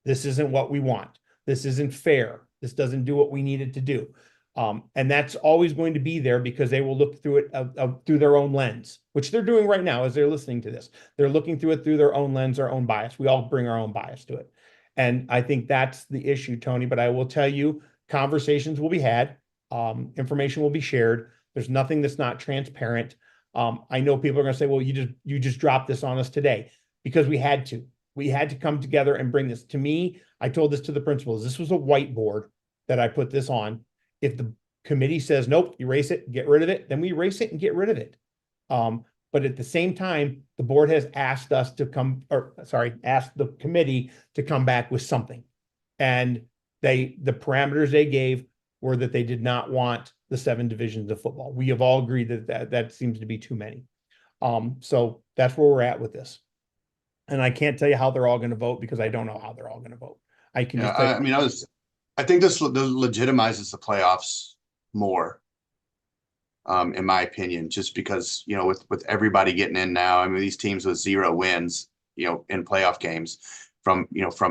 S5: This isn't what we want. This isn't fair. This doesn't do what we need it to do. And that's always going to be there because they will look through it through their own lens, which they're doing right now as they're listening to this. They're looking through it through their own lens, their own bias. We all bring our own bias to it. And I think that's the issue, Tony. But I will tell you, conversations will be had. Information will be shared. There's nothing that's not transparent. I know people are going to say, well, you just dropped this on us today, because we had to. We had to come together and bring this. To me, I told this to the principals. This was a whiteboard that I put this on. If the committee says, nope, erase it, get rid of it, then we erase it and get rid of it. But at the same time, the board has asked us to asked the committee to come back with something. And the parameters they gave were that they did not want the 7 divisions of football. We have all agreed that seems to be too many. So that's where we're at with this. And I can't tell you how they're all going to vote because I don't know how they're all going to vote. I can just tell you.
S6: I think this legitimizes the playoffs more, in my opinion, just because, with everybody getting in now, I mean, these teams with 0 wins, in playoff games from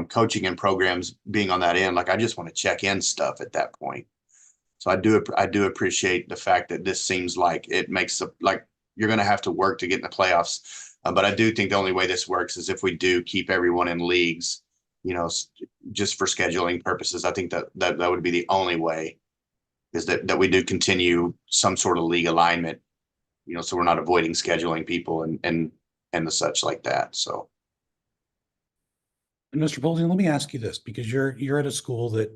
S6: coaching and programs being on that end, like I just want to check in stuff at that point. So I do appreciate the fact that this seems like it makes you're going to have to work to get in the playoffs. But I do think the only way this works is if we do keep everyone in leagues, just for scheduling purposes. I think that would be the only way, is that we do continue some sort of league alignment, so we're not avoiding scheduling people and the such like that. So.
S1: And Mr. Polzin, let me ask you this, because you're at a school that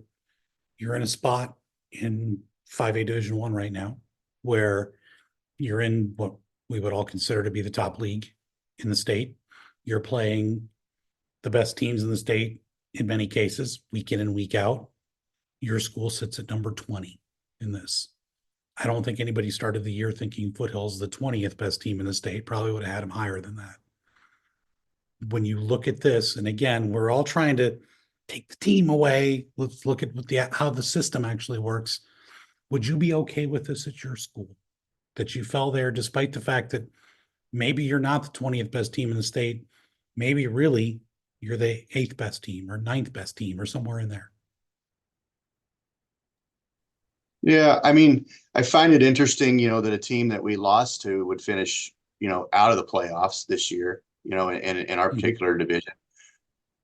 S1: you're in a spot in 5A Division I right now, where you're in what we would all consider to be the top league in the state. You're playing the best teams in the state in many cases, week in and week out. Your school sits at number 20 in this. I don't think anybody started the year thinking Foothill's the 20th best team in the state. Probably would have had them higher than that. When you look at this, and again, we're all trying to take the team away. Let's look at how the system actually works. Would you be okay with this at your school? That you fell there despite the fact that maybe you're not the 20th best team in the state. Maybe really you're the 8th best team or 9th best team or somewhere in there.
S6: Yeah, I mean, I find it interesting, that a team that we lost to would finish, out of the playoffs this year, in our particular division.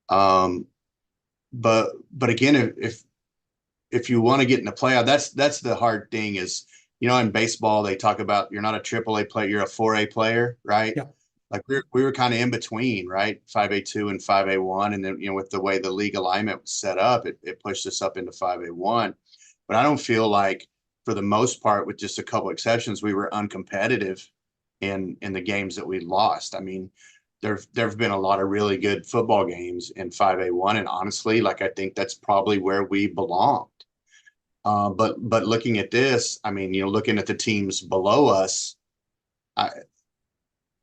S6: But again, if you want to get in the playoff, that's the hard thing is, in baseball, they talk about you're not a AAA player, you're a 4A player, right?
S1: Yeah.
S6: Like we were kind of in between, right? 5A2 and 5A1. And then, with the way the league alignment was set up, it pushed us up into 5A1. But I don't feel like, for the most part, with just a couple exceptions, we were uncompetitive in the games that we lost. I mean, there've been a lot of really good football games in 5A1, and honestly, I think that's probably where we belonged. But looking at this, I mean, looking at the teams below us,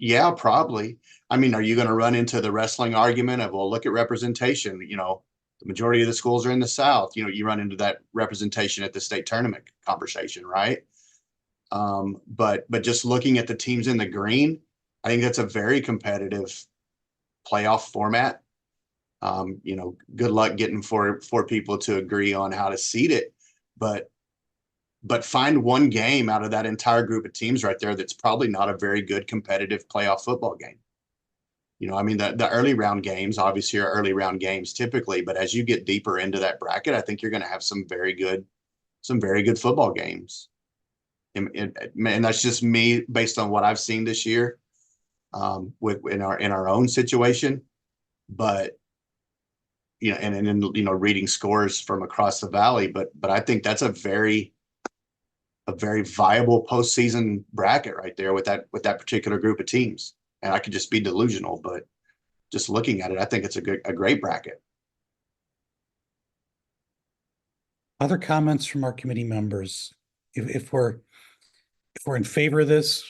S6: yeah, probably. I mean, are you going to run into the wrestling argument of, well, look at representation? The majority of the schools are in the South. You run into that representation at the state tournament conversation, right? But just looking at the teams in the green, I think that's a very competitive playoff format. Good luck getting four people to agree on how to seed it, but find one game out of that entire group of teams right there that's probably not a very good competitive playoff football game. I mean, the early round games obviously are early round games typically, but as you get deeper into that bracket, I think you're going to have some very good football games. And that's just me based on what I've seen this year, in our own situation. But, and then, reading scores from across the valley, but I think that's a very viable postseason bracket right there with that particular group of teams. And I could just be delusional, but just looking at it, I think it's a great bracket.
S1: Other comments from our committee members? If we're in favor of this,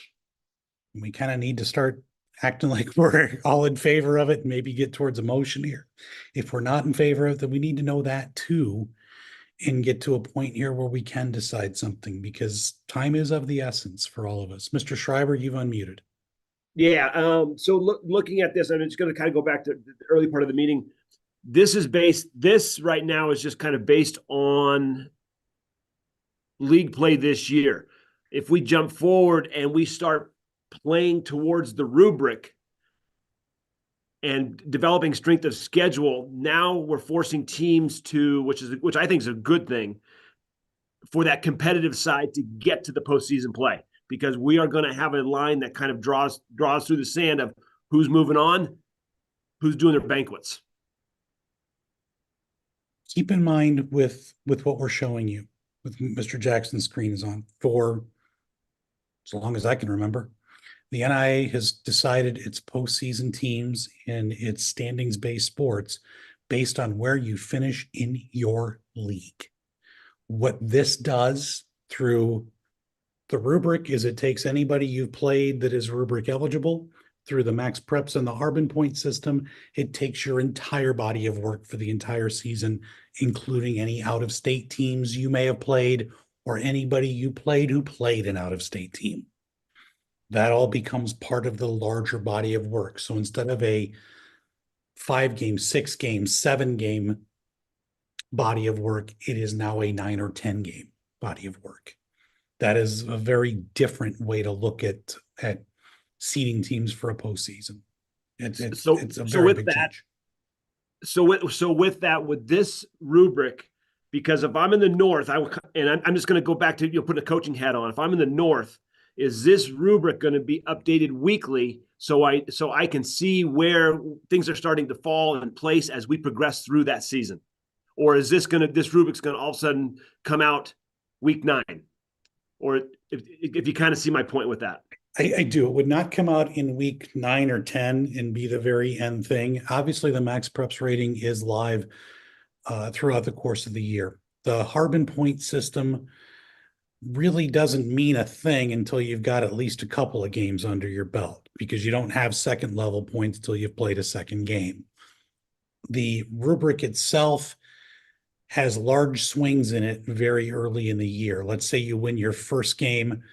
S1: we kind of need to start acting like we're all in favor of it and maybe get towards a motion here. If we're not in favor of it, then we need to know that too, and get to a point here where we can decide something, because time is of the essence for all of us. Mr. Schreiber, you've unmuted.
S9: Yeah. So looking at this, I'm just going to kind of go back to the early part of the meeting. This right now is just kind of based on league play this year. If we jump forward and we start playing towards the rubric and developing strength of schedule, now we're forcing teams to, which I think is a good thing, for that competitive side to get to the postseason play, because we are going to have a line that kind of draws through the sand of who's moving on, who's doing their banquets.
S1: Keep in mind with what we're showing you, with Mr. Jackson's screen is on, for as long as I can remember, the NIAA has decided its postseason teams and its standings-based sports based on where you finish in your league. What this does through the rubric is it takes anybody you've played that is rubric eligible. Through the max preps and the Harbin point system, it takes your entire body of work for the entire season, including any out-of-state teams you may have played or anybody you played who played an out-of-state team. That all becomes part of the larger body of work. So instead of a 5-game, 6-game, 7-game body of work, it is now a 9 or 10-game body of work. That is a very different way to look at seeding teams for a postseason. It's a
S9: so
S1: very
S9: with
S1: big
S9: that,
S1: change.
S9: So with that, with this rubric, because if I'm in the north, I'm just going to go back to putting a coaching hat on. If I'm in the north, is this rubric going to be updated weekly so I can see where things are starting to fall in place as we progress through that season, or is this rubric's going to all of a sudden come out week 9, or if you kind of see my point with that?
S1: I do. It would not come out in week 9 or 10 and be the very end thing. Obviously, the Max Preps rating is live throughout the course of the year. The Harbin point system really doesn't mean a thing until you've got at least a couple of games under your belt, because you don't have second level points until you've played a second game. The rubric itself has large swings in it very early in the year. Let's say you win your first game.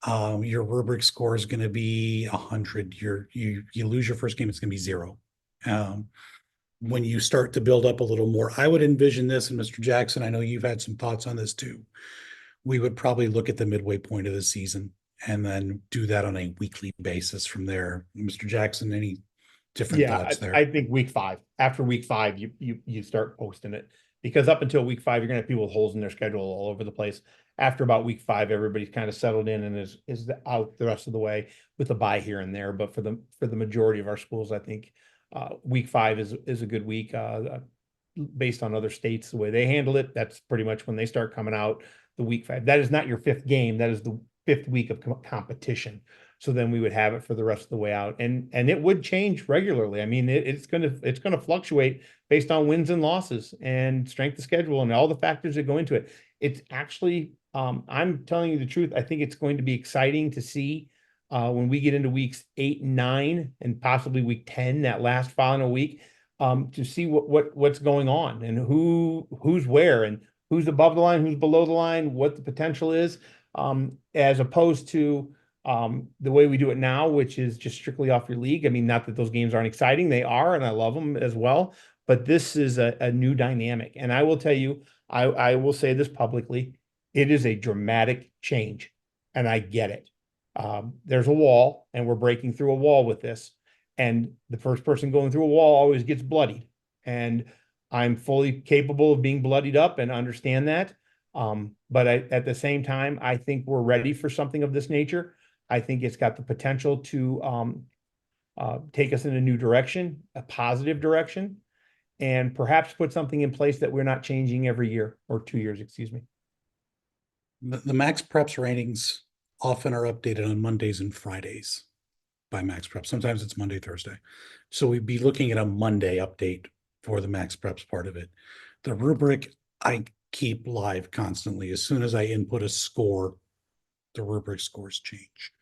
S1: Your rubric score is going to be 100. You lose your first game, it's going to be 0. When you start to build up a little more, I would envision this, and Mr. Jackson, I know you've had some thoughts on this too. We would probably look at the midway point of the season and then do that on a weekly basis from there. Mr. Jackson, any different thoughts there?
S5: I think week 5. After week 5, you start posting it, because up until week 5, you're gonna have people with holes in their schedule all over the place. After about week 5, everybody's kind of settled in and is out the rest of the way with a bye here and there. But for the majority of our schools, I think week 5 is a good week. Based on other states, the way they handle it, that's pretty much when they start coming out. The week 5. That is not your 5th game. That is the 5th week of competition. So then we would have it for the rest of the way out, and it would change regularly. I mean, it's gonna fluctuate based on wins and losses and strength of schedule and all the factors that go into it. It's actually, I'm telling you the truth, I think it's going to be exciting to see when we get into weeks 8 and 9 and possibly week 10, that last final week, to see what's going on and who's where and who's above the line, who's below the line, what the potential is, as opposed to the way we do it now, which is just strictly off your league. I mean, not that those games aren't exciting, they are, and I love them as well, but this is a new dynamic. And I will tell you, I will say this publicly, it is a dramatic change, and I get it. There's a wall, and we're breaking through a wall with this, and the first person going through a wall always gets bloodied, and I'm fully capable of being bloodied up and understand that. But at the same time, I think we're ready for something of this nature. I think it's got the potential to take us in a new direction, a positive direction, and perhaps put something in place that we're not changing every year or 2 years, excuse me.
S1: The Max Preps ratings often are updated on Mondays and Fridays by Max Preps. Sometimes it's Monday, Thursday. So we'd be looking at a Monday update for the Max Preps part of it. The rubric I keep live constantly. As soon as I input a score, the rubric scores change.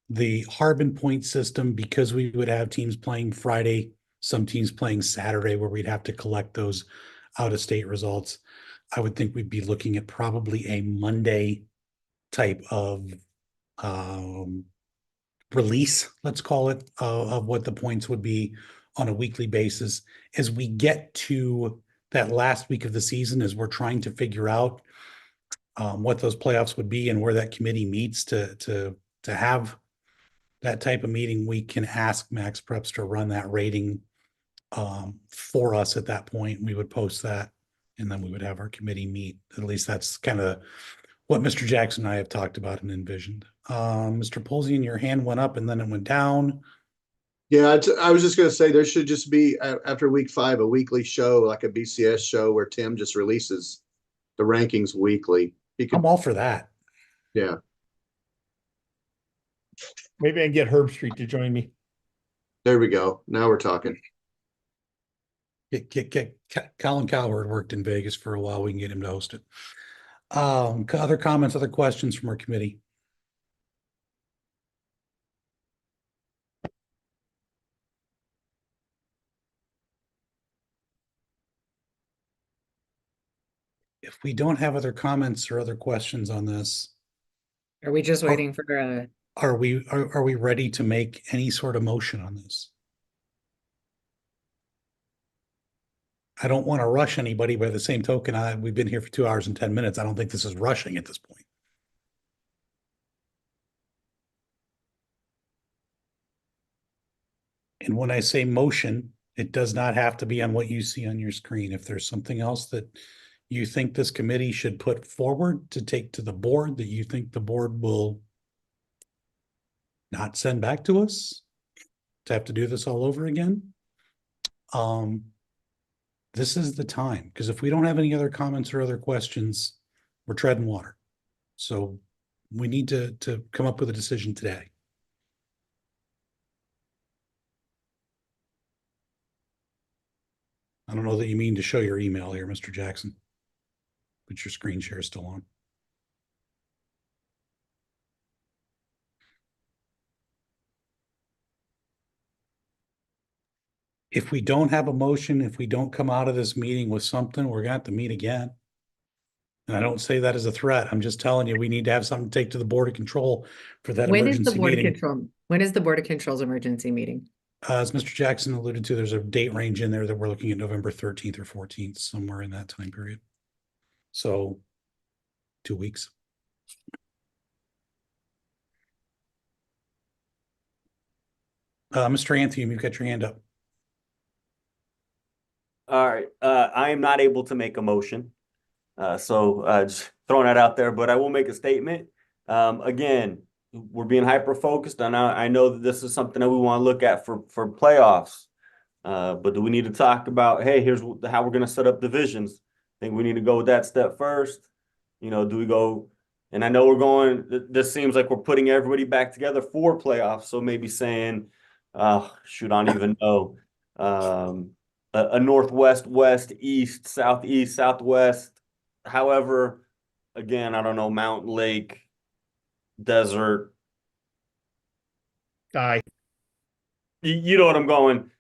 S1: The Harbin point system, because we would have teams playing Friday, some teams playing Saturday, where we'd have to collect those out-of-state results, I would think we'd be looking at probably a Monday type of release, let's call it, of what the points would be on a weekly basis. As we get to that last week of the season, as we're trying to figure out what those playoffs would be and where that committee meets to have that type of meeting, we can ask Max Preps to run that rating for us. At that point, we would post that, and then we would have our committee meet. At least that's kind of what Mr. Jackson and I have talked about and envisioned. Mr. Polzian, your hand went up and then it went down.
S13: Yeah, I was just going to say there should just be after week 5 a weekly show, like a BCS show, where Tim just releases the rankings weekly.
S1: I'm all for that.
S13: Yeah.
S5: Maybe I can get Herb Street to join me.
S13: There we go. Now we're talking.
S1: Get Colin Cowherd worked in Vegas for a while. We can get him to host it. Other comments, other questions from our committee? If we don't have other comments or other questions on this,
S7: Are we just waiting for
S1: are we ready to make any sort of motion on this? I don't want to rush anybody. By the same token, we've been here for 2 hours and 10 minutes. I don't think this is rushing at this point. And when I say motion, it does not have to be on what you see on your screen. If there's something else that you think this committee should put forward to take to the board, that you think the board will not send back to us to have to do this all over again, this is the time, because if we don't have any other comments or other questions, we're treading water. So we need to come up with a decision today. I don't know that you mean to show your email here, Mr. Jackson, but your screen share is still on. If we don't have a motion, if we don't come out of this meeting with something, we're gonna have to meet again. And I don't say that as a threat. I'm just telling you, we need to have something to take to the Board of Control for that
S7: When is the
S1: emergency
S7: Board of
S1: meeting.
S7: Control? When is the Board of Control's emergency meeting?
S1: As Mr. Jackson alluded to, there's a date range in there that we're looking at November 13th or 14th, somewhere in that time period. So 2 weeks. Mr. Anthem, you've got your hand up.
S10: All right, I am not able to make a motion. So just throwing that out there, but I will make a statement. Again, we're being hyper-focused on, I know that this is something that we want to look at for playoffs. But do we need to talk about, hey, here's how we're going to set up divisions? I think we need to go with that step first. You know, do we go, and I know we're going, this seems like we're putting everybody back together for playoffs. So maybe saying, shoot, I don't even know. A northwest, west, east, southeast, southwest. However, again, I don't know, mountain, lake, desert. You know what I'm going.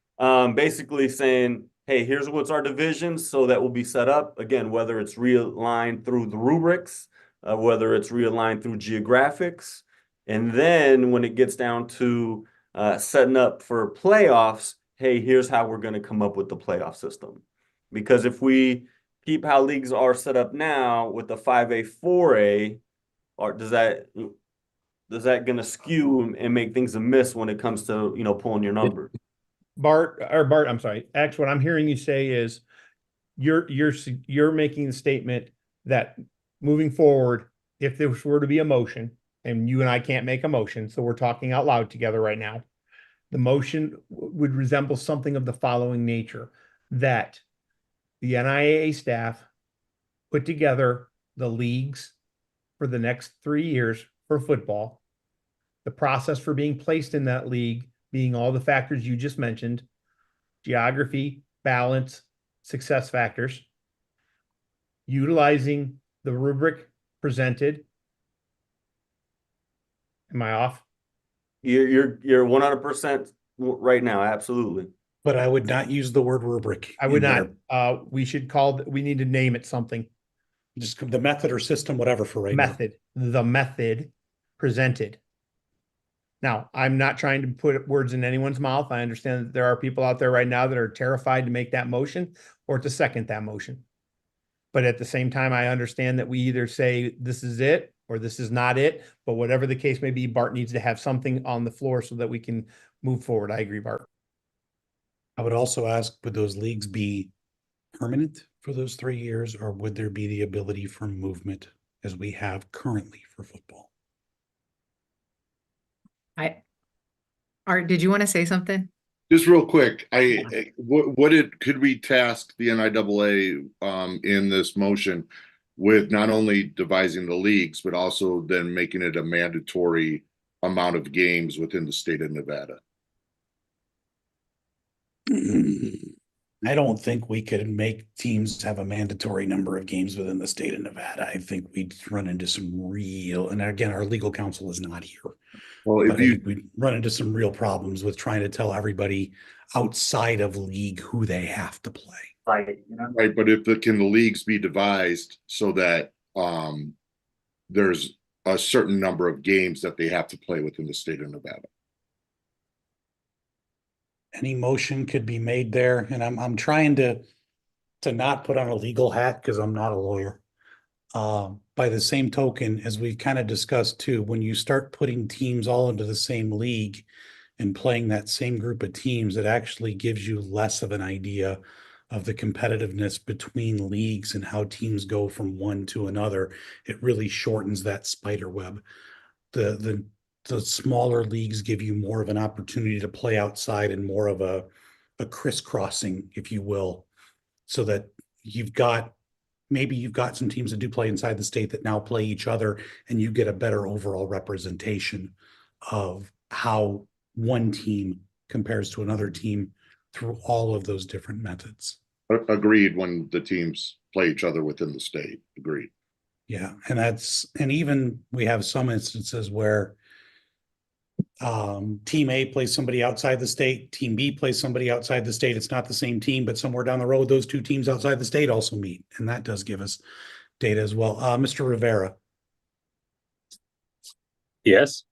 S10: Basically saying, hey, here's what's our divisions, so that will be set up. Again, whether it's realigned through the rubrics, whether it's realigned through geographics. And then when it gets down to setting up for playoffs, hey, here's how we're going to come up with the playoff system. Because if we keep how leagues are set up now with the 5A, 4A, or does that going to skew and make things a miss when it comes to, you know, pulling your number?
S5: Bart, I'm sorry. X, what I'm hearing you say is you're making the statement that moving forward, if there were to be a motion, and you and I can't make a motion, so we're talking out loud together right now, the motion would resemble something of the following nature: that the NIAA staff put together the leagues for the next 3 years for football, the process for being placed in that league being all the factors you just mentioned: geography, balance, success factors, utilizing the rubric presented. Am I off?
S10: You're 100% right now, absolutely.
S1: But I would not use the word rubric.
S5: I would
S1: in
S5: not.
S1: there.
S5: We need to name it something.
S1: Just the method or system, whatever for right now.
S5: The method presented. Now, I'm not trying to put words in anyone's mouth. I understand that there are people out there right now that are terrified to make that motion or to second that motion. But at the same time, I understand that we either say this is it or this is not it. But whatever the case may be, Bart needs to have something on the floor so that we can move forward. I agree, Bart.
S1: I would also ask, would those leagues be permanent for those 3 years, or would there be the ability for movement as we have currently for football?
S7: Art, did you want to say something?
S4: Just real quick, could we task the NIAA in this motion with not only devising the leagues, but also then making it a mandatory amount of games within the state of Nevada?
S1: I don't think we could make teams have a mandatory number of games within the state of Nevada. I think we'd run into some real, and again, our legal counsel is not here.
S4: Well,
S1: But I think we'd run into some real problems with trying to tell everybody outside of league who they have to play.
S4: Right, but can the leagues be devised so that there's a certain number of games that they have to play within the state of Nevada?
S1: Any motion could be made there, and I'm trying to not put on a legal hat because I'm not a lawyer. By the same token, as we've kind of discussed too, when you start putting teams all into the same league and playing that same group of teams, it actually gives you less of an idea of the competitiveness between leagues and how teams go from one to another. It really shortens that spider web. The smaller leagues give you more of an opportunity to play outside and more of a crisscrossing, if you will, so that maybe you've got some teams that do play inside the state that now play each other, and you get a better overall representation of how one team compares to another team through all of those different methods.
S4: Agreed, when the teams play each other within the state. Agreed.
S1: Yeah, and even we have some instances where team A plays somebody outside the state, team B plays somebody outside the state. It's not the same team, but somewhere down the road, those two teams outside the state also meet. And that does give us data as well. Mr. Rivera.
S14: Yes.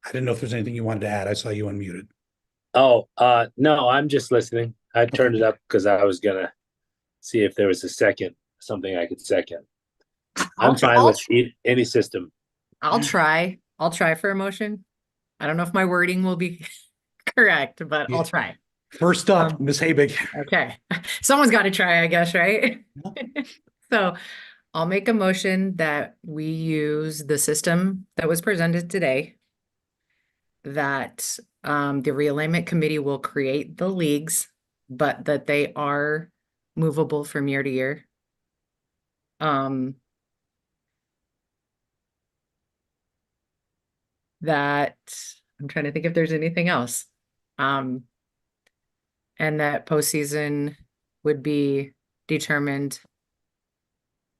S1: I didn't know if there's anything you wanted to add. I saw you unmuted.
S14: Oh, no, I'm just listening. I turned it up because I was gonna see if there was something I could second. I'm fine with any system.
S7: I'll try for a motion. I don't know if my wording will be correct, but I'll try.
S1: First up, Ms. Habig.
S7: Okay. Someone's got to try, I guess, right? So I'll make a motion that we use the system that was presented today, that the realignment committee will create the leagues, but that they are movable from year to year. That I'm trying to think if there's anything else. And that postseason would be determined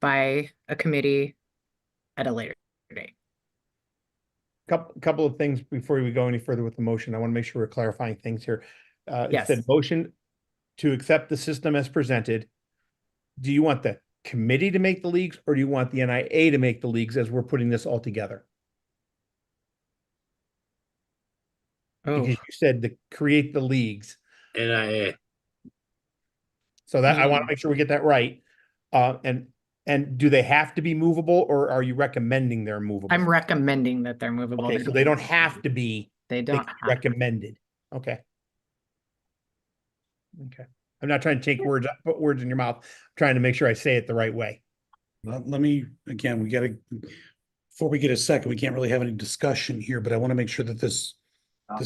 S7: by a committee at a later date.
S5: Couple of things before we go any further with the motion. I want to make sure we're clarifying things here. It
S7: Yes.
S5: said motion to accept the system as presented. Do you want the committee to make the leagues, or do you want the NIAA to make the leagues as we're putting this all together? Because you said to create the leagues.
S14: NIAA.
S5: So that I want to make sure we get that right. And do they have to be movable, or are you recommending they're movable?
S7: I'm recommending that they're movable.
S5: Okay, so they don't have to be.
S7: They
S5: They
S7: don't
S5: can be
S7: have to.
S5: recommended. Okay. Okay. I'm not trying to put words in your mouth. I'm trying to make sure I say it the right way.
S1: Let me, again, before we get a second, we can't really have any discussion here, but I want to make sure that this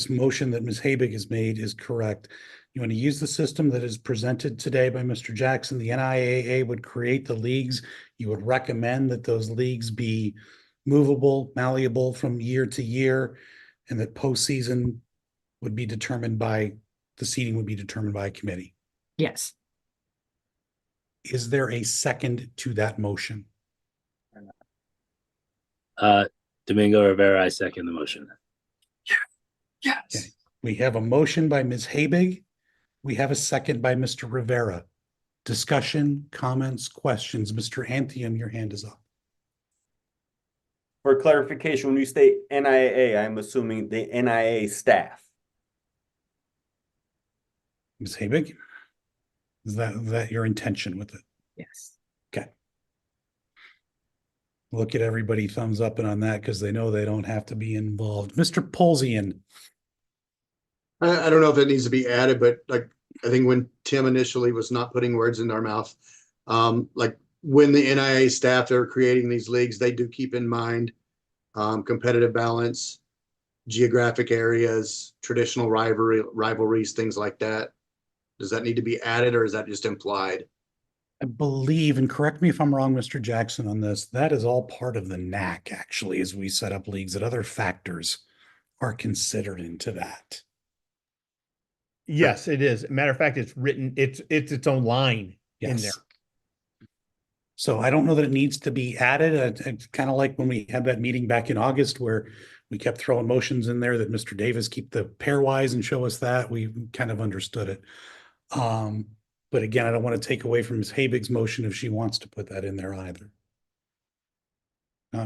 S1: motion that Ms. Habig has made is correct. You want to use the system that is presented today by Mr. Jackson. The NIAA would create the leagues. You would recommend that those leagues be movable, malleable from year to year, and that postseason would be determined by, the seating would be determined by a committee.
S7: Yes.
S1: Is there a second to that motion?
S14: Domingo Rivera, I second the motion.
S1: Yes. Okay. We have a motion by Ms. Habig. We have a second by Mr. Rivera. Discussion, comments, questions. Mr. Anthiam, your hand is up.
S10: For clarification, when you say NIAA, I'm assuming the NIAA staff.
S1: Ms. Habig, is that your intention with it?
S7: Yes.
S1: Okay. Look at everybody thumbs up and on that because they know they don't have to be involved. Mr. Polzian.
S13: I don't know if it needs to be added, but like, I think when Tim initially was not putting words in our mouth, like when the NIA staff are creating these leagues, they do keep in mind competitive balance, geographic areas, traditional rivalries, things like that. Does that need to be added, or is that just implied?
S1: I believe, and correct me if I'm wrong, Mr. Jackson, on this, that is all part of the NAC, actually, as we set up leagues, that other factors are considered into that.
S5: Yes, it is. Matter of fact, it's written, it's its own line in there.
S1: So I don't know that it needs to be added. It's kind of like when we had that meeting back in August where we kept throwing motions in there that Mr. Davis keep the pairwise and show us that. We kind of understood it. But again, I don't want to take away from Ms. Habig's motion if she wants to put that in there either.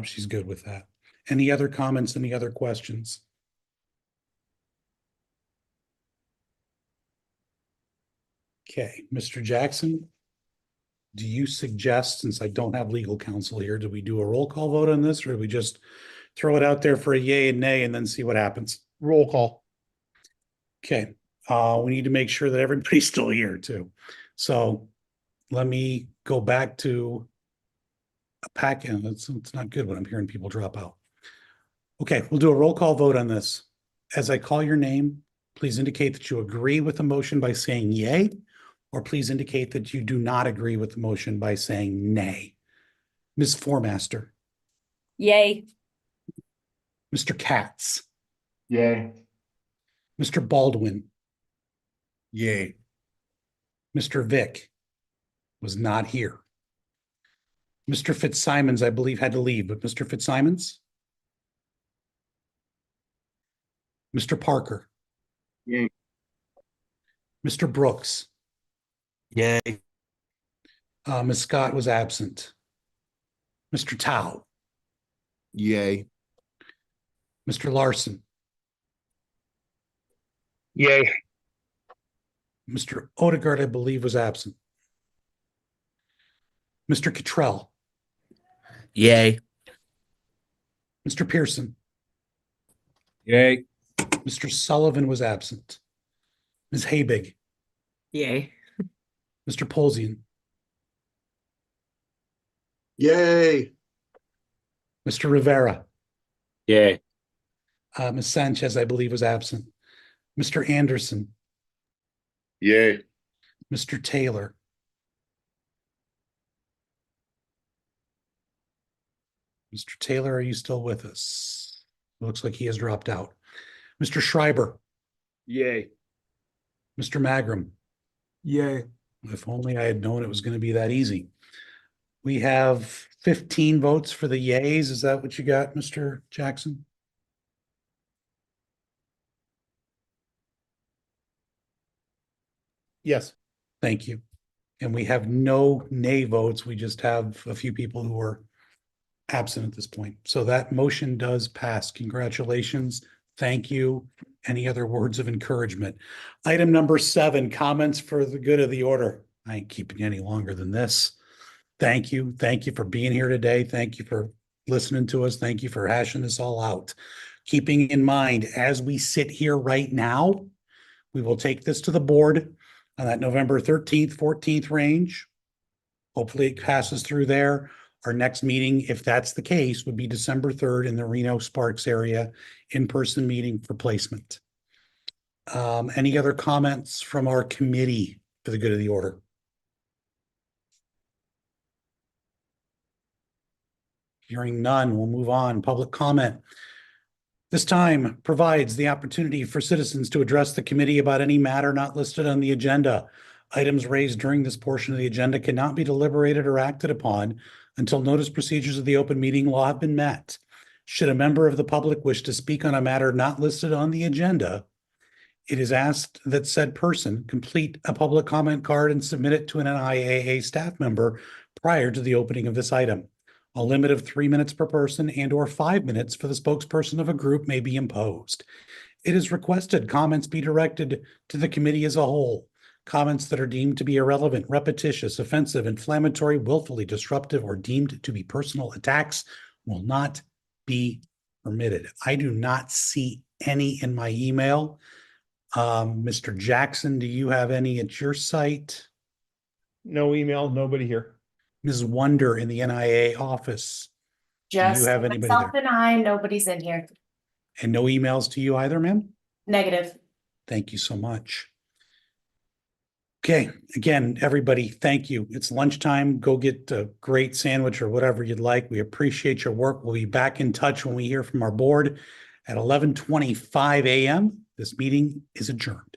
S1: She's good with that. Any other comments, any other questions? Okay, Mr. Jackson, do you suggest, since I don't have legal counsel here, do we do a roll call vote on this, or do we just throw it out there for a yay and nay and then see what happens?
S5: Roll call.
S1: Okay, we need to make sure that everybody's still here too. So let me go back to a packet. It's not good when I'm hearing people drop out. Okay, we'll do a roll call vote on this. As I call your name, please indicate that you agree with the motion by saying yay, or please indicate that you do not agree with the motion by saying nay. Ms. Formaster,
S7: Yay.
S1: Mr. Katz,
S5: Yay.
S1: Mr. Baldwin,
S3: Yay.
S1: Mr. Vick was not here. Mr. Fitzsimons, I believe, had to leave, but Mr. Fitzsimons? Mr. Parker?
S3: Yay.
S1: Mr. Brooks?
S3: Yay.
S1: Ms. Scott was absent. Mr. Tao?
S3: Yay.
S1: Mr. Larson?
S3: Yay.
S1: Mr. Odegaard, I believe, was absent. Mr. Cottrell?
S3: Yay.
S1: Mr. Pearson?
S3: Yay.
S1: Mr. Sullivan was absent. Ms. Habig?
S7: Yay.
S1: Mr. Polzian?
S13: Yay.
S1: Mr. Rivera?
S14: Yay.
S1: Ms. Sanchez, I believe, was absent. Mr. Anderson?
S4: Yay.
S1: Mr. Taylor? Mr. Taylor, are you still with us? Looks like he has dropped out. Mr. Schreiber?
S3: Yay.
S1: Mr. Magrum?
S11: Yay.
S1: If only I had known it was going to be that easy. We have 15 votes for the yays. Is that what you got, Mr. Jackson?
S5: Yes.
S1: Thank you. And we have no nay votes. We just have a few people who are absent at this point. So that motion does pass. Congratulations. Thank you. Any other words of encouragement? Item number 7, comments for the good of the order. I ain't keeping you any longer than this. Thank you. Thank you for being here today. Thank you for listening to us. Thank you for hashing this all out. Keeping in mind, as we sit here right now, we will take this to the board on that November 13th, 14th range. Hopefully it passes through there. Our next meeting, if that's the case, would be December 3rd in the Reno Sparks area, in-person meeting for placement. Any other comments from our committee for the good of the order? Hearing none, we'll move on. Public comment. This time provides the opportunity for citizens to address the committee about any matter not listed on the agenda. Items raised during this portion of the agenda cannot be deliberated or acted upon until notice procedures of the open meeting law have been met. Should a member of the public wish to speak on a matter not listed on the agenda, it is asked that said person complete a public comment card and submit it to an NIAA staff member prior to the opening of this item. A limit of 3 minutes per person and/or 5 minutes for the spokesperson of a group may be imposed. It is requested comments be directed to the committee as a whole. Comments that are deemed to be irrelevant, repetitious, offensive, inflammatory, willfully disruptive, or deemed to be personal attacks will not be permitted. I do not see any in my email. Mr. Jackson, do you have any at your site?
S5: No email, nobody here.
S1: Ms. Wonder in the NIA office?
S2: Just
S1: have anybody
S2: myself
S1: there?
S2: and I, nobody's in here.
S1: And no emails to you either, ma'am?
S2: Negative.
S1: Thank you so much. Okay, again, everybody, thank you. It's lunchtime. Go get a great sandwich or whatever you'd like. We appreciate your work. We'll be back in touch when we hear from our board at 11:25 a.m. This meeting is adjourned.